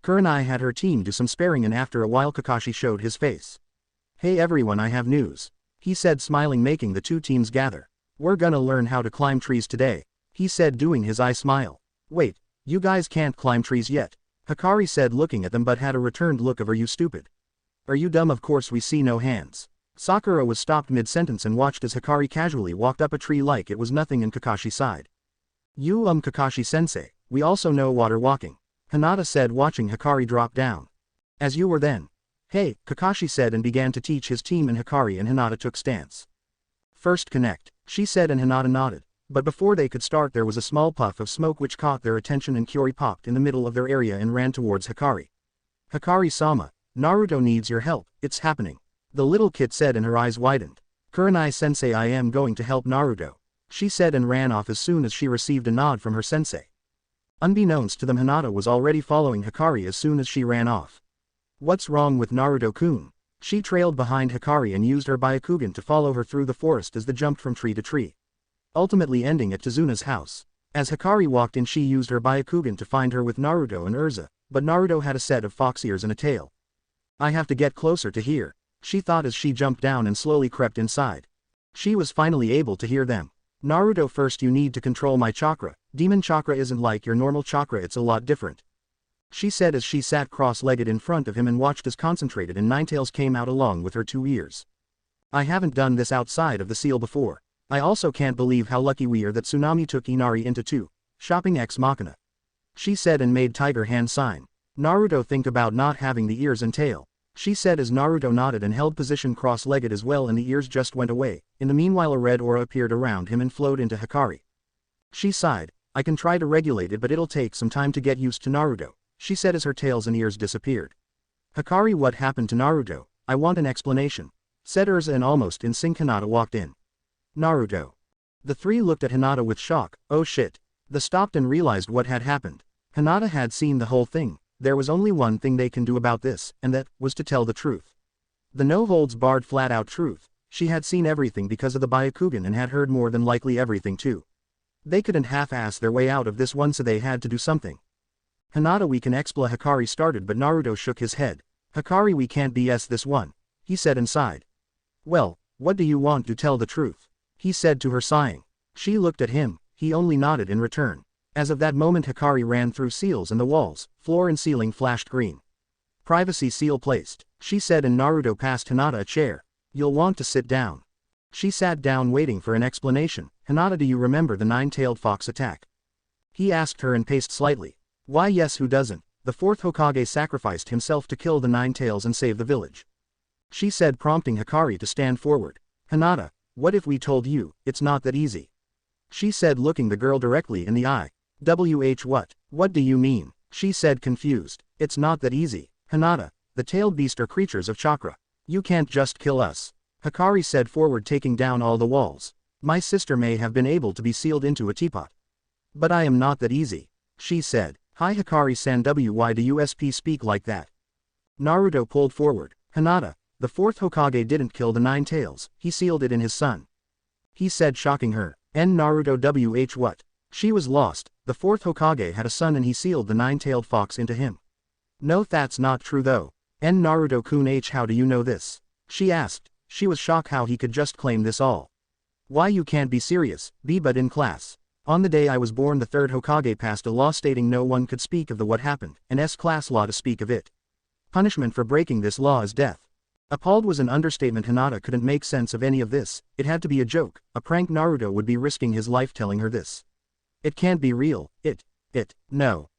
Kurenai had her team do some sparring, and after a while Kakashi showed his face. Hey everyone, I have news. He said, smiling, making the two teams gather. We're gonna learn how to climb trees today. He said, doing his eye smile. Wait, you guys can't climb trees yet. Hikari said, looking at them, but had a returned look of, are you stupid? Are you dumb? Of course we see no hands. Sakura was stopped mid-sentence and watched as Hikari casually walked up a tree like it was nothing, and Kakashi sighed. Kakashi-sensei, we also know water walking. Hinata said, watching Hikari drop down. As you were then. Hey, Kakashi said, and began to teach his team, and Hikari and Hinata took stance. First connect, she said, and Hinata nodded. But before they could start, there was a small puff of smoke which caught their attention, and Kyori popped in the middle of their area and ran towards Hikari. Hikari-sama, Naruto needs your help, it's happening. The little kid said, and her eyes widened. Kurenai-sensei, I am going to help Naruto, she said, and ran off as soon as she received a nod from her sensei. Unbeknownst to them, Hinata was already following Hikari as soon as she ran off. What's wrong with Naruto-kun? She trailed behind Hikari and used her Byakugan to follow her through the forest as they jumped from tree to tree, ultimately ending at Tazuna's house. As Hikari walked in, she used her Byakugan to find her with Naruto and Erza, but Naruto had a set of fox ears and a tail. I have to get closer to here, she thought as she jumped down and slowly crept inside. She was finally able to hear them. Naruto, first you need to control my chakra. Demon chakra isn't like your normal chakra, it's a lot different, she said as she sat cross-legged in front of him and watched as concentrated and Ninetales came out along with her 2 ears. I haven't done this outside of the seal before. I also can't believe how lucky we are that Tsunami took Inari into 2. Shopping ex machina, she said, and made tiger hand sign. Naruto, think about not having the ears and tail, she said as Naruto nodded and held position cross-legged as well, and the ears just went away. In the meanwhile, a red aura appeared around him and flowed into Hikari. She sighed. I can try to regulate it, but it'll take some time to get used to Naruto, she said as her tails and ears disappeared. Hikari, what happened to Naruto? I want an explanation, said Erza, and almost in sync Hinata walked in. Naruto. The three looked at Hinata with shock. Oh shit. They stopped and realized what had happened. Hinata had seen the whole thing. There was only one thing they can do about this, and that was to tell the truth. The no-holds-barred flat-out truth. She had seen everything because of the Byakugan and had heard more than likely everything too. They couldn't half-ass their way out of this one, so they had to do something. Hinata, we can expla, Hikari started, but Naruto shook his head. Hikari, we can't BS this one, he said and sighed. Well, what do you want to tell the truth? He said to her, sighing. She looked at him. He only nodded in return. As of that moment, Hikari ran through seals, and the walls, floor and ceiling flashed green. Privacy seal placed, she said, and Naruto passed Hinata a chair. You'll want to sit down. She sat down, waiting for an explanation. Hinata, do you remember the 9-tailed fox attack? He asked her and paced slightly. Why yes, who doesn't? The 4th Hokage sacrificed himself to kill the 9 tails and save the village, she said, prompting Hikari to stand forward. Hinata, what if we told you, it's not that easy? She said, looking the girl directly in the eye. What? What do you mean? She said, confused. It's not that easy. Hinata, the tailed beast are creatures of chakra. You can't just kill us. Hikari said, forward, taking down all the walls. My sister may have been able to be sealed into a teapot, but I am not that easy, she said. Hi Hikari-san, why do you speak like that? Naruto pulled forward. Hinata, the 4th Hokage didn't kill the 9 tails, he sealed it in his son, he said, shocking her. Naruto, what? She was lost. The 4th Hokage had a son and he sealed the 9-tailed fox into him. No, that's not true though. Naruto-kun, how do you know this? She asked. She was shocked how he could just claim this all. Why, you can't be serious, but in class. On the day I was born, the 3rd Hokage passed a law stating no one could speak of the what happened, an S-class law to speak of it. Punishment for breaking this law is death. Appalled was an understatement. Hinata couldn't make sense of any of this. It had to be a joke, a prank. Naruto would be risking his life telling her this. It can't be real. No.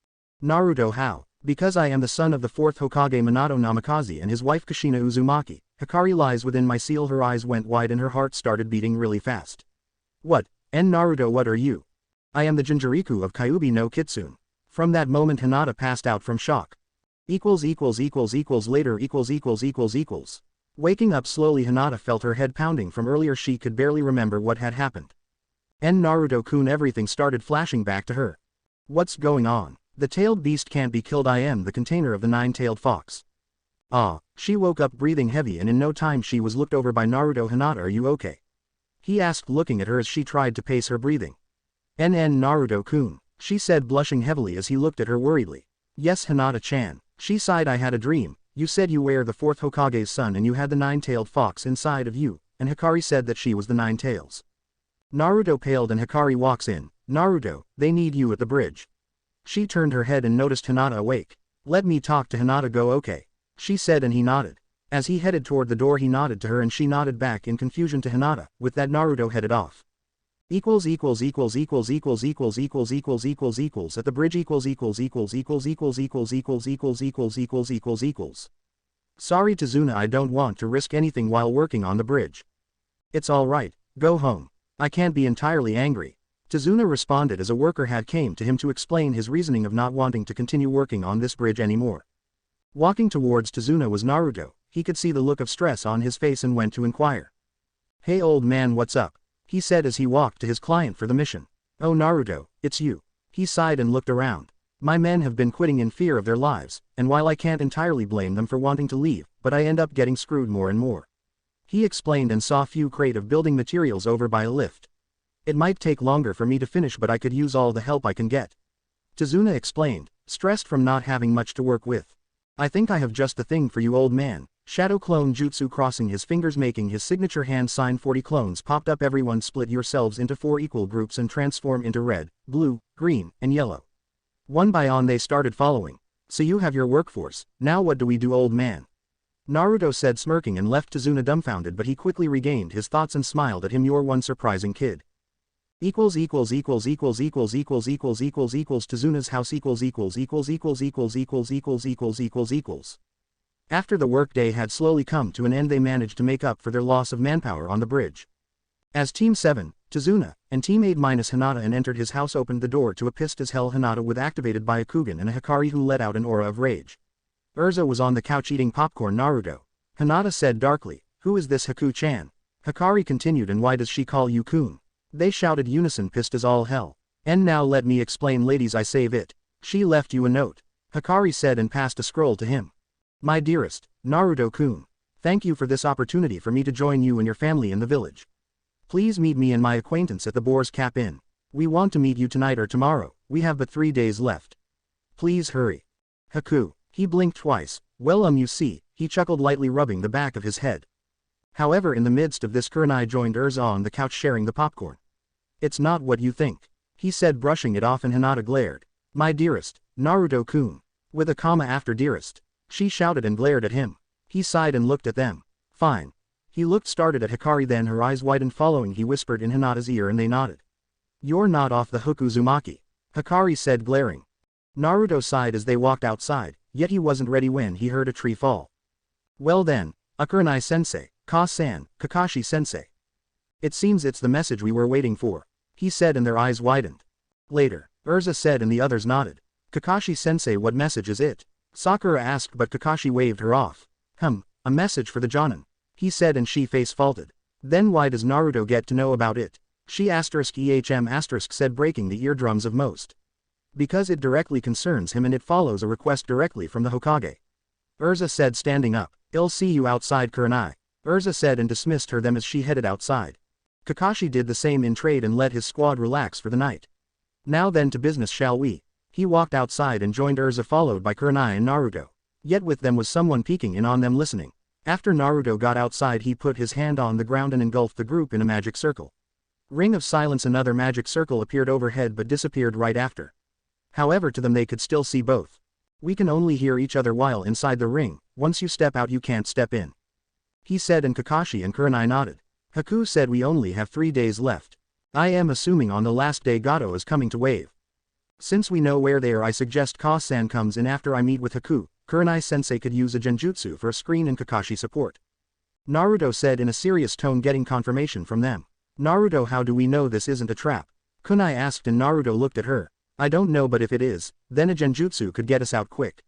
Naruto, how? Because I am the son of the 4th Hokage Minato Namikaze and his wife Kushina Uzumaki. Hikari lies within my seal. Her eyes went wide and her heart started beating really fast. What? "And Naruto, what are you?" "I am the Jinchuriku of Kyuubi no Kitsune." From that moment Hinata passed out from shock. Later Waking up slowly Hinata felt her head pounding from earlier. She could barely remember what had happened. And Naruto-kun, everything started flashing back to her. What's going on? The tailed beast can't be killed. I am the container of the nine-tailed fox. Ah, she woke up breathing heavy and in no time she was looked over by Naruto. "Hinata, are you okay?" he asked, looking at her as she tried to pace her breathing. Naruto-kun, she said, blushing heavily as he looked at her worriedly. "Yes, Hinata-chan." She sighed. "I had a dream. You said you were the fourth Hokage's son and you had the nine-tailed fox inside of you, and Hikari said that she was the nine tails." Naruto paled and Hikari walks in. "Naruto, they need you at the bridge." She turned her head and noticed Hinata awake. "Let me talk to Hinata." "Go, okay," she said, and he nodded. As he headed toward the door he nodded to her and she nodded back in confusion to Hinata. With that Naruto headed off. At the bridge. "Sorry Tazuna, I don't want to risk anything while working on the bridge." "It's alright, go home. I can't be entirely angry," Tazuna responded as a worker had came to him to explain his reasoning of not wanting to continue working on this bridge anymore. Walking towards Tazuna was Naruto. He could see the look of stress on his face and went to inquire. "Hey old man, what's up?" he said as he walked to his client for the mission. "Oh Naruto, it's you." He sighed and looked around. "My men have been quitting in fear of their lives, and while I can't entirely blame them for wanting to leave, but I end up getting screwed more and more." He explained and saw a few crate of building materials over by a lift. "It might take longer for me to finish but I could use all the help I can get," Tazuna explained, stressed from not having much to work with. "I think I have just the thing for you old man." Shadow clone jutsu, crossing his fingers making his signature hand sign. 40 clones popped up. "Everyone split yourselves into 4 equal groups and transform into red, blue, green, and yellow." One by one they started following. "So you have your workforce, now what do we do old man?" Naruto said, smirking, and left Tazuna dumbfounded, but he quickly regained his thoughts and smiled at him. "You're one surprising kid." Tazuna's house. After the workday had slowly come to an end they managed to make up for their loss of manpower on the bridge. As Team 7, Tazuna, and Team 8 minus Hinata entered his house, opened the door to a pissed as hell Hinata with activated by a Kugan and a Hikari who let out an aura of rage. Erza was on the couch eating popcorn. "Naruto," Hinata said darkly, "who is this Haku-chan?" Hikari continued, "And why does she call you Kun?" They shouted unison, pissed as all hell. "And now let me explain ladies, I save it. She left you a note," Hikari said and passed a scroll to him. "My dearest, Naruto-kun, thank you for this opportunity for me to join you and your family in the village. Please meet me and my acquaintance at the Boar's Cap Inn. We want to meet you tonight or tomorrow, we have but 3 days left. Please hurry." Haku, he blinked twice. "Well you see," he chuckled lightly, rubbing the back of his head. However, in the midst of this Kurenai joined Erza on the couch sharing the popcorn. "It's not what you think," he said, brushing it off, and Hinata glared. "My dearest, Naruto-kun," with a comma after dearest. She shouted and glared at him. He sighed and looked at them. "Fine." He looked started at Hikari, then her eyes widened, following he whispered in Hinata's ear and they nodded. "You're not off the hook Uzumaki," Hikari said, glaring. Naruto sighed as they walked outside, yet he wasn't ready when he heard a tree fall. "Well then, Kurenai-sensei, Ka-san, Kakashi-sensei. It seems it's the message we were waiting for," he said, and their eyes widened. "Later," Erza said, and the others nodded. "Kakashi-sensei, what message is it?" Sakura asked, but Kakashi waved her off. A message for the Jonin," he said, and she face faulted. "Then why does Naruto get to know about it?" She said, breaking the eardrums of most. "Because it directly concerns him and it follows a request directly from the Hokage," Erza said, standing up. "I'll see you outside Kurenai," Erza said, and dismissed her them as she headed outside. Kakashi did the same in trade and let his squad relax for the night. "Now then, to business shall we?" He walked outside and joined Erza, followed by Kurenai and Naruto. Yet with them was someone peeking in on them, listening. After Naruto got outside he put his hand on the ground and engulfed the group in a magic circle. Ring of silence. Another magic circle appeared overhead but disappeared right after. However, to them they could still see both. "We can only hear each other while inside the ring, once you step out you can't step in," he said, and Kakashi and Kurenai nodded. Haku said, "We only have 3 days left. I am assuming on the last day Gato is coming to wave. Since we know where they are, I suggest Ka-san comes in after I meet with Haku. Kurenai-sensei could use a genjutsu for a screen and Kakashi support," Naruto said in a serious tone, getting confirmation from them. Naruto, how do we know this isn't a trap? Kunai asked and Naruto looked at her. I don't know, but if it is, then a genjutsu could get us out quick.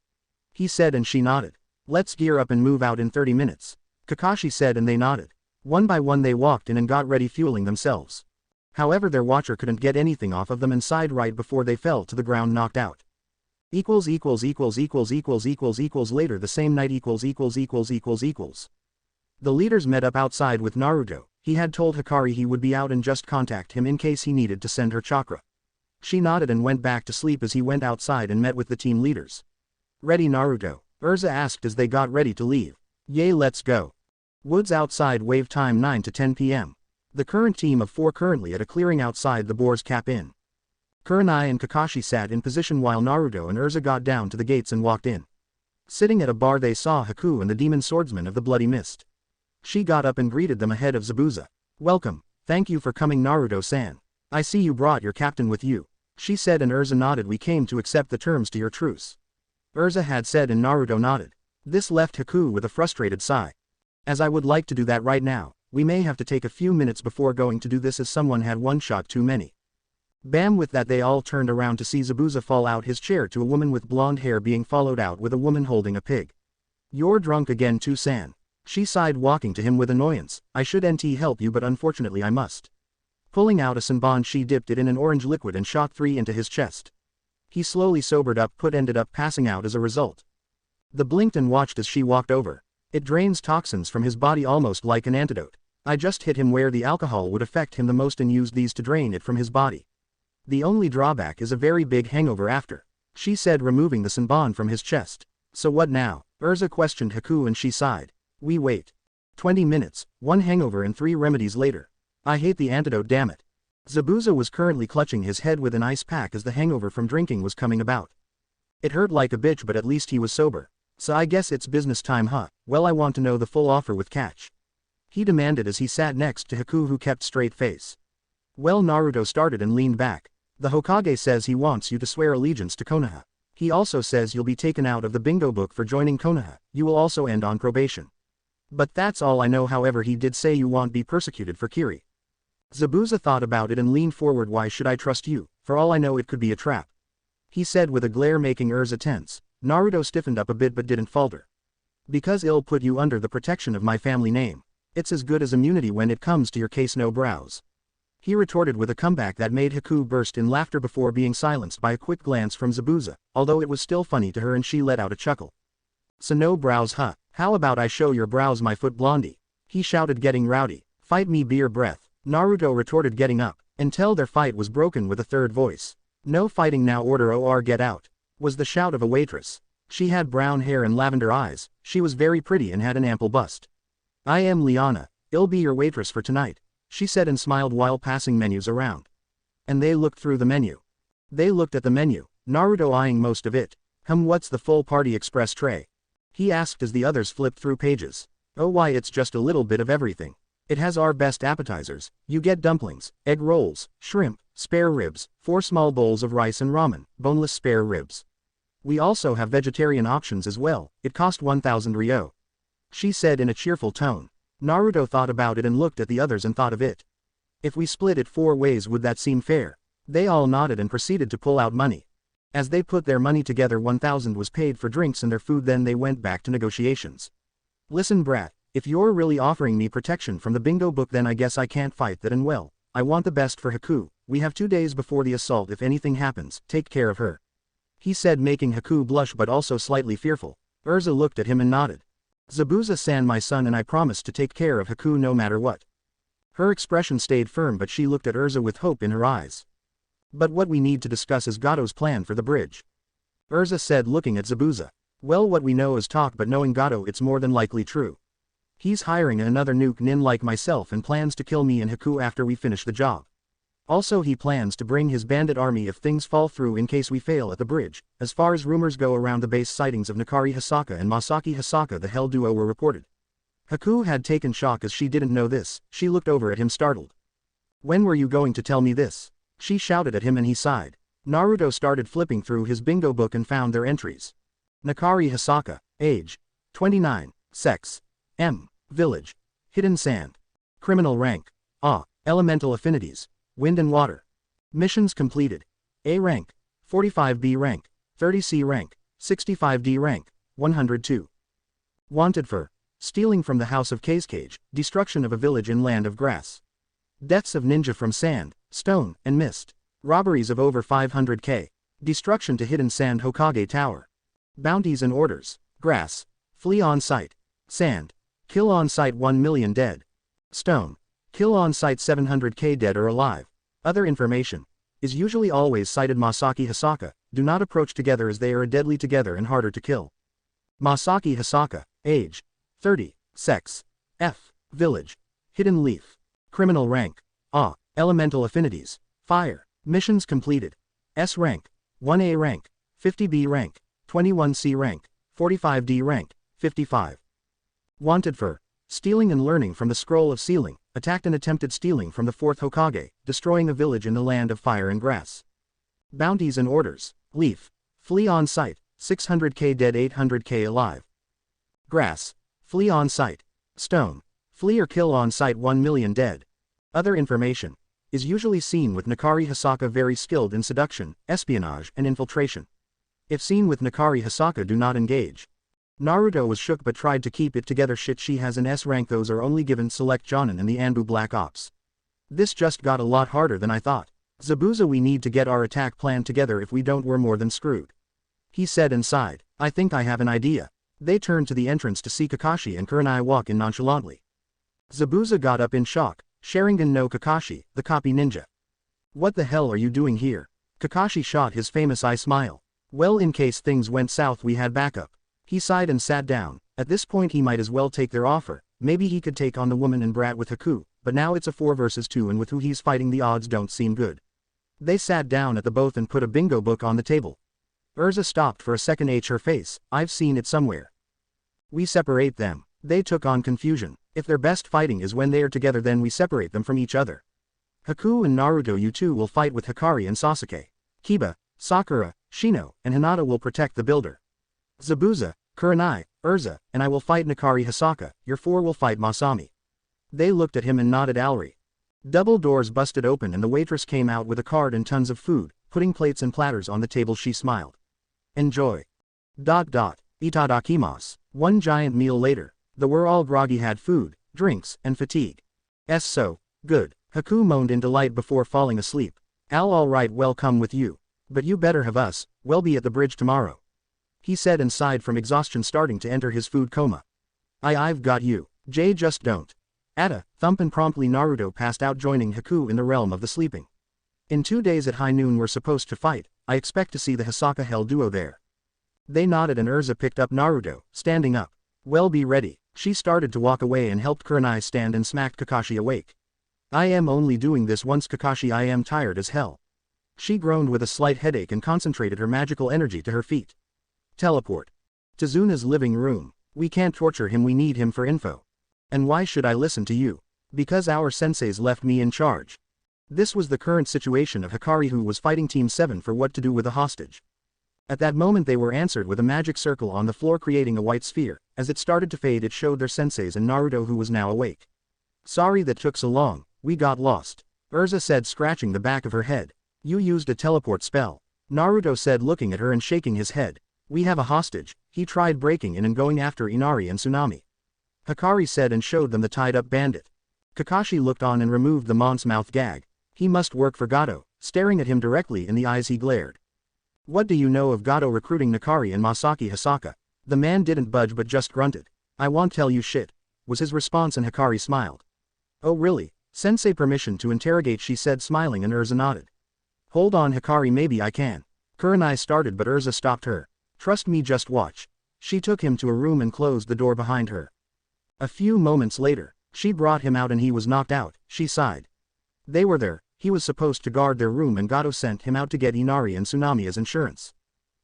He said and she nodded. Let's gear up and move out in 30 minutes. Kakashi said and they nodded. One by one they walked in and got ready, fueling themselves. However, their watcher couldn't get anything off of them and sighed right before they fell to the ground knocked out. Later the same night. The leaders met up outside with Naruto. He had told Hikari he would be out and just contact him in case he needed to send her chakra. She nodded and went back to sleep as he went outside and met with the team leaders. Ready, Naruto? Erza asked as they got ready to leave. Yay, let's go. Woods outside, wave time 9 to 10 p.m. The current team of 4 currently at a clearing outside the Boar's Cap Inn. Kurenai and Kakashi sat in position while Naruto and Erza got down to the gates and walked in. Sitting at a bar they saw Haku and the demon swordsman of the Bloody Mist. She got up and greeted them ahead of Zabuza. Welcome, thank you for coming, Naruto-san. I see you brought your captain with you. She said and Erza nodded. We came to accept the terms to your truce. Erza had said and Naruto nodded. This left Haku with a frustrated sigh. As I would like to do that right now, we may have to take a few minutes before going to do this as someone had one shot too many. Bam, with that they all turned around to see Zabuza fall out his chair to a woman with blonde hair being followed out with a woman holding a pig. You're drunk again too, San. She sighed, walking to him with annoyance. I should help you, but unfortunately I must. Pulling out a senbon, she dipped it in an orange liquid and shot 3 into his chest. He slowly sobered up, ended up passing out as a result. The blinked and watched as she walked over. It drains toxins from his body almost like an antidote. I just hit him where the alcohol would affect him the most and used these to drain it from his body. The only drawback is a very big hangover after, she said, removing the senbon from his chest. So what now? Erza questioned Haku and she sighed. We wait. 20 minutes, 1 hangover and 3 remedies later. I hate the antidote, damn it. Zabuza was currently clutching his head with an ice pack as the hangover from drinking was coming about. It hurt like a bitch, but at least he was sober. So I guess it's business time, huh? Well, I want to know the full offer with catch. He demanded as he sat next to Haku, who kept straight face. Well, Naruto started and leaned back. The Hokage says he wants you to swear allegiance to Konoha. He also says you'll be taken out of the bingo book for joining Konoha. You will also end on probation. But that's all I know. However, he did say you won't be persecuted for Kiri. Zabuza thought about it and leaned forward. Why should I trust you? For all I know, it could be a trap. He said with a glare, making Erza tense. Naruto stiffened up a bit but didn't falter. Because I'll put you under the protection of my family name. It's as good as immunity when it comes to your case, no brows. He retorted with a comeback that made Haku burst in laughter before being silenced by a quick glance from Zabuza, although it was still funny to her and she let out a chuckle. So no brows, huh? How about I show your brows, my foot blondie? He shouted, getting rowdy. Fight me, beer breath. Naruto retorted, getting up, until their fight was broken with a third voice. No fighting now, order or get out, was the shout of a waitress. She had brown hair and lavender eyes. She was very pretty and had an ample bust. I am Liana. I'll be your waitress for tonight, she said and smiled while passing menus around. And they looked through the menu. They looked at the menu, Naruto eyeing most of it. What's the full party express tray? He asked as the others flipped through pages. Oh, why, it's just a little bit of everything. It has our best appetizers. You get dumplings, egg rolls, shrimp, spare ribs, 4 small bowls of rice and ramen, boneless spare ribs. We also have vegetarian options as well. It cost 1,000 ryo. She said in a cheerful tone. Naruto thought about it and looked at the others and thought of it. If we split it 4 ways, would that seem fair? They all nodded and proceeded to pull out money. As they put their money together, 1,000 was paid for drinks and their food. Then they went back to negotiations. Listen, brat, if you're really offering me protection from the bingo book, then I guess I can't fight that, and well, I want the best for Haku. We have 2 days before the assault. If anything happens, take care of her, he said, making Haku blush but also slightly fearful. Erza looked at him and nodded. Zabuza-san, my son, and I promise to take care of Haku no matter what. Her expression stayed firm, but she looked at Erza with hope in her eyes. But what we need to discuss is Gato's plan for the bridge, Erza said, looking at Zabuza. Well, what we know is talk, but knowing Gato, it's more than likely true. He's hiring another nuke nin like myself and plans to kill me and Haku after we finish the job. Also, he plans to bring his bandit army if things fall through in case we fail at the bridge. As far as rumors go around the base, sightings of Nakari Hisaka and Masaki Hisaka, the Hell Duo, were reported. Haku had taken shock as she didn't know this. She looked over at him startled. When were you going to tell me this? She shouted at him and he sighed. Naruto started flipping through his bingo book and found their entries. Nakari Hisaka, age 29, sex M, village, hidden sand, criminal rank Elemental affinities. Wind and water. Missions completed. A rank. 45B rank. 30C rank. 65D rank. 102. Wanted for stealing from the house of Kazekage, destruction of a village in land of grass. Deaths of ninja from sand, stone, and mist. Robberies of over 500k. Destruction to hidden sand Hokage tower. Bounties and orders. Grass. Flee on sight. Sand. Kill on sight 1 million dead. Stone. Kill on sight 700k dead or alive. Other information. Is usually always cited Masaki Hisaka, do not approach together as they are deadly together and harder to kill. Masaki Hisaka, age. 30, sex. F. Village. Hidden leaf. Criminal rank. A. Elemental affinities. Fire. Missions completed. S rank. 1A rank. 50B rank. 21C rank. 45D rank. 55. Wanted for stealing and learning from the scroll of sealing, attacked and attempted stealing from the 4th Hokage, destroying a village in the land of fire and grass. Bounties and orders. Leaf. Flee on sight. 600k dead 800k alive. Grass. Flee on sight. Stone. Flee or kill on sight 1 million dead. Other information. Is usually seen with Nakari Hisaka very skilled in seduction, espionage, and infiltration. If seen with Nakari Hisaka do not engage. Naruto was shook but tried to keep it together. Shit, she has an S rank. Those are only given select Jonin and the Anbu Black Ops. This just got a lot harder than I thought. Zabuza, we need to get our attack plan together, if we don't we're more than screwed. He said and sighed. I think I have an idea. They turned to the entrance to see Kakashi and Kurenai walk in nonchalantly. Zabuza got up in shock. Sharingan no Kakashi, the copy ninja. What the hell are you doing here? Kakashi shot his famous eye smile. Well, in case things went south we had backup. He sighed and sat down. At this point he might as well take their offer. Maybe he could take on the woman and brat with Haku, but now it's a 4 versus 2 and with who he's fighting the odds don't seem good. They sat down at the both and put a bingo book on the table. Erza stopped for a second. Her face, I've seen it somewhere. We separate them. They took on confusion. If their best fighting is when they are together, then we separate them from each other. Haku and Naruto, you two will fight with Hikari and Sasuke. Kiba, Sakura, Shino, and Hinata will protect the builder. Zabuza, Kurenai, Erza, and I will fight Nakari Hisaka, your 4 will fight Masami. They looked at him and nodded. Alri. Double doors busted open and the waitress came out with a card and tons of food, putting plates and platters on the table. She smiled. Enjoy. Itadakimasu. One giant meal later. The were all groggy, had food, drinks, and fatigue. So good. Haku moaned in delight before falling asleep. All right, well, come with you. But you better have us, we'll be at the bridge tomorrow. He said and sighed from exhaustion, starting to enter his food coma. I've got you. Jay, just don't. Atta, thump, and promptly Naruto passed out, joining Haku in the realm of the sleeping. In 2 days at high noon we're supposed to fight. I expect to see the Hisaka Hell duo there. They nodded and Erza picked up Naruto, standing up. Well, be ready. She started to walk away and helped Kurenai stand and smacked Kakashi awake. I am only doing this once, Kakashi, I am tired as hell. She groaned with a slight headache and concentrated her magical energy to her feet. Teleport. To Zuna's living room. We can't torture him, we need him for info. And why should I listen to you? Because our senseis left me in charge. This was the current situation of Hikari, who was fighting Team 7 for what to do with a hostage. At that moment they were answered with a magic circle on the floor creating a white sphere. As it started to fade it showed their senseis and Naruto, who was now awake. Sorry that took so long, we got lost. Erza said, scratching the back of her head. You used a teleport spell. Naruto said, looking at her and shaking his head. We have a hostage. He tried breaking in and going after Inari and Tsunami. Hikari said and showed them the tied up bandit. Kakashi looked on and removed the mon's mouth gag. He must work for Gato. Staring at him directly in the eyes he glared. What do you know of Gato recruiting Nakari and Masaki Hisaka? The man didn't budge but just grunted. I won't tell you shit, was his response, and Hikari smiled. Oh really? Sensei, permission to interrogate, she said, smiling, and Erza nodded. Hold on Hikari, maybe I can. Kurenai started but Erza stopped her. Trust me, just watch. She took him to a room and closed the door behind her. A few moments later, she brought him out and he was knocked out. She sighed. They were there. He was supposed to guard their room and Gato sent him out to get Inari and Tsunami as insurance.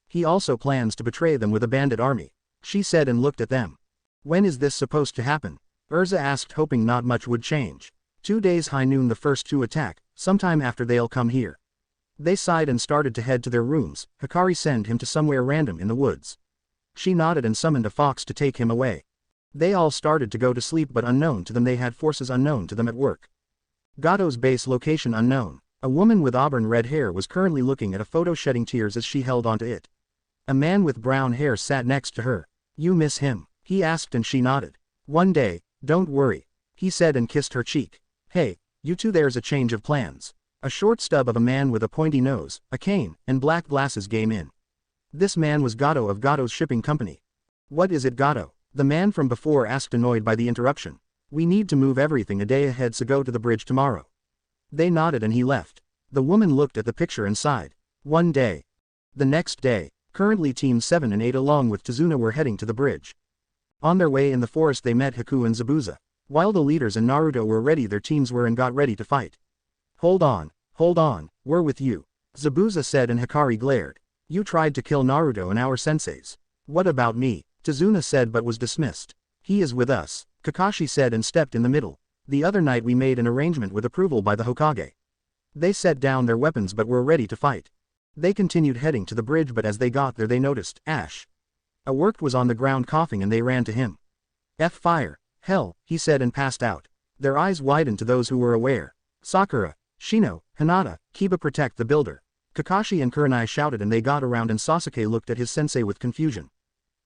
He also plans to betray them with a bandit army. She said and looked at them. When is this supposed to happen? Erza asked, hoping not much would change. 2 days, high noon the first to attack, sometime after they'll come here. They sighed and started to head to their rooms. Hikari sent him to somewhere random in the woods. She nodded and summoned a fox to take him away. They all started to go to sleep, but unknown to them they had forces unknown to them at work. Gato's base location unknown. A woman with auburn red hair was currently looking at a photo shedding tears as she held onto it. A man with brown hair sat next to her. You miss him? He asked and she nodded. One day, don't worry. He said and kissed her cheek. Hey, you two, there's a change of plans. A short stub of a man with a pointy nose, a cane, and black glasses came in. This man was Gato of Gato's shipping company. What is it, Gato? The man from before asked, annoyed by the interruption. We need to move everything a day ahead, so go to the bridge tomorrow. They nodded and he left. The woman looked at the picture and sighed. One day. The next day, currently Team 7 and 8 along with Tazuna were heading to the bridge. On their way in the forest they met Haku and Zabuza. While the leaders and Naruto were ready, their teams were and got ready to fight. Hold on, we're with you, Zabuza said and Hikari glared. You tried to kill Naruto and our senseis. What about me? Tazuna said but was dismissed. He is with us, Kakashi said and stepped in the middle. The other night we made an arrangement with approval by the Hokage. They set down their weapons but were ready to fight. They continued heading to the bridge, but as they got there they noticed Ash. A worked was on the ground coughing and they ran to him. Fire. Hell, he said and passed out. Their eyes widened to those who were aware. Sakura, Shino, Hinata, Kiba, protect the builder. Kakashi and Kurenai shouted and they got around and Sasuke looked at his sensei with confusion.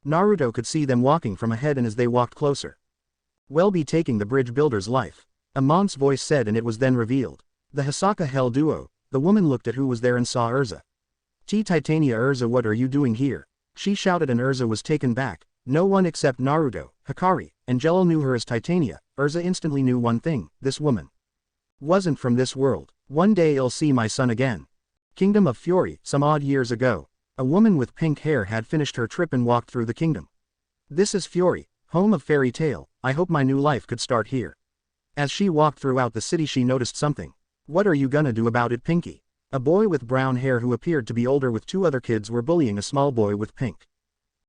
Naruto could see them walking from ahead and as they walked closer. We'll be taking the bridge builder's life. A Mont's voice said and it was then revealed. The Hisaka Hell duo. The woman looked at who was there and saw Erza. Titania, Erza, what are you doing here? She shouted and Erza was taken back. No one except Naruto, Hikari, and Jello knew her as Titania. Erza instantly knew one thing, this woman wasn't from this world. One day you'll see my son again. Kingdom of Fury. Some odd years ago, a woman with pink hair had finished her trip and walked through the kingdom. This is Fury, home of fairy tale. I hope my new life could start here. As she walked throughout the city she noticed something. What are you gonna do about it, Pinky? A boy with brown hair who appeared to be older with two other kids were bullying a small boy with pink.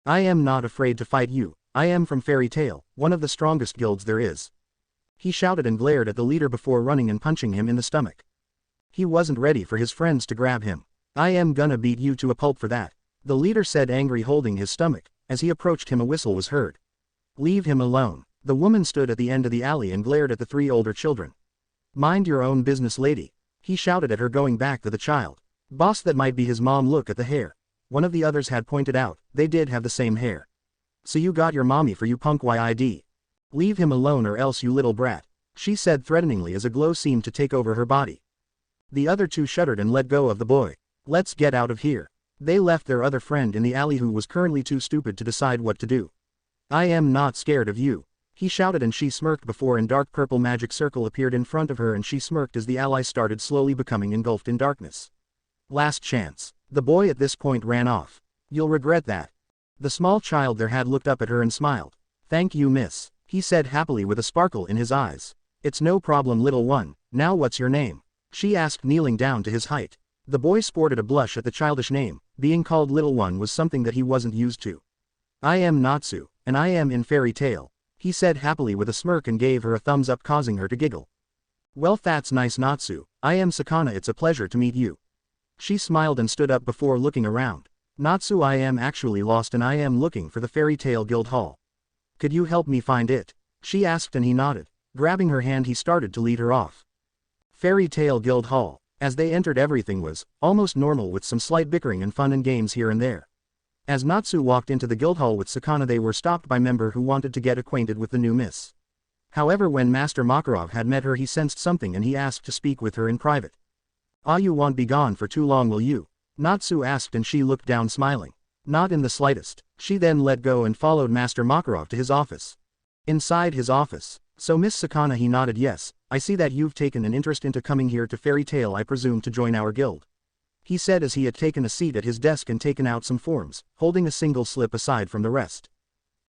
I am not afraid to fight you. I am from Fairy Tail, one of the strongest guilds there is. He shouted and glared at the leader before running and punching him in the stomach. He wasn't ready for his friends to grab him. I am gonna beat you to a pulp for that, the leader said, angry, holding his stomach. As he approached him a whistle was heard. Leave him alone. The woman stood at the end of the alley and glared at the three older children. Mind your own business, lady. He shouted at her, going back to the child. Boss, that might be his mom. Look at the hair. One of the others had pointed out, they did have the same hair. So you got your mommy for you, punk YID. Leave him alone or else, you little brat, she said threateningly as a glow seemed to take over her body. The other two shuddered and let go of the boy. Let's get out of here. They left their other friend in the alley who was currently too stupid to decide what to do. I am not scared of you, he shouted, and she smirked before a dark purple magic circle appeared in front of her and she smirked as the ally started slowly becoming engulfed in darkness. Last chance. The boy at this point ran off. You'll regret that. The small child there had looked up at her and smiled. Thank you, miss, he said happily with a sparkle in his eyes. It's no problem, little one. Now what's your name? She asked, kneeling down to his height. The boy sported a blush at the childish name. Being called little one was something that he wasn't used to. I am Natsu, and I am in Fairy Tail, he said happily with a smirk and gave her a thumbs up, causing her to giggle. Well, that's nice, Natsu. I am Sakana, it's a pleasure to meet you. She smiled and stood up before looking around. Natsu, I am actually lost and I am looking for the Fairy Tail Guild Hall. Could you help me find it? She asked and he nodded. Grabbing her hand he started to lead her off. Fairy Tail Guild Hall. As they entered everything was almost normal with some slight bickering and fun and games here and there. As Natsu walked into the guild hall with Sakana they were stopped by member who wanted to get acquainted with the new miss. However, when Master Makarov had met her he sensed something and he asked to speak with her in private. Ah, you won't be gone for too long, will you? Natsu asked and she looked down smiling. Not in the slightest. She then let go and followed Master Makarov to his office. Inside his office. So Miss Sakana, he nodded. Yes, I see that you've taken an interest into coming here to Fairy Tail, I presume to join our guild, he said as he had taken a seat at his desk and taken out some forms, holding a single slip aside from the rest.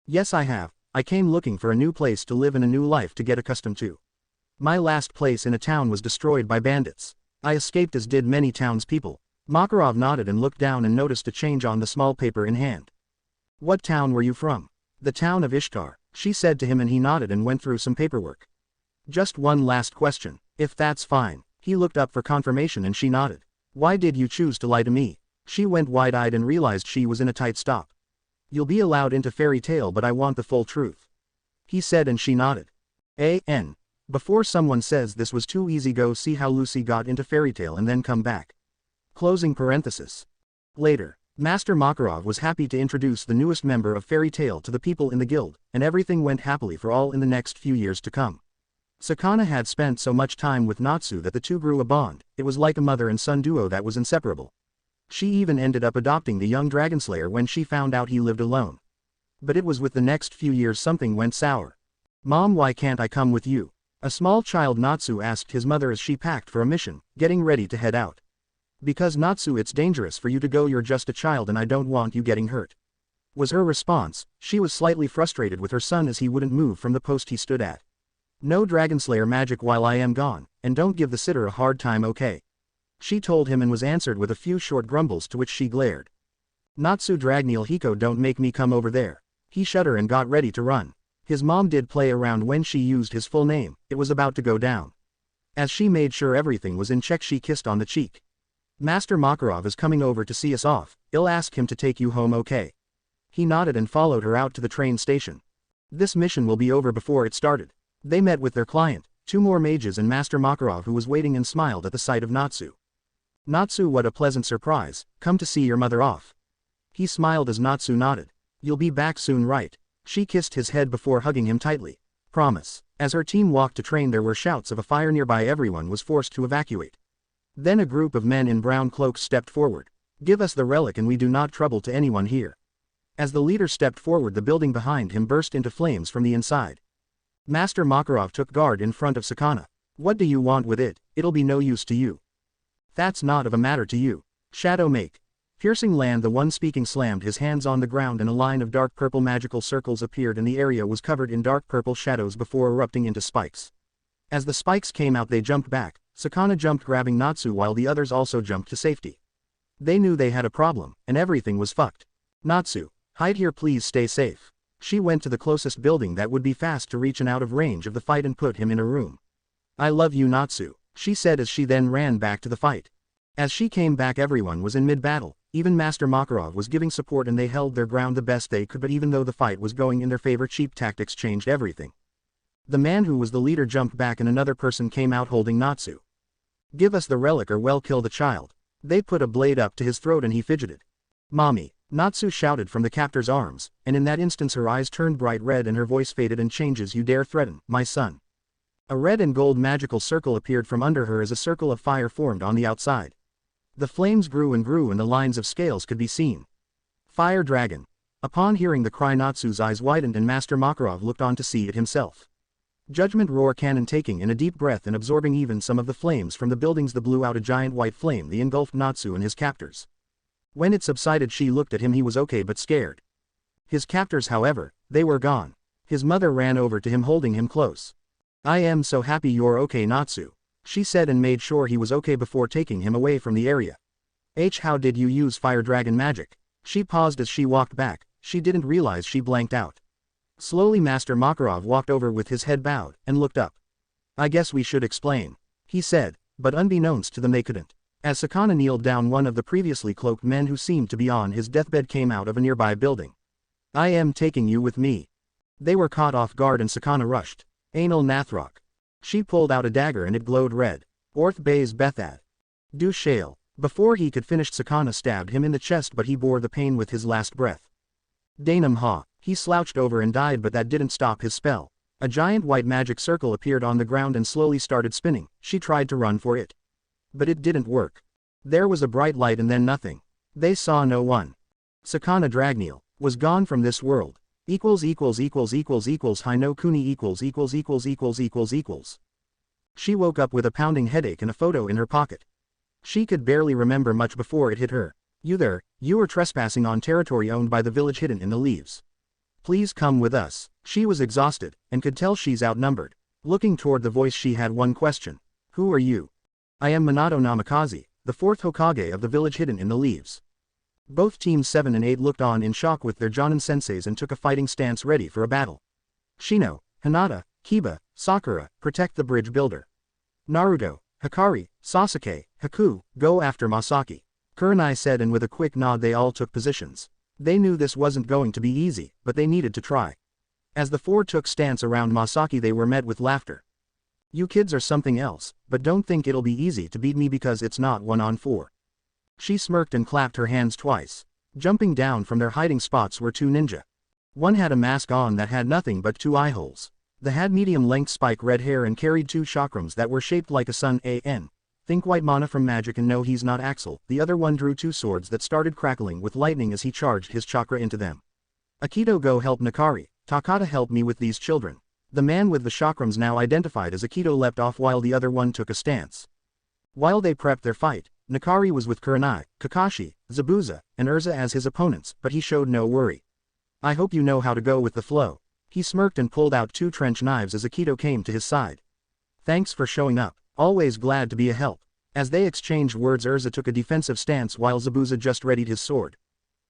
Yes, I have. I came looking for a new place to live and a new life to get accustomed to. My last place in a town was destroyed by bandits. I escaped as did many townspeople. Makarov nodded and looked down and noticed a change on the small paper in hand. What town were you from? The town of Ishtar, she said to him, and he nodded and went through some paperwork. Just one last question, if that's fine. He looked up for confirmation and she nodded. Why did you choose to lie to me? She went wide-eyed and realized she was in a tight stop. You'll be allowed into Fairy Tail, but I want the full truth, he said, and she nodded. Before someone says this was too easy, go see how Lucy got into Fairy Tail and then come back. Closing parenthesis. Later, Master Makarov was happy to introduce the newest member of Fairy Tail to the people in the guild, and everything went happily for all in the next few years to come. Sakana had spent so much time with Natsu that the two grew a bond. It was like a mother and son duo that was inseparable. She even ended up adopting the young Dragonslayer when she found out he lived alone. But it was with the next few years something went sour. "Mom, why can't I come with you?" A small child Natsu asked his mother as she packed for a mission, getting ready to head out. "Because Natsu, it's dangerous for you to go, you're just a child and I don't want you getting hurt," was her response. She was slightly frustrated with her son as he wouldn't move from the post he stood at. "No Dragonslayer magic while I am gone, and don't give the sitter a hard time, okay?" she told him, and was answered with a few short grumbles to which she glared. "Natsu Dragneel Hiko, don't make me come over there." He shuddered and got ready to run. His mom did play around when she used his full name. It was about to go down. As she made sure everything was in check, she kissed on the cheek. "Master Makarov is coming over to see us off. I'll ask him to take you home, okay?" He nodded and followed her out to the train station. This mission will be over before it started. They met with their client, two more mages and Master Makarov, who was waiting and smiled at the sight of Natsu. "Natsu, what a pleasant surprise, come to see your mother off." He smiled as Natsu nodded. "You'll be back soon, right?" She kissed his head before hugging him tightly. "Promise." As her team walked to train, there were shouts of a fire nearby. Everyone was forced to evacuate. Then a group of men in brown cloaks stepped forward. "Give us the relic and we do not trouble to anyone here." As the leader stepped forward, the building behind him burst into flames from the inside. Master Makarov took guard in front of Sakana. "What do you want with it? It'll be no use to you." "That's not of a matter to you." "Shadow make." Piercing land. The one speaking slammed his hands on the ground and a line of dark purple magical circles appeared and the area was covered in dark purple shadows before erupting into spikes. As the spikes came out, they jumped back. Sakana jumped, grabbing Natsu, while the others also jumped to safety. They knew they had a problem, and everything was fucked. "Natsu, hide here please, stay safe." She went to the closest building that would be fast to reach and out of range of the fight and put him in a room. "I love you, Natsu," she said as she then ran back to the fight. As she came back, everyone was in mid-battle. Even Master Makarov was giving support and they held their ground the best they could, but even though the fight was going in their favor, cheap tactics changed everything. The man who was the leader jumped back and another person came out holding Natsu. "Give us the relic or we'll kill the child." They put a blade up to his throat and he fidgeted. "Mommy," Natsu shouted from the captor's arms, and in that instance her eyes turned bright red and her voice faded and changes. "You dare threaten my son?" A red and gold magical circle appeared from under her as a circle of fire formed on the outside. The flames grew and the lines of scales could be seen. "Fire dragon." Upon hearing the cry, Natsu's eyes widened and Master Makarov looked on to see it himself. Judgment roar cannon. Taking in a deep breath and absorbing even some of the flames from the buildings, that blew out a giant white flame that engulfed Natsu and his captors. When it subsided, she looked at him. He was okay but scared. His captors, however, they were gone. His mother ran over to him holding him close. "I am so happy you're okay, Natsu," she said, and made sure he was okay before taking him away from the area. How did you use fire dragon magic?" She paused as she walked back. She didn't realize she blanked out. Slowly Master Makarov walked over with his head bowed, and looked up. "I guess we should explain," he said, but unbeknownst to them they couldn't. As Sakana kneeled down, one of the previously cloaked men who seemed to be on his deathbed came out of a nearby building. "I am taking you with me." They were caught off guard and Sakana rushed. "Anal Nathrok." She pulled out a dagger and it glowed red. "Orth Bays Bethad. Du Shale." Before he could finish, Sakana stabbed him in the chest, but he bore the pain with his last breath. "Danam Ha." He slouched over and died, but that didn't stop his spell. A giant white magic circle appeared on the ground and slowly started spinning. She tried to run for it, but it didn't work. There was a bright light and then nothing. They saw no one. Sakana Dragneel was gone from this world. Hino Kuni . She woke up with a pounding headache and a photo in her pocket. She could barely remember much before it hit her. "You there, you are trespassing on territory owned by the village hidden in the leaves. Please come with us." She was exhausted, and could tell she's outnumbered. Looking toward the voice, she had one question. "Who are you?" "I am Minato Namikaze, the 4th Hokage of the village hidden in the leaves." Both teams 7 and 8 looked on in shock with their Jonin senseis and took a fighting stance ready for a battle. Shino, Hinata, Kiba, Sakura, protect the bridge builder. Naruto, Hikari, Sasuke, Haku, go after Masaki. Kurenai said, and with a quick nod they all took positions. They knew this wasn't going to be easy, but they needed to try. As the 4 took stance around Masaki, they were met with laughter. You kids are something else, but don't think it'll be easy to beat me because it's not 1-on-4. She smirked and clapped her hands twice. Jumping down from their hiding spots were two ninja. One had a mask on that had nothing but two eye holes. The had medium-length spike red hair and carried two chakrams that were shaped like a sun. Think white mana from magic and no, he's not Axel. The other one drew two swords that started crackling with lightning as he charged his chakra into them. Akito, go help Nakari. Takata, help me with these children. The man with the chakrams, now identified as Akito, leapt off while the other one took a stance. While they prepped their fight, Nakari was with Kurenai, Kakashi, Zabuza, and Erza as his opponents, but he showed no worry. I hope you know how to go with the flow. He smirked and pulled out two trench knives as Akito came to his side. Thanks for showing up. Always glad to be a help. As they exchanged words, Erza took a defensive stance while Zabuza just readied his sword.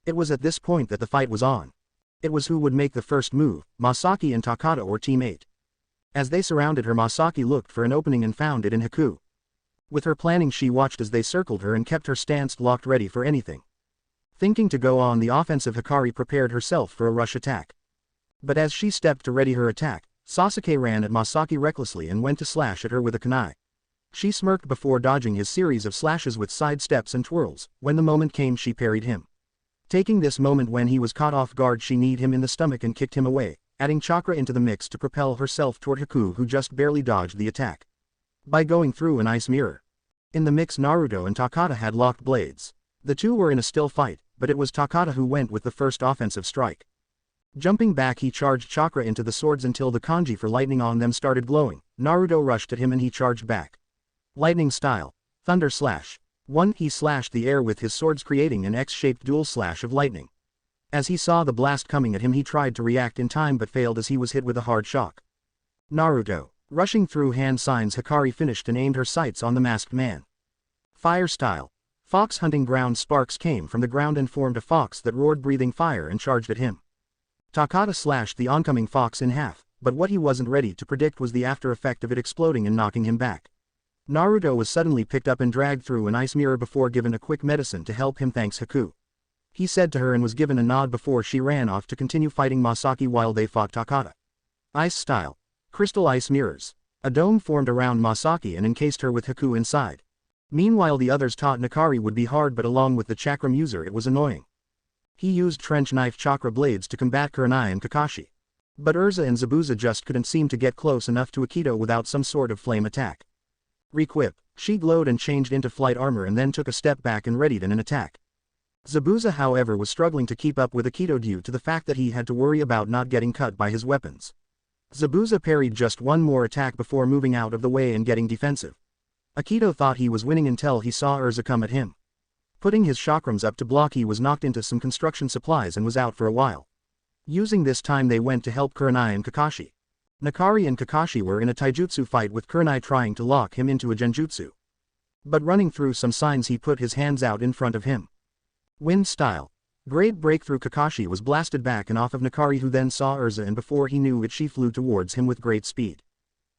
It was at this point that the fight was on. It was who would make the first move, Masaki and Takata or Team 8. As they surrounded her, Masaki looked for an opening and found it in Haku. With her planning, she watched as they circled her and kept her stance locked, ready for anything. Thinking to go on the offensive, Hikari prepared herself for a rush attack. But as she stepped to ready her attack, Sasuke ran at Masaki recklessly and went to slash at her with a kunai. She smirked before dodging his series of slashes with side steps and twirls. When the moment came, she parried him. Taking this moment when he was caught off guard, she kneed him in the stomach and kicked him away, adding chakra into the mix to propel herself toward Haku, who just barely dodged the attack by going through an ice mirror. In the mix, Naruto and Takata had locked blades. The two were in a still fight, but it was Takata who went with the first offensive strike. Jumping back, he charged chakra into the swords until the kanji for lightning on them started glowing. Naruto rushed at him and he charged back. Lightning style. Thunder slash. 1. He slashed the air with his swords, creating an X-shaped dual slash of lightning. As he saw the blast coming at him, he tried to react in time but failed as he was hit with a hard shock. Naruto. Rushing through hand signs, Hikari finished and aimed her sights on the masked man. Fire style. Fox hunting ground. Sparks came from the ground and formed a fox that roared, breathing fire, and charged at him. Takata slashed the oncoming fox in half, but what he wasn't ready to predict was the after effect of it exploding and knocking him back. Naruto was suddenly picked up and dragged through an ice mirror before given a quick medicine to help him, thanks Haku. He said to her and was given a nod before she ran off to continue fighting Masaki while they fought Takata. Ice style. Crystal ice mirrors. A dome formed around Masaki and encased her with Haku inside. Meanwhile, the others taught Nakari would be hard, but along with the chakram user it was annoying. He used trench knife chakra blades to combat Kurenai and Kakashi. But Erza and Zabuza just couldn't seem to get close enough to Akito without some sort of flame attack. Requip. She glowed and changed into flight armor and then took a step back and readied an attack. Zabuza, however, was struggling to keep up with Akito due to the fact that he had to worry about not getting cut by his weapons. Zabuza parried just one more attack before moving out of the way and getting defensive. Akito thought he was winning until he saw Erza come at him. Putting his chakrams up to block, he was knocked into some construction supplies and was out for a while. Using this time, they went to help Kurenai and Kakashi. Nakari and Kakashi were in a taijutsu fight with Kurenai trying to lock him into a genjutsu. But running through some signs, he put his hands out in front of him. Wind style. Great breakthrough. Kakashi was blasted back and off of Nakari, who then saw Erza, and before he knew it, she flew towards him with great speed.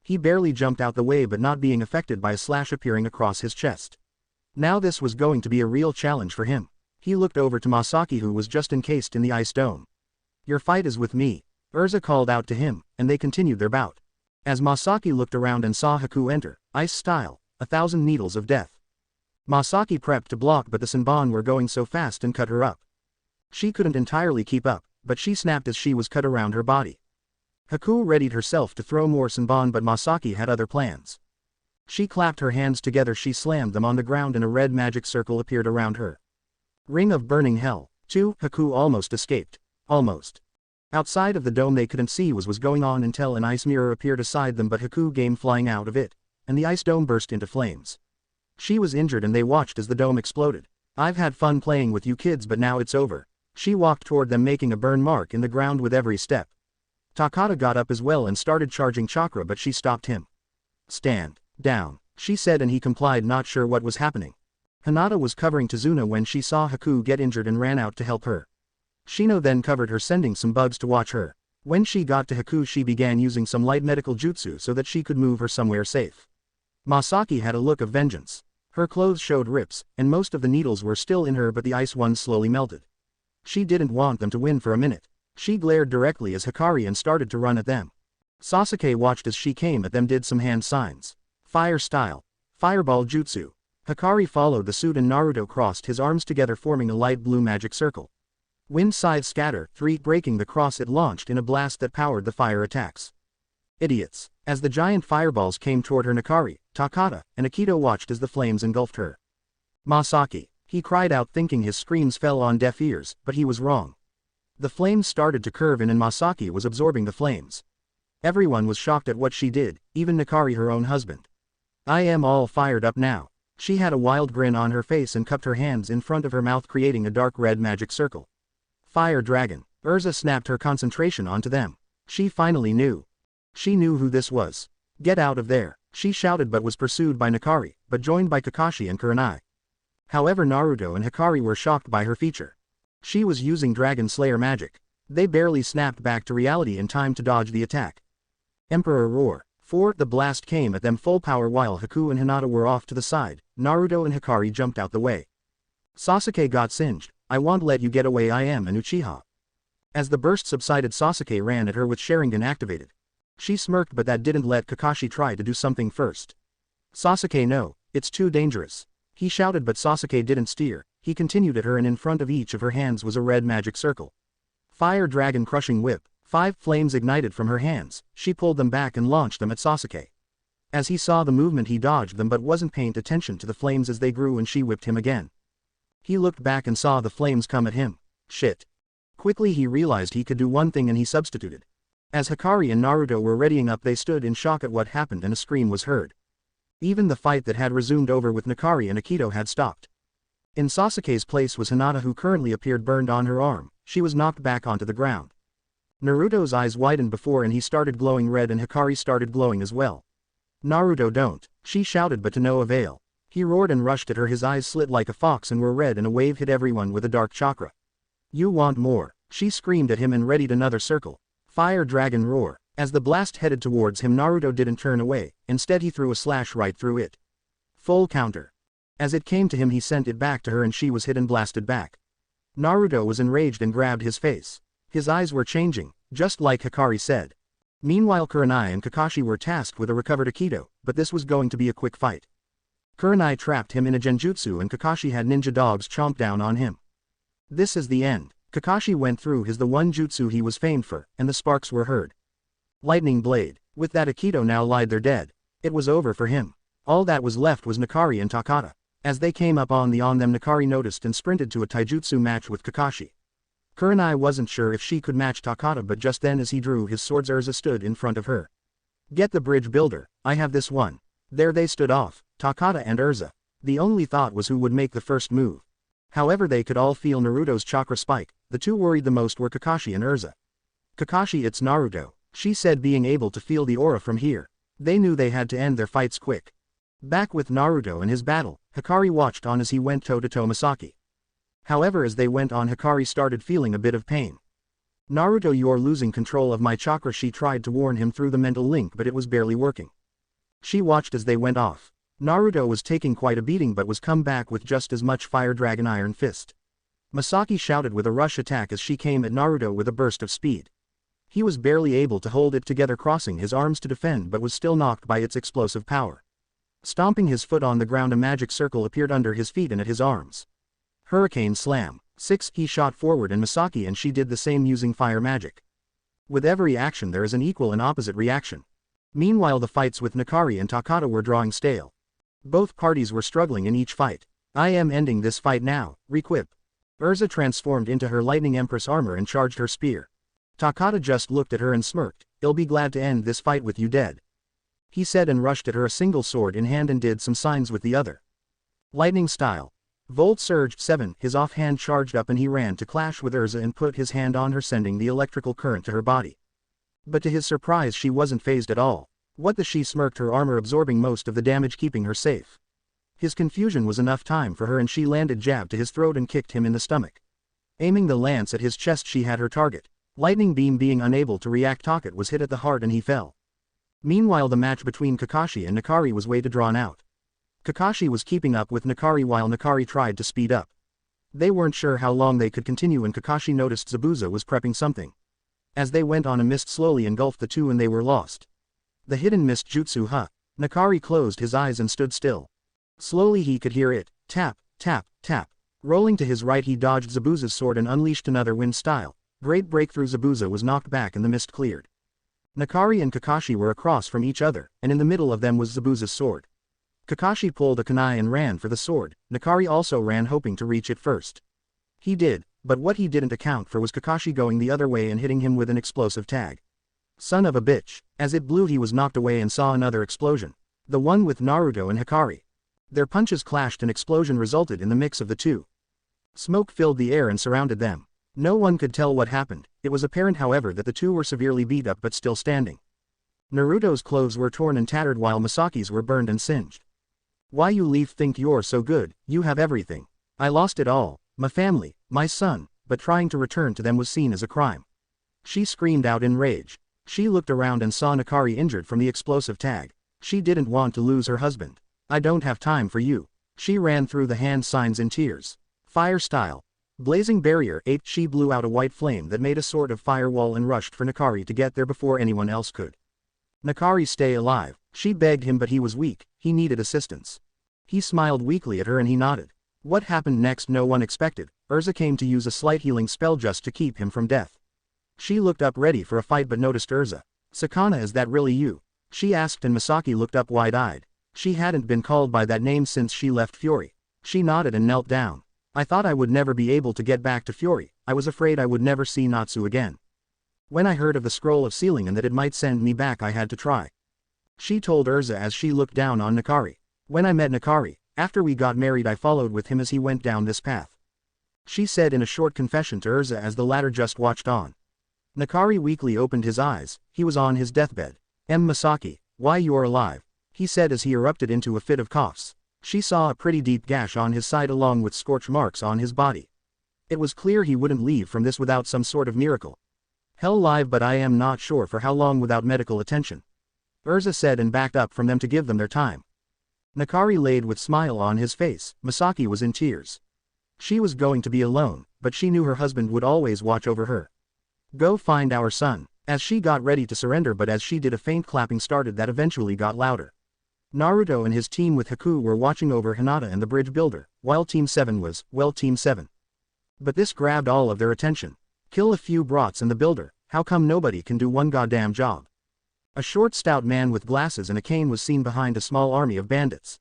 He barely jumped out the way, but not being affected by a slash appearing across his chest. Now this was going to be a real challenge for him. He looked over to Masaki, who was just encased in the ice dome. Your fight is with me, Erza called out to him, and they continued their bout. As Masaki looked around and saw Haku enter, ice style, 1,000 needles of death. Masaki prepped to block, but the Senbon were going so fast and cut her up. She couldn't entirely keep up, but she snapped as she was cut around her body. Haku readied herself to throw more Senbon, but Masaki had other plans. She clapped her hands together, she slammed them on the ground, and a red magic circle appeared around her. Ring of Burning Hell. 2. Haku almost escaped. Almost. Outside of the dome they couldn't see what was going on until an ice mirror appeared aside them, but Haku came flying out of it, and the ice dome burst into flames. She was injured and they watched as the dome exploded. I've had fun playing with you kids, but now it's over. She walked toward them, making a burn mark in the ground with every step. Takata got up as well and started charging chakra, but she stopped him. Stand down, she said, and he complied, not sure what was happening. Hinata was covering Tazuna when she saw Haku get injured and ran out to help her. Shino then covered her, sending some bugs to watch her. When she got to Haku, she began using some light medical jutsu so that she could move her somewhere safe. Masaki had a look of vengeance. Her clothes showed rips, and most of the needles were still in her, but the ice ones slowly melted. She didn't want them to win for a minute. She glared directly as Hikari and started to run at them. Sasuke watched as she came at them, did some hand signs. Fire style. Fireball jutsu. Hikari followed the suit and Naruto crossed his arms together forming a light blue magic circle. Wind scythe scatter, 3 breaking the cross it launched in a blast that powered the fire attacks. Idiots. As the giant fireballs came toward her, Hikari, Takada, and Akito watched as the flames engulfed her. Masaki. He cried out thinking his screams fell on deaf ears, but he was wrong. The flames started to curve in and Masaki was absorbing the flames. Everyone was shocked at what she did, even Hikari, her own husband. I am all fired up now. She had a wild grin on her face and cupped her hands in front of her mouth creating a dark red magic circle. Fire Dragon. Erza snapped her concentration onto them. She finally knew. She knew who this was. Get out of there, she shouted but was pursued by Hikari, but joined by Kakashi and Kurenai. However, Naruto and Hikari were shocked by her feature. She was using Dragon Slayer magic. They barely snapped back to reality in time to dodge the attack. Emperor Roar. 4. The blast came at them full power while Haku and Hinata were off to the side. Naruto and Hikari jumped out the way. Sasuke got singed. I won't let you get away, I am an Uchiha. As the burst subsided, Sasuke ran at her with Sharingan activated. She smirked but that didn't let Kakashi try to do something first. Sasuke, no, it's too dangerous. He shouted but Sasuke didn't steer. He continued at her and in front of each of her hands was a red magic circle. Fire Dragon Crushing Whip. 5 flames ignited from her hands. She pulled them back and launched them at Sasuke. As he saw the movement he dodged them but wasn't paying attention to the flames as they grew and she whipped him again. He looked back and saw the flames come at him. Shit. Quickly he realized he could do one thing and he substituted. As Hikari and Naruto were readying up they stood in shock at what happened and a scream was heard. Even the fight that had resumed over with Hikari and Akito had stopped. In Sasuke's place was Hinata who currently appeared burned on her arm. She was knocked back onto the ground. Naruto's eyes widened before and he started glowing red and Hikari started glowing as well. Naruto, don't, she shouted but to no avail. He roared and rushed at her, his eyes slit like a fox and were red and a wave hit everyone with a dark chakra. You want more, she screamed at him and readied another circle. Fire Dragon Roar. As the blast headed towards him Naruto didn't turn away, instead he threw a slash right through it. Full counter. As it came to him he sent it back to her and she was hit and blasted back. Naruto was enraged and grabbed his face. His eyes were changing, just like Hikari said. Meanwhile Kurenai and Kakashi were tasked with a recovered Akito, but this was going to be a quick fight. Kurenai trapped him in a genjutsu and Kakashi had ninja dogs chomp down on him. This is the end. Kakashi went through his the one jutsu he was famed for, and the sparks were heard. Lightning Blade. With that Akito now lied there dead. It was over for him. All that was left was Hikari and Takada. As they came up on them Hikari noticed and sprinted to a taijutsu match with Kakashi. Kurenai wasn't sure if she could match Takada but just then as he drew his swords Erza stood in front of her. Get the bridge builder, I have this one. There they stood off, Takada and Erza. The only thought was who would make the first move. However they could all feel Naruto's chakra spike. The two worried the most were Kakashi and Erza. Kakashi, it's Naruto, she said, being able to feel the aura from here. They knew they had to end their fights quick. Back with Naruto and his battle, Hikari watched on as he went toe-to-toe Masaki. However as they went on Hikari started feeling a bit of pain. Naruto, you're losing control of my chakra, she tried to warn him through the mental link but it was barely working. She watched as they went off. Naruto was taking quite a beating but was come back with just as much Fire Dragon Iron Fist. Masaki shouted with a rush attack as she came at Naruto with a burst of speed. He was barely able to hold it together, crossing his arms to defend but was still knocked by its explosive power. Stomping his foot on the ground a magic circle appeared under his feet and at his arms. Hurricane Slam. 6. He shot forward and Masaki and she did the same using fire magic. With every action there is an equal and opposite reaction. Meanwhile the fights with Hikari and Takada were drawing stale. Both parties were struggling in each fight. I am ending this fight now, requip. Erza transformed into her Lightning Empress armor and charged her spear. Takada just looked at her and smirked. I'll be glad to end this fight with you dead, he said and rushed at her, a single sword in hand and did some signs with the other. Lightning Style. Volt Surge. 7. His offhand charged up and he ran to clash with Erza and put his hand on her, sending the electrical current to her body. But to his surprise she wasn't phased at all. What the she smirked, her armor absorbing most of the damage keeping her safe. His confusion was enough time for her and she landed jab to his throat and kicked him in the stomach. Aiming the lance at his chest she had her target. Lightning Beam. Being unable to react, Takat was hit at the heart and he fell. Meanwhile the match between Kakashi and Hikari was way too drawn out. Kakashi was keeping up with Hikari while Hikari tried to speed up. They weren't sure how long they could continue and Kakashi noticed Zabuza was prepping something. As they went on, a mist slowly engulfed the two and they were lost. The hidden mist jutsu, huh? Nakari closed his eyes and stood still. Slowly he could hear it, tap, tap, tap. Rolling to his right he dodged Zabuza's sword and unleashed another wind style. Great breakthrough. Zabuza was knocked back and the mist cleared. Nakari and Kakashi were across from each other, and in the middle of them was Zabuza's sword. Kakashi pulled a kunai and ran for the sword. Nakari also ran, hoping to reach it first. He did, but what he didn't account for was Kakashi going the other way and hitting him with an explosive tag. Son of a bitch. As it blew he was knocked away and saw another explosion. The one with Naruto and Hikari. Their punches clashed and explosion resulted in the mix of the two. Smoke filled the air and surrounded them. No one could tell what happened. It was apparent however that the two were severely beat up but still standing. Naruto's clothes were torn and tattered while Masaki's were burned and singed. Why you leave think you're so good, you have everything. I lost it all, my family, my son, but trying to return to them was seen as a crime. She screamed out in rage. She looked around and saw Nakari injured from the explosive tag. She didn't want to lose her husband. I don't have time for you. She ran through the hand signs in tears. Fire style. Blazing barrier 8. She blew out a white flame that made a sort of firewall and rushed for Nakari to get there before anyone else could. Nakari, stay alive. She begged him but he was weak, he needed assistance. He smiled weakly at her and he nodded. What happened next no one expected. Erza came to use a slight healing spell just to keep him from death. She looked up ready for a fight but noticed Erza. Sakana, is that really you? She asked and Masaki looked up wide-eyed. She hadn't been called by that name since she left Fury. She nodded and knelt down. I thought I would never be able to get back to Fury. I was afraid I would never see Natsu again. When I heard of the scroll of sealing and that it might send me back I had to try. She told Erza as she looked down on Nakari. When I met Nakari, after we got married I followed with him as he went down this path. She said in a short confession to Erza as the latter just watched on. Nakari weakly opened his eyes, he was on his deathbed. Masaki, why you're alive, he said as he erupted into a fit of coughs. She saw a pretty deep gash on his side along with scorch marks on his body. It was clear he wouldn't leave from this without some sort of miracle. Hell live, but I am not sure for how long without medical attention. Erza said and backed up from them to give them their time. Nakari laid with smile on his face. Masaki was in tears. She was going to be alone, but she knew her husband would always watch over her. Go find our son. As she got ready to surrender but as she did a faint clapping started that eventually got louder. Naruto and his team with Haku were watching over Hinata and the bridge builder, while Team 7 was, well, Team 7. But this grabbed all of their attention. Kill a few brats and the builder, how come nobody can do one goddamn job? A short stout man with glasses and a cane was seen behind a small army of bandits.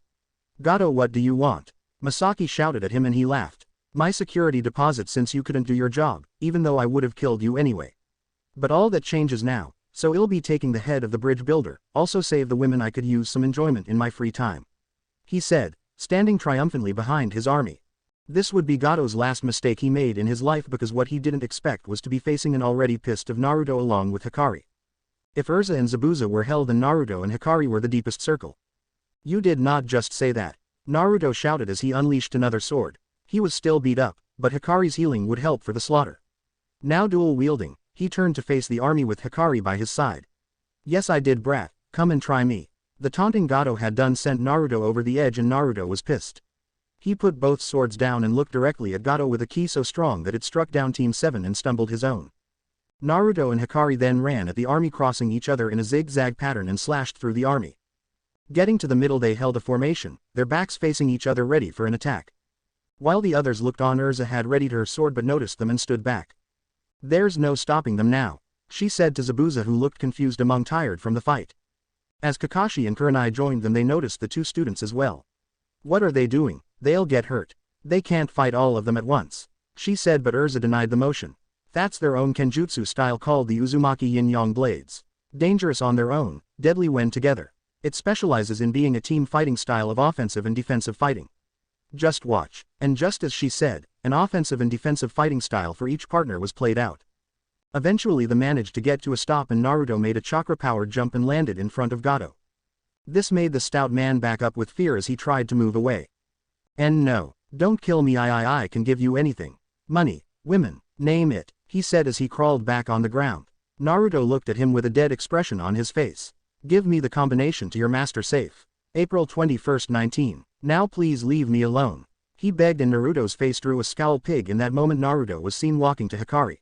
Gato, what do you want? Masaki shouted at him and he laughed. My security deposit since you couldn't do your job, even though I would have killed you anyway. But all that changes now. So I'll be taking the head of the bridge builder, also save the women, I could use some enjoyment in my free time. He said, standing triumphantly behind his army. This would be Gato's last mistake he made in his life because what he didn't expect was to be facing an already pissed of Naruto along with Hikari. If Erza and Zabuza were hell then Naruto and Hikari were the deepest circle. You did not just say that. Naruto shouted as he unleashed another sword. He was still beat up, but Hikari's healing would help for the slaughter. Now dual wielding. He turned to face the army with Hikari by his side. Yes I did, brat, come and try me. The taunting Gato had done sent Naruto over the edge and Naruto was pissed. He put both swords down and looked directly at Gato with a ki so strong that it struck down Team 7 and stumbled his own. Naruto and Hikari then ran at the army crossing each other in a zigzag pattern and slashed through the army. Getting to the middle they held a formation, their backs facing each other ready for an attack. While the others looked on, Erza had readied her sword but noticed them and stood back. There's no stopping them now, she said to Zabuza who looked confused among tired from the fight. As Kakashi and Kurenai joined them they noticed the two students as well. What are they doing? They'll get hurt. They can't fight all of them at once, she said but Erza denied the motion. That's their own kenjutsu style called the Uzumaki Yin-Yang blades. Dangerous on their own, deadly when together. It specializes in being a team fighting style of offensive and defensive fighting. Just watch. And just as she said, an offensive and defensive fighting style for each partner was played out. Eventually they managed to get to a stop and Naruto made a chakra-powered jump and landed in front of Gato. This made the stout man back up with fear as he tried to move away. And no, don't kill me, I can give you anything. Money, women, name it, he said as he crawled back on the ground. Naruto looked at him with a dead expression on his face. Give me the combination to your master safe. April 21, 19. Now please leave me alone. He begged and Naruto's face drew a scowl pig. In that moment Naruto was seen walking to Hikari.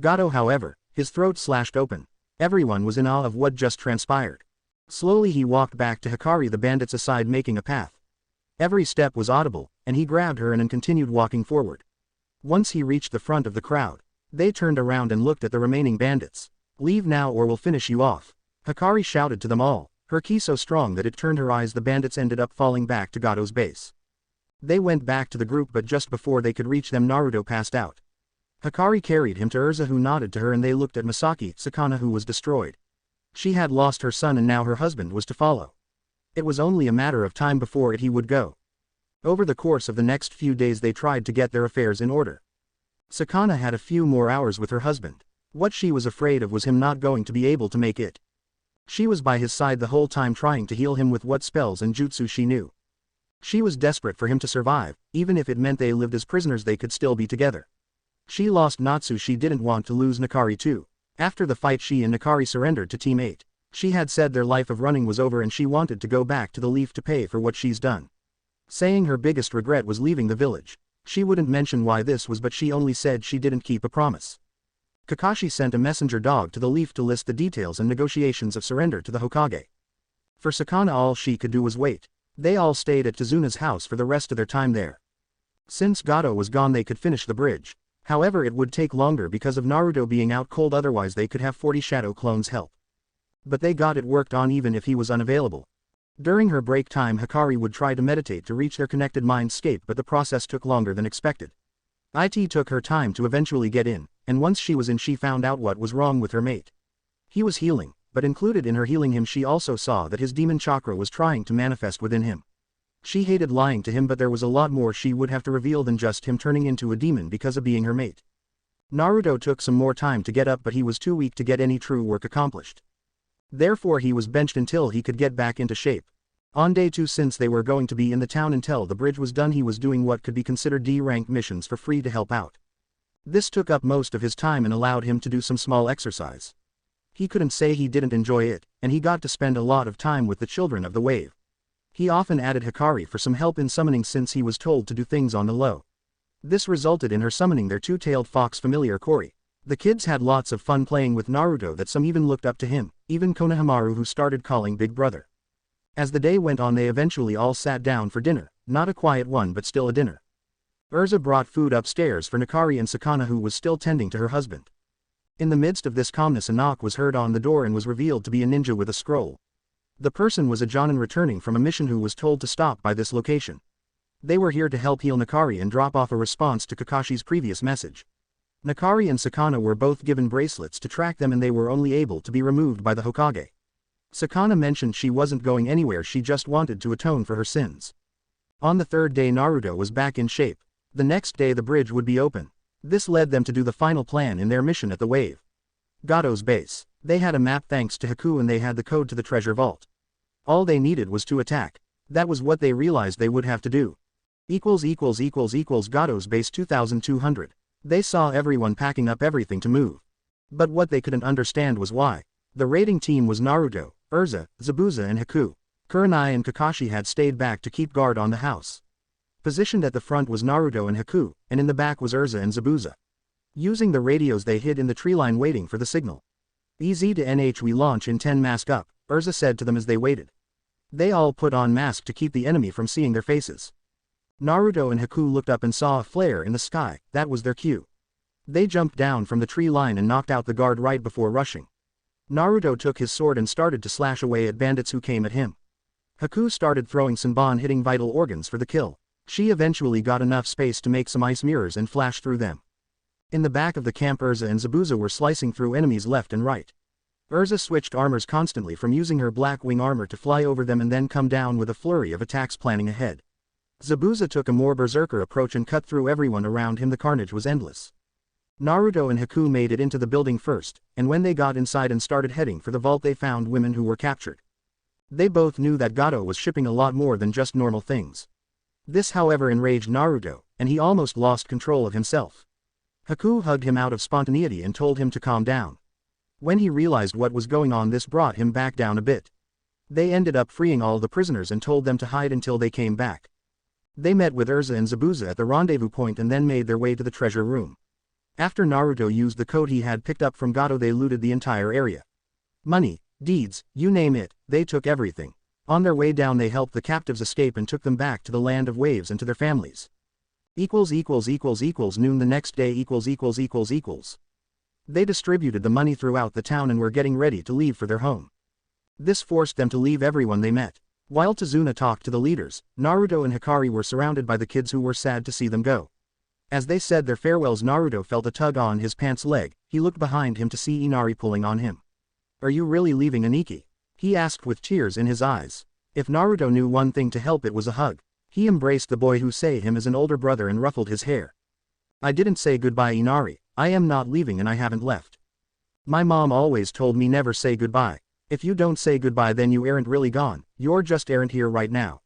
Gato however, his throat slashed open. Everyone was in awe of what just transpired. Slowly he walked back to Hikari, the bandits aside, making a path. Every step was audible, and he grabbed her and continued walking forward. Once he reached the front of the crowd, they turned around and looked at the remaining bandits. "Leave now or we'll finish you off," Hikari shouted to them all, her ki so strong that it turned her eyes. The bandits ended up falling back to Gato's base. They went back to the group, but just before they could reach them, Naruto passed out. Hikari carried him to Erza, who nodded to her, and they looked at Masaki Sakana, who was destroyed. She had lost her son and now her husband was to follow. It was only a matter of time before he would go. Over the course of the next few days they tried to get their affairs in order. Sakana had a few more hours with her husband. What she was afraid of was him not going to be able to make it. She was by his side the whole time, trying to heal him with what spells and jutsu she knew. She was desperate for him to survive, even if it meant they lived as prisoners. They could still be together. She lost Natsu, she didn't want to lose Nakari too. After the fight, she and Nakari surrendered to Team 8. She had said their life of running was over and she wanted to go back to the Leaf to pay for what she's done. Saying her biggest regret was leaving the village. She wouldn't mention why this was, but she only said she didn't keep a promise. Kakashi sent a messenger dog to the Leaf to list the details and negotiations of surrender to the Hokage. For Sakana, all she could do was wait. They all stayed at Tazuna's house for the rest of their time there. Since Gato was gone, they could finish the bridge. However, it would take longer because of Naruto being out cold, otherwise they could have 40 shadow clones help. But they got it worked on even if he was unavailable. During her break time, Hikari would try to meditate to reach their connected mindscape, but the process took longer than expected. It took her time to eventually get in, and once she was in, she found out what was wrong with her mate. He was healing, but included in her healing him, she also saw that his demon chakra was trying to manifest within him. She hated lying to him, but there was a lot more she would have to reveal than just him turning into a demon because of being her mate. Naruto took some more time to get up, but he was too weak to get any true work accomplished. Therefore he was benched until he could get back into shape. On day 2, since they were going to be in the town until the bridge was done, he was doing what could be considered D-rank missions for free to help out. This took up most of his time and allowed him to do some small exercise. He couldn't say he didn't enjoy it, and he got to spend a lot of time with the children of the wave. He often added Hikari for some help in summoning since he was told to do things on the low. This resulted in her summoning their two-tailed fox familiar Kori. The kids had lots of fun playing with Naruto, that some even looked up to him, even Konohamaru, who started calling Big Brother. As the day went on, they eventually all sat down for dinner, not a quiet one but still a dinner. Erza brought food upstairs for Nakari and Sakana, who was still tending to her husband. In the midst of this calmness, a knock was heard on the door and was revealed to be a ninja with a scroll. The person was a Jonin returning from a mission who was told to stop by this location. They were here to help heal Nakari and drop off a response to Kakashi's previous message. Nakari and Sakana were both given bracelets to track them, and they were only able to be removed by the Hokage. Sakana mentioned she wasn't going anywhere, she just wanted to atone for her sins. On the 3rd day, Naruto was back in shape. The next day the bridge would be open. This led them to do the final plan in their mission at the wave. Gato's base. They had a map thanks to Haku, and they had the code to the treasure vault. All they needed was to attack. That was what they realized they would have to do. Gato's base 2200. They saw everyone packing up everything to move. But what they couldn't understand was why. The raiding team was Naruto, Erza, Zabuza and Haku. Kurenai and Kakashi had stayed back to keep guard on the house. Positioned at the front was Naruto and Haku, and in the back was Erza and Zabuza. Using the radios, they hid in the tree line waiting for the signal. "Easy to NH, we launch in 10, mask up," Erza said to them as they waited. They all put on masks to keep the enemy from seeing their faces. Naruto and Haku looked up and saw a flare in the sky. That was their cue. They jumped down from the tree line and knocked out the guard right before rushing. Naruto took his sword and started to slash away at bandits who came at him. Haku started throwing Senbon, hitting vital organs for the kill. She eventually got enough space to make some ice mirrors and flash through them. In the back of the camp, Erza and Zabuza were slicing through enemies left and right. Erza switched armors constantly, from using her black wing armor to fly over them and then come down with a flurry of attacks planning ahead. Zabuza took a more berserker approach and cut through everyone around him. The carnage was endless. Naruto and Haku made it into the building first, and when they got inside and started heading for the vault, they found women who were captured. They both knew that Gato was shipping a lot more than just normal things. This, however, enraged Naruto, and he almost lost control of himself. Haku hugged him out of spontaneity and told him to calm down. When he realized what was going on, this brought him back down a bit. They ended up freeing all the prisoners and told them to hide until they came back. They met with Erza and Zabuza at the rendezvous point and then made their way to the treasure room. After Naruto used the code he had picked up from Gato, they looted the entire area. Money, deeds, you name it, they took everything. On their way down they helped the captives escape and took them back to the land of waves and to their families. Noon the next day. They distributed the money throughout the town and were getting ready to leave for their home. This forced them to leave everyone they met. While Tazuna talked to the leaders, Naruto and Hikari were surrounded by the kids who were sad to see them go. As they said their farewells, Naruto felt a tug on his pants leg. He looked behind him to see Inari pulling on him. "Are you really leaving, Aniki?" he asked with tears in his eyes. If Naruto knew one thing to help, it was a hug. He embraced the boy who saw him as an older brother and ruffled his hair. "I didn't say goodbye, Inari. I am not leaving and I haven't left. My mom always told me never say goodbye. If you don't say goodbye then you aren't really gone, you're just aren't here right now."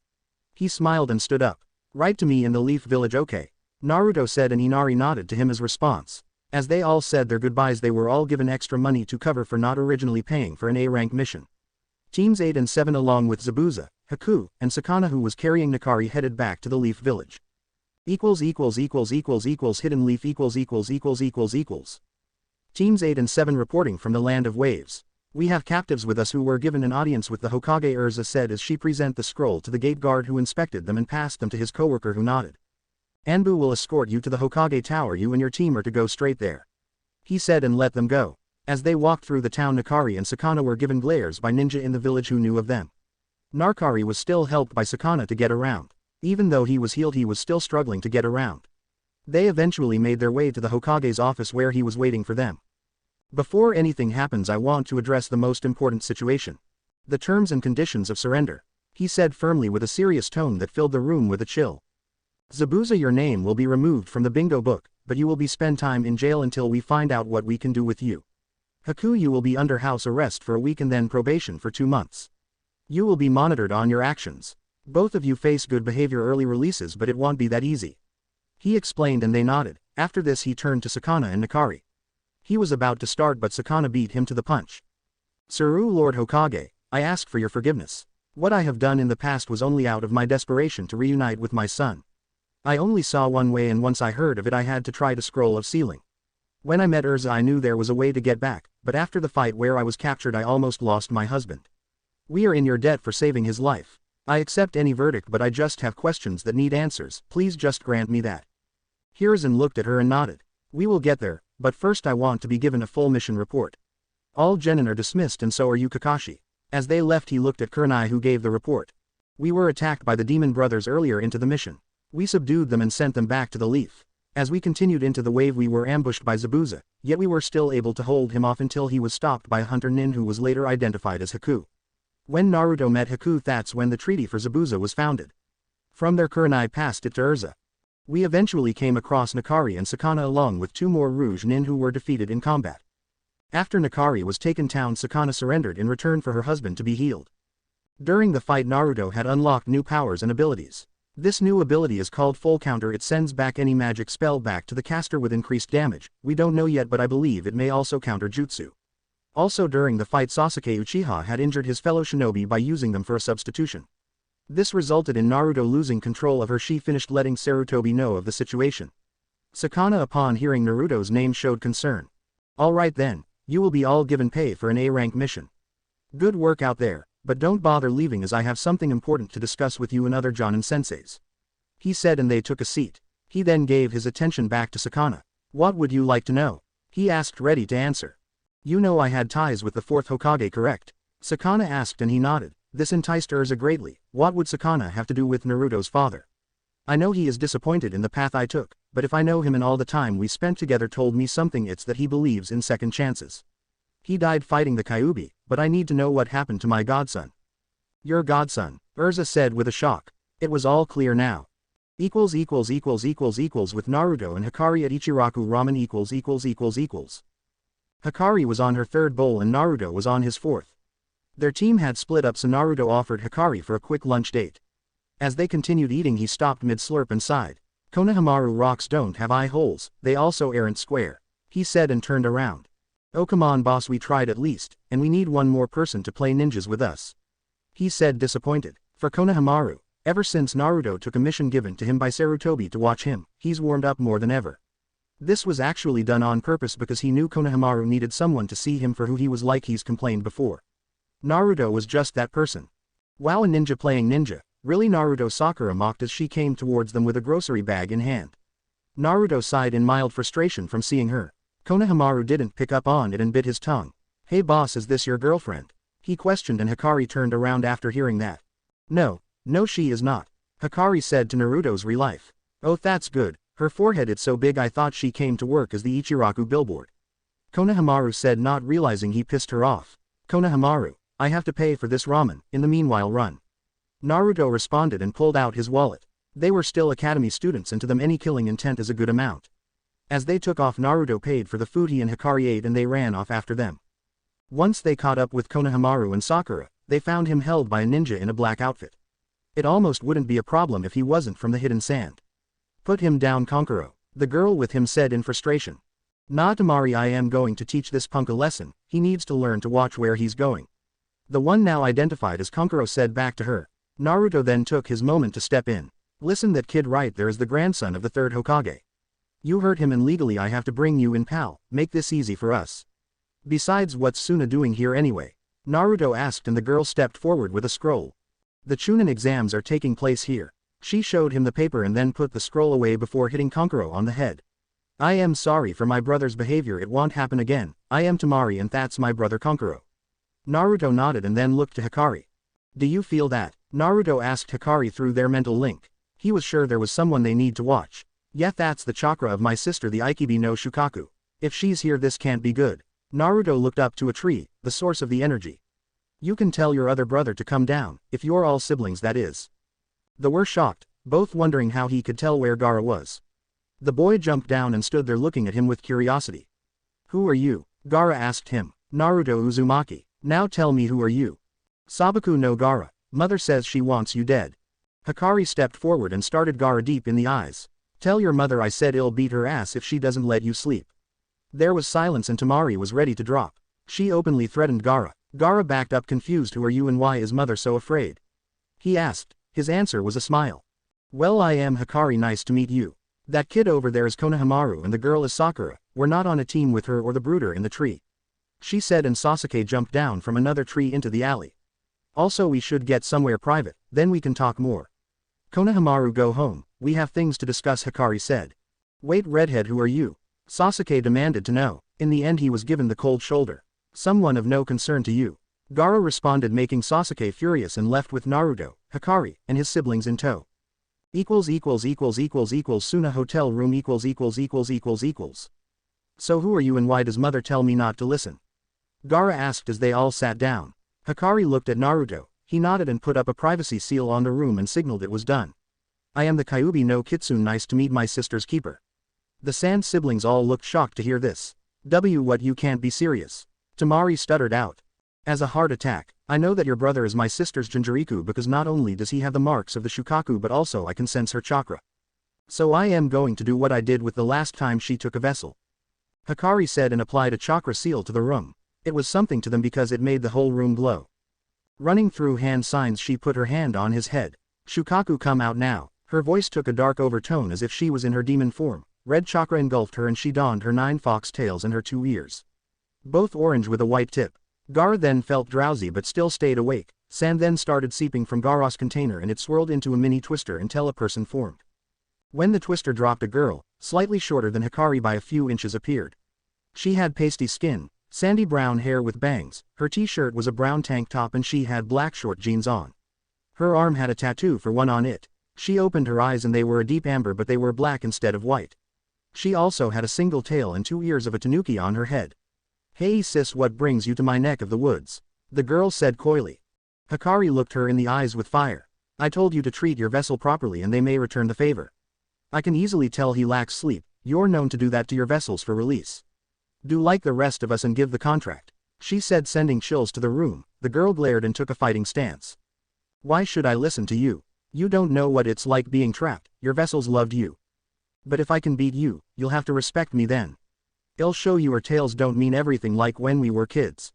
He smiled and stood up. "Write to me in the Leaf Village, okay?" Naruto said, and Inari nodded to him as response. As they all said their goodbyes, they were all given extra money to cover for not originally paying for an A-rank mission. Teams 8 and 7 along with Zabuza, Haku, and Sakana, who was carrying Nakari, headed back to the Leaf Village. Hidden Leaf. Teams 8 and 7 reporting from the land of waves. "We have captives with us who were given an audience with the Hokage," Erza said as she presented the scroll to the gate guard, who inspected them and passed them to his coworker, who nodded. "Anbu will escort you to the Hokage Tower. You and your team are to go straight there," he said, and let them go. As they walked through the town, Nakari and Sakana were given glares by ninja in the village who knew of them. Nakari was still helped by Sakana to get around. Even though he was healed, he was still struggling to get around. They eventually made their way to the Hokage's office where he was waiting for them. "Before anything happens, I want to address the most important situation. The terms and conditions of surrender," he said firmly with a serious tone that filled the room with a chill. "Zabuza, your name will be removed from the bingo book, but you will be spend time in jail until we find out what we can do with you. Haku, you will be under house arrest for a week and then probation for 2 months. You will be monitored on your actions. Both of you face good behavior early releases, but it won't be that easy," he explained, and they nodded. After this he turned to Sakana and Nakari. He was about to start, but Sakana beat him to the punch. "Saru, Lord Hokage, I ask for your forgiveness. What I have done in the past was only out of my desperation to reunite with my son. I only saw one way, and once I heard of it I had to try the scroll of sealing. When I met Erza I knew there was a way to get back, but after the fight where I was captured I almost lost my husband. We are in your debt for saving his life. I accept any verdict, but I just have questions that need answers. Please just grant me that." Hiruzen looked at her and nodded. "We will get there, but first I want to be given a full mission report. All genin are dismissed, and so are you, Kakashi." As they left he looked at Kurenai, who gave the report. "We were attacked by the demon brothers earlier into the mission. We subdued them and sent them back to the Leaf. As we continued into the wave we were ambushed by Zabuza, yet we were still able to hold him off until he was stopped by a hunter nin who was later identified as Haku. When Naruto met Haku, that's when the treaty for Zabuza was founded. From there Kurenai passed it to Erza. We eventually came across Nakari and Sakana along with 2 more Rouge nin who were defeated in combat. After Nakari was taken town, Sakana surrendered in return for her husband to be healed. During the fight Naruto had unlocked new powers and abilities. This new ability is called Full Counter. It sends back any magic spell back to the caster with increased damage. We don't know yet, but I believe it may also counter jutsu. Also during the fight Sasuke Uchiha had injured his fellow shinobi by using them for a substitution. This resulted in Naruto losing control of her. She finished letting Sarutobi know of the situation. Sakana, upon hearing Naruto's name, showed concern. "Alright then, you will be all given pay for an A-rank mission. Good work out there, but don't bother leaving as I have something important to discuss with you and other Jonin senseis," he said, and they took a seat. He then gave his attention back to Sakana. "What would you like to know?" he asked, ready to answer. "You know I had ties with the 4th Hokage, correct?" Sakana asked, and he nodded. This enticed Erza greatly. What would Sakana have to do with Naruto's father? "I know he is disappointed in the path I took, but if I know him and all the time we spent together told me something, it's that he believes in second chances. He died fighting the Kyuubi, but I need to know what happened to my godson." "Your godson," Erza said with a shock. It was all clear now. With Naruto and Hikari at Ichiraku Ramen . Hikari was on her 3rd bowl and Naruto was on his 4th. Their team had split up, so Naruto offered Hikari for a quick lunch date. As they continued eating he stopped mid-slurp and sighed. "Konohamaru rocks don't have eye holes, they also aren't square," he said, and turned around. "Oh come on boss, we tried at least, and we need one more person to play ninjas with us," he said, disappointed. For Konohamaru, ever since Naruto took a mission given to him by Sarutobi to watch him, he's warmed up more than ever. This was actually done on purpose because he knew Konohamaru needed someone to see him for who he was like he's complained before. Naruto was just that person. Wow, a ninja playing ninja, really? Naruto? Sakura mocked as she came towards them with a grocery bag in hand. Naruto sighed in mild frustration from seeing her. Konohamaru didn't pick up on it and bit his tongue. Hey boss, is this your girlfriend? He questioned, and Hikari turned around after hearing that. No, she is not. Hikari said to Naruto's real life. Oh, that's good. Her forehead is so big I thought she came to work as the Ichiraku billboard. Konohamaru said, not realizing he pissed her off. Konohamaru, I have to pay for this ramen, in the meanwhile run. Naruto responded and pulled out his wallet. They were still academy students, and to them any killing intent is a good amount. As they took off, Naruto paid for the food he and Hikari ate and they ran off after them. Once they caught up with Konohamaru and Sakura, they found him held by a ninja in a black outfit. It almost wouldn't be a problem if he wasn't from the hidden sand. Put him down, Konkuro, the girl with him said in frustration. Nah Tamari, I am going to teach this punk a lesson, he needs to learn to watch where he's going. The one now identified as Konkuro said back to her. Naruto then took his moment to step in. Listen, that kid right there is the grandson of the third Hokage. You hurt him and legally I have to bring you in, pal, make this easy for us. Besides, what's Suna doing here anyway? Naruto asked, and the girl stepped forward with a scroll. The Chunin exams are taking place here. She showed him the paper and then put the scroll away before hitting Konkuro on the head. I am sorry for my brother's behavior, it won't happen again. I am Tamari and that's my brother Konkuro. Naruto nodded and then looked to Hikari. Do you feel that? Naruto asked Hikari through their mental link. He was sure there was someone they need to watch. Yeah, that's the chakra of my sister, the Aikibi no Shukaku. If she's here, this can't be good. Naruto looked up to a tree, the source of the energy. You can tell your other brother to come down, if you're all siblings, that is. They were shocked, both wondering how he could tell where Gaara was. The boy jumped down and stood there looking at him with curiosity. Who are you? Gaara asked him. Naruto Uzumaki. Now tell me, who are you? Sabaku no Gaara. Mother says she wants you dead. Hikari stepped forward and started Gaara deep in the eyes. Tell your mother I said I'll beat her ass if she doesn't let you sleep. There was silence and Tamari was ready to drop. She openly threatened Gaara. Gaara backed up confused. Who are you and why is mother so afraid? He asked. His answer was a smile. Well, I am Hikari, nice to meet you. That kid over there is Konohamaru and the girl is Sakura. We're not on a team with her or the brooder in the tree. She said, and Sasuke jumped down from another tree into the alley. Also, we should get somewhere private, then we can talk more. Konohamaru, go home, we have things to discuss, Hikari said. Wait, redhead, who are you? Sasuke demanded to know. In the end he was given the cold shoulder. Someone of no concern to you. Gaara responded, making Sasuke furious, and left with Naruto, Hikari, and his siblings in tow. Suna hotel room . So who are you and why does mother tell me not to listen? Gaara asked as they all sat down. Hikari looked at Naruto, he nodded and put up a privacy seal on the room and signaled it was done. I am the Kyuubi no Kitsune, nice to meet my sister's keeper. The Sand siblings all looked shocked to hear this. What, you can't be serious? Tamari stuttered out. As a heart attack, I know that your brother is my sister's Jinchuriku because not only does he have the marks of the Shukaku but also I can sense her chakra. So I am going to do what I did with the last time she took a vessel. Hikari said and applied a chakra seal to the room. It was something to them because it made the whole room glow. Running through hand signs, she put her hand on his head. Shukaku, come out now. Her voice took a dark overtone as if she was in her demon form. Red chakra engulfed her and she donned her 9 fox tails and her 2 ears. Both orange with a white tip. Gaara then felt drowsy but still stayed awake. Sand then started seeping from Gaara's container and it swirled into a mini twister until a person formed. When the twister dropped, a girl, slightly shorter than Hikari by a few inches, appeared. She had pasty skin, sandy brown hair with bangs, her t-shirt was a brown tank top and she had black short jeans on. Her arm had a tattoo for one on it. She opened her eyes and they were a deep amber but they were black instead of white. She also had a single tail and 2 ears of a tanuki on her head. Hey sis, what brings you to my neck of the woods? The girl said coyly. Hikari looked her in the eyes with fire. I told you to treat your vessel properly and they may return the favor. I can easily tell he lacks sleep, you're known to do that to your vessels for release. Do like the rest of us and give the contract, she said, sending chills to the room. The girl glared and took a fighting stance. Why should I listen to you? You don't know what it's like being trapped, your vessels loved you. But if I can beat you, you'll have to respect me then. I'll show you our tails don't mean everything like when we were kids.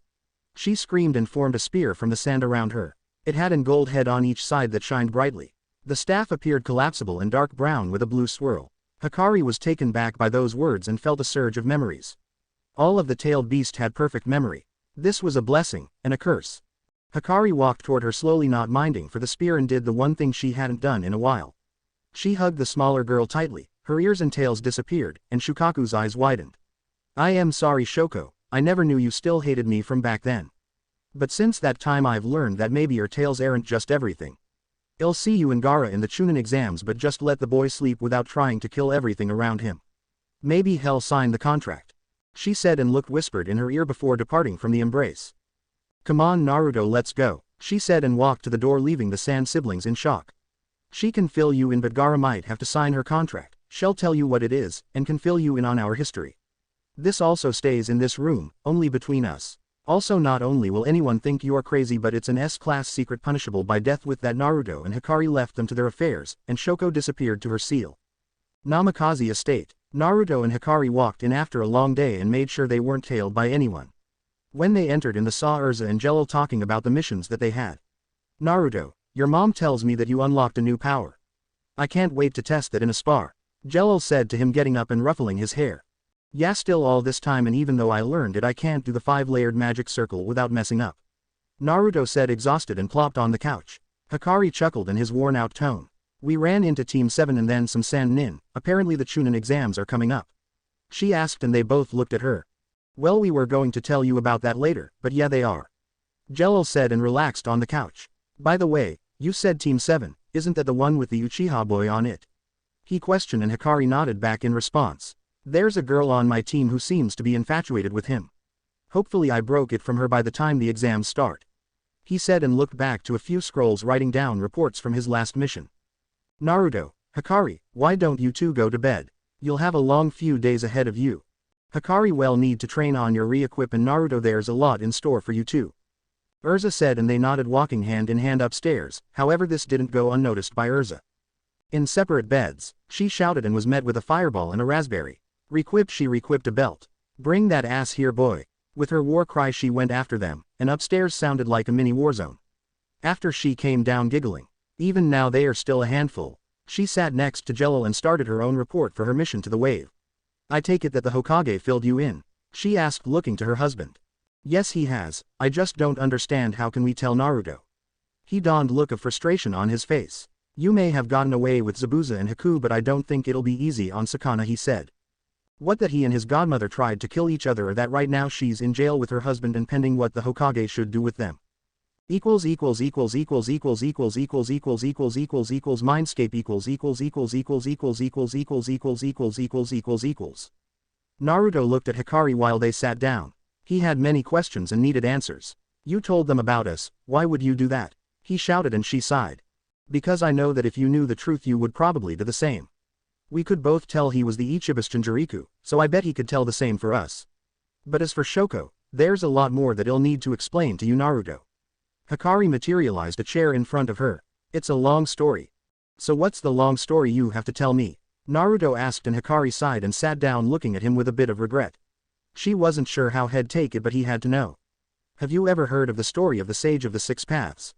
She screamed and formed a spear from the sand around her. It had an gold head on each side that shined brightly. The staff appeared collapsible and dark brown with a blue swirl. Hikari was taken back by those words and felt a surge of memories. All of the tailed beast had perfect memory. This was a blessing, and a curse. Hikari walked toward her slowly, not minding for the spear, and did the one thing she hadn't done in a while. She hugged the smaller girl tightly, her ears and tails disappeared, and Shukaku's eyes widened. I am sorry, Shoko, I never knew you still hated me from back then. But since that time I've learned that maybe your tails aren't just everything. I'll see you and Gaara in the Chunin exams, but just let the boy sleep without trying to kill everything around him. Maybe he'll sign the contract. She said and whispered in her ear before departing from the embrace. Come on Naruto, let's go, she said and walked to the door, leaving the Sand siblings in shock. She can fill you in, but Gaara might have to sign her contract. She'll tell you what it is, and can fill you in on our history. This also stays in this room, only between us. Also, not only will anyone think you're crazy, but it's an S-class secret punishable by death. With that, Naruto and Hikari left them to their affairs, and Shoko disappeared to her seal. Namikaze estate. Naruto and Hikari walked in after a long day and made sure they weren't tailed by anyone. When they entered in, they saw Erza and Jello talking about the missions that they had. Naruto, your mom tells me that you unlocked a new power. I can't wait to test it in a spar, Jello said to him, getting up and ruffling his hair. Yeah, still all this time, and even though I learned it, I can't do the 5-layered magic circle without messing up, Naruto said, exhausted, and plopped on the couch. Hikari chuckled in his worn-out tone. We ran into Team 7 and then some Sand Nin. Apparently the Chunin exams are coming up, she asked, and they both looked at her. Well, we were going to tell you about that later, but yeah, they are, Jello said and relaxed on the couch. By the way, you said Team 7, isn't that the one with the Uchiha boy on it? He questioned, and Hikari nodded back in response. There's a girl on my team who seems to be infatuated with him. Hopefully I broke it from her by the time the exams start, he said, and looked back to a few scrolls writing down reports from his last mission. Naruto, Hikari, why don't you two go to bed? You'll have a long few days ahead of you. Hikari, well, need to train on your re-equip, and Naruto, there's a lot in store for you too, Erza said, and they nodded, walking hand in hand upstairs. However, this didn't go unnoticed by Erza. In separate beds, she shouted and was met with a fireball and a raspberry. Requip, she requipped a belt. Bring that ass here, boy. With her war cry she went after them, and upstairs sounded like a mini war zone. After she came down giggling. Even now they are still a handful. She sat next to Jello and started her own report for her mission to the wave. I take it that the Hokage filled you in, she asked, looking to her husband. Yes, he has. I just don't understand, how can we tell Naruto? He donned look of frustration on his face. You may have gotten away with Zabuza and Haku, but I don't think it'll be easy on Sakana, he said. What, that he and his godmother tried to kill each other, or that right now she's in jail with her husband and pending what the Hokage should do with them? Mindscape. Naruto looked at Hikari while they sat down. He had many questions and needed answers. You told them about us, why would you do that? He shouted, and she sighed. Because I know that if you knew the truth you would probably do the same. We could both tell he was the Ichibus Jinchuriku, so I bet he could tell the same for us. But as for Shoko, there's a lot more that he'll need to explain to you, Naruto. Hikari materialized a chair in front of her. It's a long story. So what's the long story you have to tell me? Naruto asked, and Hikari sighed and sat down, looking at him with a bit of regret. She wasn't sure how he'd take it, but he had to know. Have you ever heard of the story of the Sage of the Six Paths?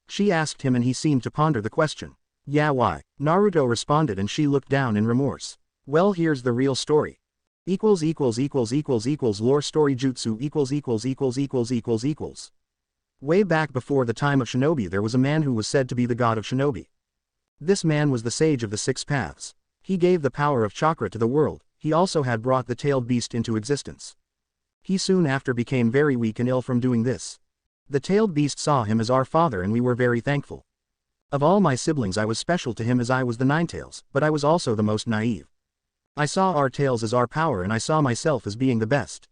She asked him, and he seemed to ponder the question. Yeah, why? Naruto responded, and she looked down in remorse. Well, here's the real story. Lore story jutsu . Way back before the time of Shinobi, there was a man who was said to be the god of Shinobi. This man was the Sage of the Six Paths. He gave the power of chakra to the world. He also had brought the tailed beast into existence. He soon after became very weak and ill from doing this. The tailed beast saw him as our father, and we were very thankful. Of all my siblings, I was special to him as I was the Ninetails, but I was also the most naive. I saw our tails as our power, and I saw myself as being the best.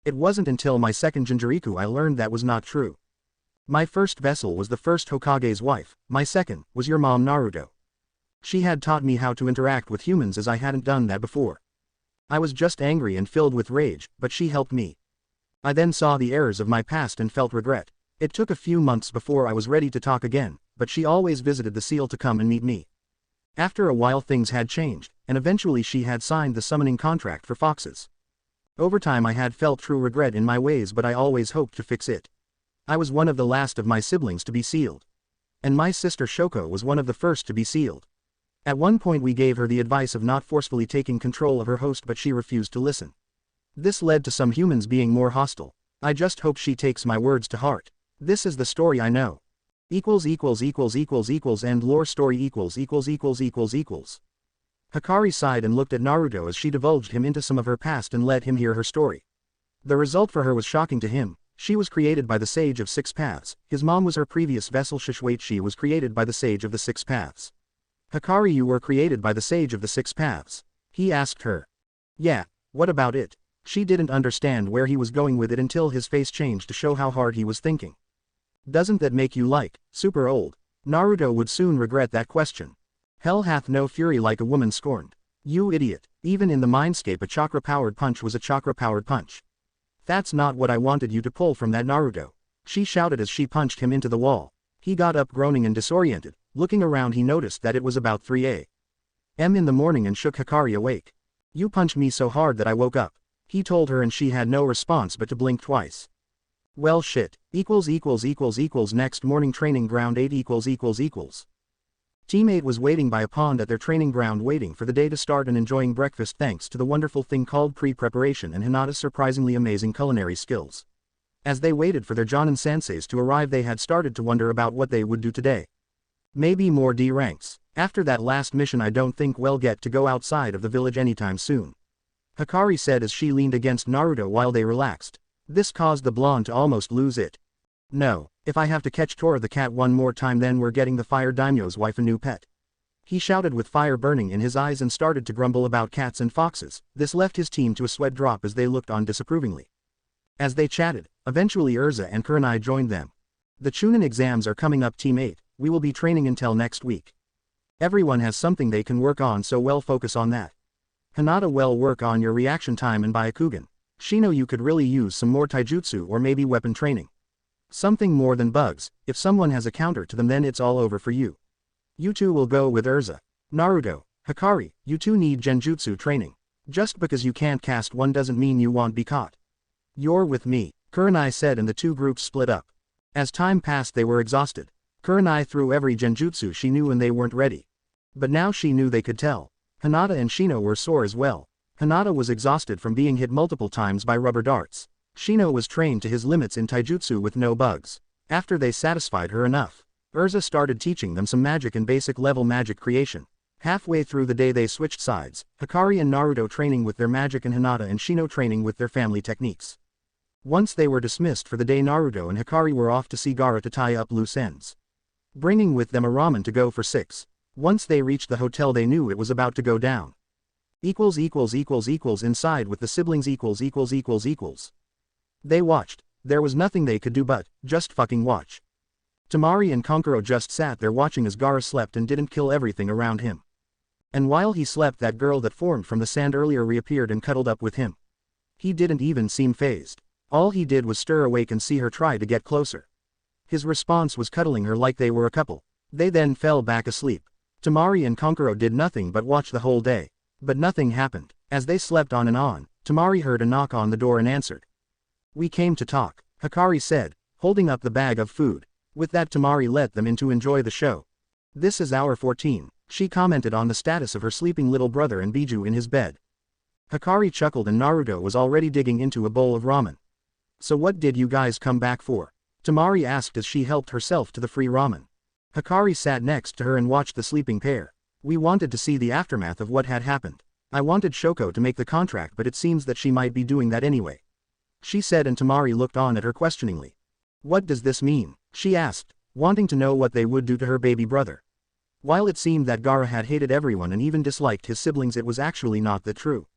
It wasn't until my second Jinchuriku I learned that was not true. My first vessel was the first Hokage's wife, my second was your mom, Naruto. She had taught me how to interact with humans, as I hadn't done that before. I was just angry and filled with rage, but she helped me. I then saw the errors of my past and felt regret. It took a few months before I was ready to talk again, but she always visited the seal to come and meet me. After a while things had changed, and eventually she had signed the summoning contract for foxes. Over time I had felt true regret in my ways, but I always hoped to fix it. I was one of the last of my siblings to be sealed. And my sister Shoko was one of the first to be sealed. At one point we gave her the advice of not forcefully taking control of her host, but she refused to listen. This led to some humans being more hostile. I just hope she takes my words to heart. This is the story I know. End lore story . Hikari sighed and looked at Naruto as she divulged him into some of her past and let him hear her story. The result for her was shocking to him. She was created by the Sage of Six Paths. His mom was her previous vessel. She was created by the Sage of the Six Paths. Hikari, you were created by the Sage of the Six Paths? He asked her. Yeah, what about it? She didn't understand where he was going with it until his face changed to show how hard he was thinking. Doesn't that make you like, super old? Naruto would soon regret that question. Hell hath no fury like a woman scorned. You idiot. Even in the mindscape a chakra-powered punch was a chakra-powered punch. That's not what I wanted you to pull from that, Naruto. She shouted as she punched him into the wall. He got up groaning and disoriented. Looking around he noticed that it was about 3 a.m. in the morning and shook Hikari awake. You punched me so hard that I woke up. He told her and she had no response but to blink twice. Well shit. Next morning training ground 8 . Team 8 was waiting by a pond at their training ground waiting for the day to start and enjoying breakfast thanks to the wonderful thing called pre-preparation and Hinata's surprisingly amazing culinary skills. As they waited for their Jonin senseis to arrive they had started to wonder about what they would do today. Maybe more D ranks. After that last mission I don't think we'll get to go outside of the village anytime soon. Hikari said as she leaned against Naruto while they relaxed. This caused the blonde to almost lose it. No, if I have to catch Tora the cat one more time then we're getting the fire daimyo's wife a new pet. He shouted with fire burning in his eyes and started to grumble about cats and foxes. This left his team to a sweat drop as they looked on disapprovingly. As they chatted, eventually Erza and Kurenai joined them. The Chunin exams are coming up Team 8, we will be training until next week. Everyone has something they can work on so we'll focus on that. Hinata will work on your reaction time and Byakugan. Shino you could really use some more taijutsu or maybe weapon training. Something more than bugs. If someone has a counter to them then it's all over for you. You two will go with Erza. Naruto, Hikari, you two need genjutsu training. Just because you can't cast one doesn't mean you won't be caught. You're with me, Kurenai said and the two groups split up. As time passed they were exhausted. Kurenai threw every genjutsu she knew and they weren't ready. But now she knew they could tell. Hinata and Shino were sore as well. Hinata was exhausted from being hit multiple times by rubber darts. Shino was trained to his limits in taijutsu with no bugs. After they satisfied her enough, Erza started teaching them some magic and basic level magic creation. Halfway through the day they switched sides, Hikari and Naruto training with their magic and Hinata and Shino training with their family techniques. Once they were dismissed for the day Naruto and Hikari were off to see Gaara to tie up loose ends. Bringing with them a ramen to go for 6. Once they reached the hotel they knew it was about to go down. Inside with the siblings . They watched. There was nothing they could do but, just fucking watch. Temari and Kankuro just sat there watching as Gaara slept and didn't kill everything around him. And while he slept that girl that formed from the sand earlier reappeared and cuddled up with him. He didn't even seem fazed. All he did was stir awake and see her try to get closer. His response was cuddling her like they were a couple. They then fell back asleep. Temari and Kankuro did nothing but watch the whole day. But nothing happened. As they slept on and on, Temari heard a knock on the door and answered. We came to talk, Hikari said, holding up the bag of food. With that Temari let them in to enjoy the show. This is hour 14, she commented on the status of her sleeping little brother and Biju in his bed. Hikari chuckled and Naruto was already digging into a bowl of ramen. So what did you guys come back for? Temari asked as she helped herself to the free ramen. Hikari sat next to her and watched the sleeping pair. We wanted to see the aftermath of what had happened. I wanted Shoko to make the contract but it seems that she might be doing that anyway. She said and Temari looked on at her questioningly. What does this mean? She asked, wanting to know what they would do to her baby brother. While it seemed that Gaara had hated everyone and even disliked his siblings it was actually not that true.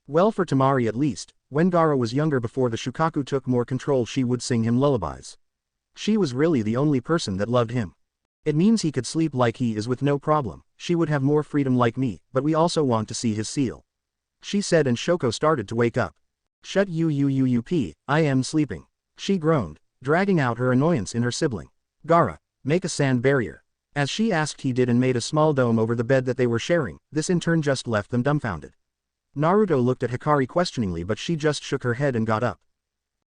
Well for Temari at least, when Gaara was younger before the Shukaku took more control she would sing him lullabies. She was really the only person that loved him. It means he could sleep like he is with no problem, she would have more freedom like me, but we also want to see his seal. She said and Shoko started to wake up. Shut up, I am sleeping. She groaned, dragging out her annoyance in her sibling. Gaara, make a sand barrier. As she asked he did and made a small dome over the bed that they were sharing, this in turn just left them dumbfounded. Naruto looked at Hikari questioningly but she just shook her head and got up.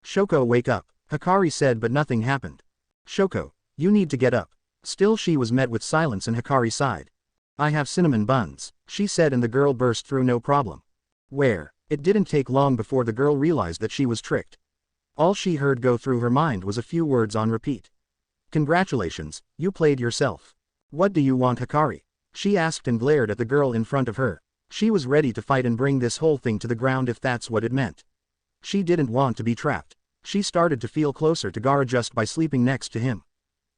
Shoko wake up, Hikari said but nothing happened. Shoko, you need to get up. Still she was met with silence and Hikari sighed. I have cinnamon buns, she said, and the girl burst through no problem. Where? It didn't take long before the girl realized that she was tricked. All she heard go through her mind was a few words on repeat. Congratulations, you played yourself. What do you want, Hikari? She asked and glared at the girl in front of her. She was ready to fight and bring this whole thing to the ground if that's what it meant. She didn't want to be trapped. She started to feel closer to Gaara just by sleeping next to him.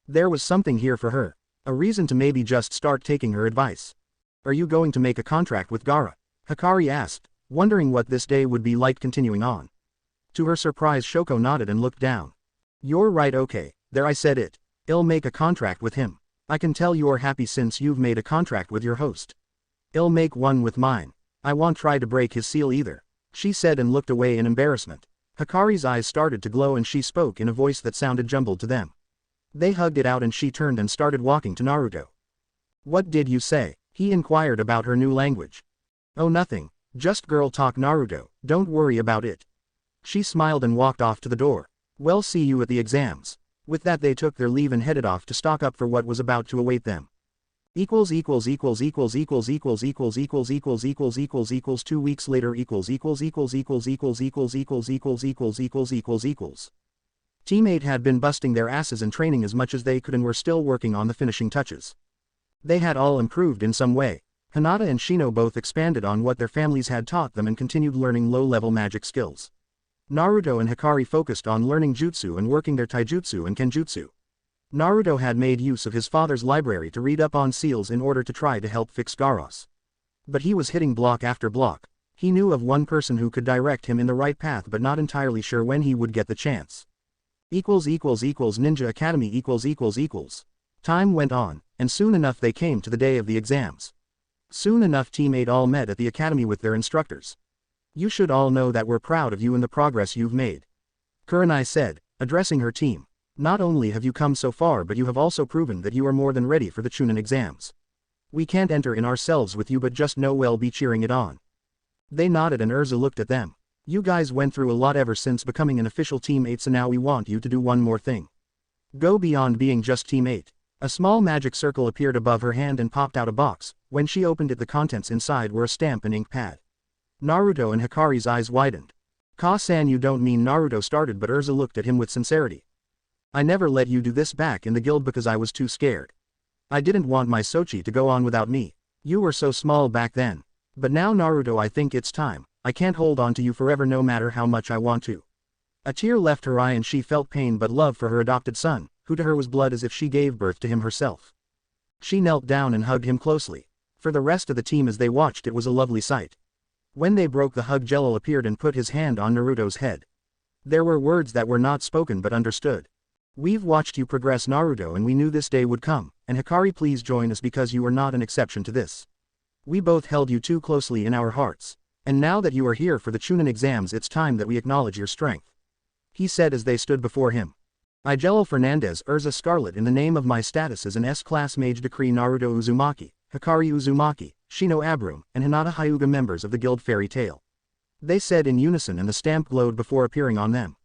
There was something here for her. A reason to maybe just start taking her advice. Are you going to make a contract with Gaara? Hikari asked, wondering what this day would be like continuing on. To her surprise, Shoko nodded and looked down. You're right, okay, there I said it. I'll make a contract with him. I can tell you're happy since you've made a contract with your host. I'll make one with mine. I won't try to break his seal either, she said and looked away in embarrassment. Hikari's eyes started to glow and she spoke in a voice that sounded jumbled to them. They hugged it out and she turned and started walking to Naruto. What did you say? He inquired about her new language. Oh, nothing. Just girl talk, Naruto, don't worry about it. She smiled and walked off to the door. Well, see you at the exams. With that they took their leave and headed off to stock up for what was about to await them. 2 weeks later Team 8 had been busting their asses and training as much as they could and were still working on the finishing touches. They had all improved in some way. Hinata and Shino both expanded on what their families had taught them and continued learning low-level magic skills. Naruto and Hikari focused on learning jutsu and working their taijutsu and kenjutsu. Naruto had made use of his father's library to read up on seals in order to try to help fix Gaara's. But he was hitting block after block. He knew of one person who could direct him in the right path but not entirely sure when he would get the chance. Ninja Academy . Time went on, and soon enough they came to the day of the exams. Soon enough Team 8 all met at the academy with their instructors. You should all know that we're proud of you and the progress you've made, Kurenai said, addressing her team. Not only have you come so far but you have also proven that you are more than ready for the Chunin exams. We can't enter in ourselves with you but just know we'll be cheering it on. They nodded and Erza looked at them. You guys went through a lot ever since becoming an official Team 8, so now we want you to do one more thing. Go beyond being just Team 8. A small magic circle appeared above her hand and popped out a box. When she opened it the contents inside were a stamp and ink pad. Naruto and Hikari's eyes widened. Ka-san, you don't mean, Naruto started but Erza looked at him with sincerity. I never let you do this back in the guild because I was too scared. I didn't want my Sochi to go on without me. You were so small back then. But now Naruto, I think it's time. I can't hold on to you forever no matter how much I want to. A tear left her eye and she felt pain but love for her adopted son, who to her was blood as if she gave birth to him herself. She knelt down and hugged him closely. For the rest of the team as they watched it was a lovely sight. When they broke the hug, Jello appeared and put his hand on Naruto's head. There were words that were not spoken but understood. We've watched you progress, Naruto, and we knew this day would come, and Hikari, please join us because you are not an exception to this. We both held you too closely in our hearts. And now that you are here for the Chunin exams, it's time that we acknowledge your strength, he said as they stood before him. I, Jello Fernandez Erza Scarlet, in the name of my status as an S-class mage, decree Naruto Uzumaki, Hikari Uzumaki, Shino Abrum, and Hinata Hyuga members of the guild Fairy Tail. They said in unison and the stamp glowed before appearing on them.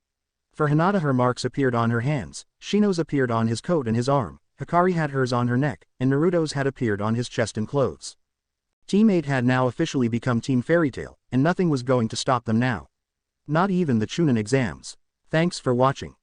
For Hinata her marks appeared on her hands, Shino's appeared on his coat and his arm, Hikari had hers on her neck, and Naruto's had appeared on his chest and clothes. Team 8 had now officially become Team Fairy Tail, and nothing was going to stop them now. Not even the Chunin exams. Thanks for watching.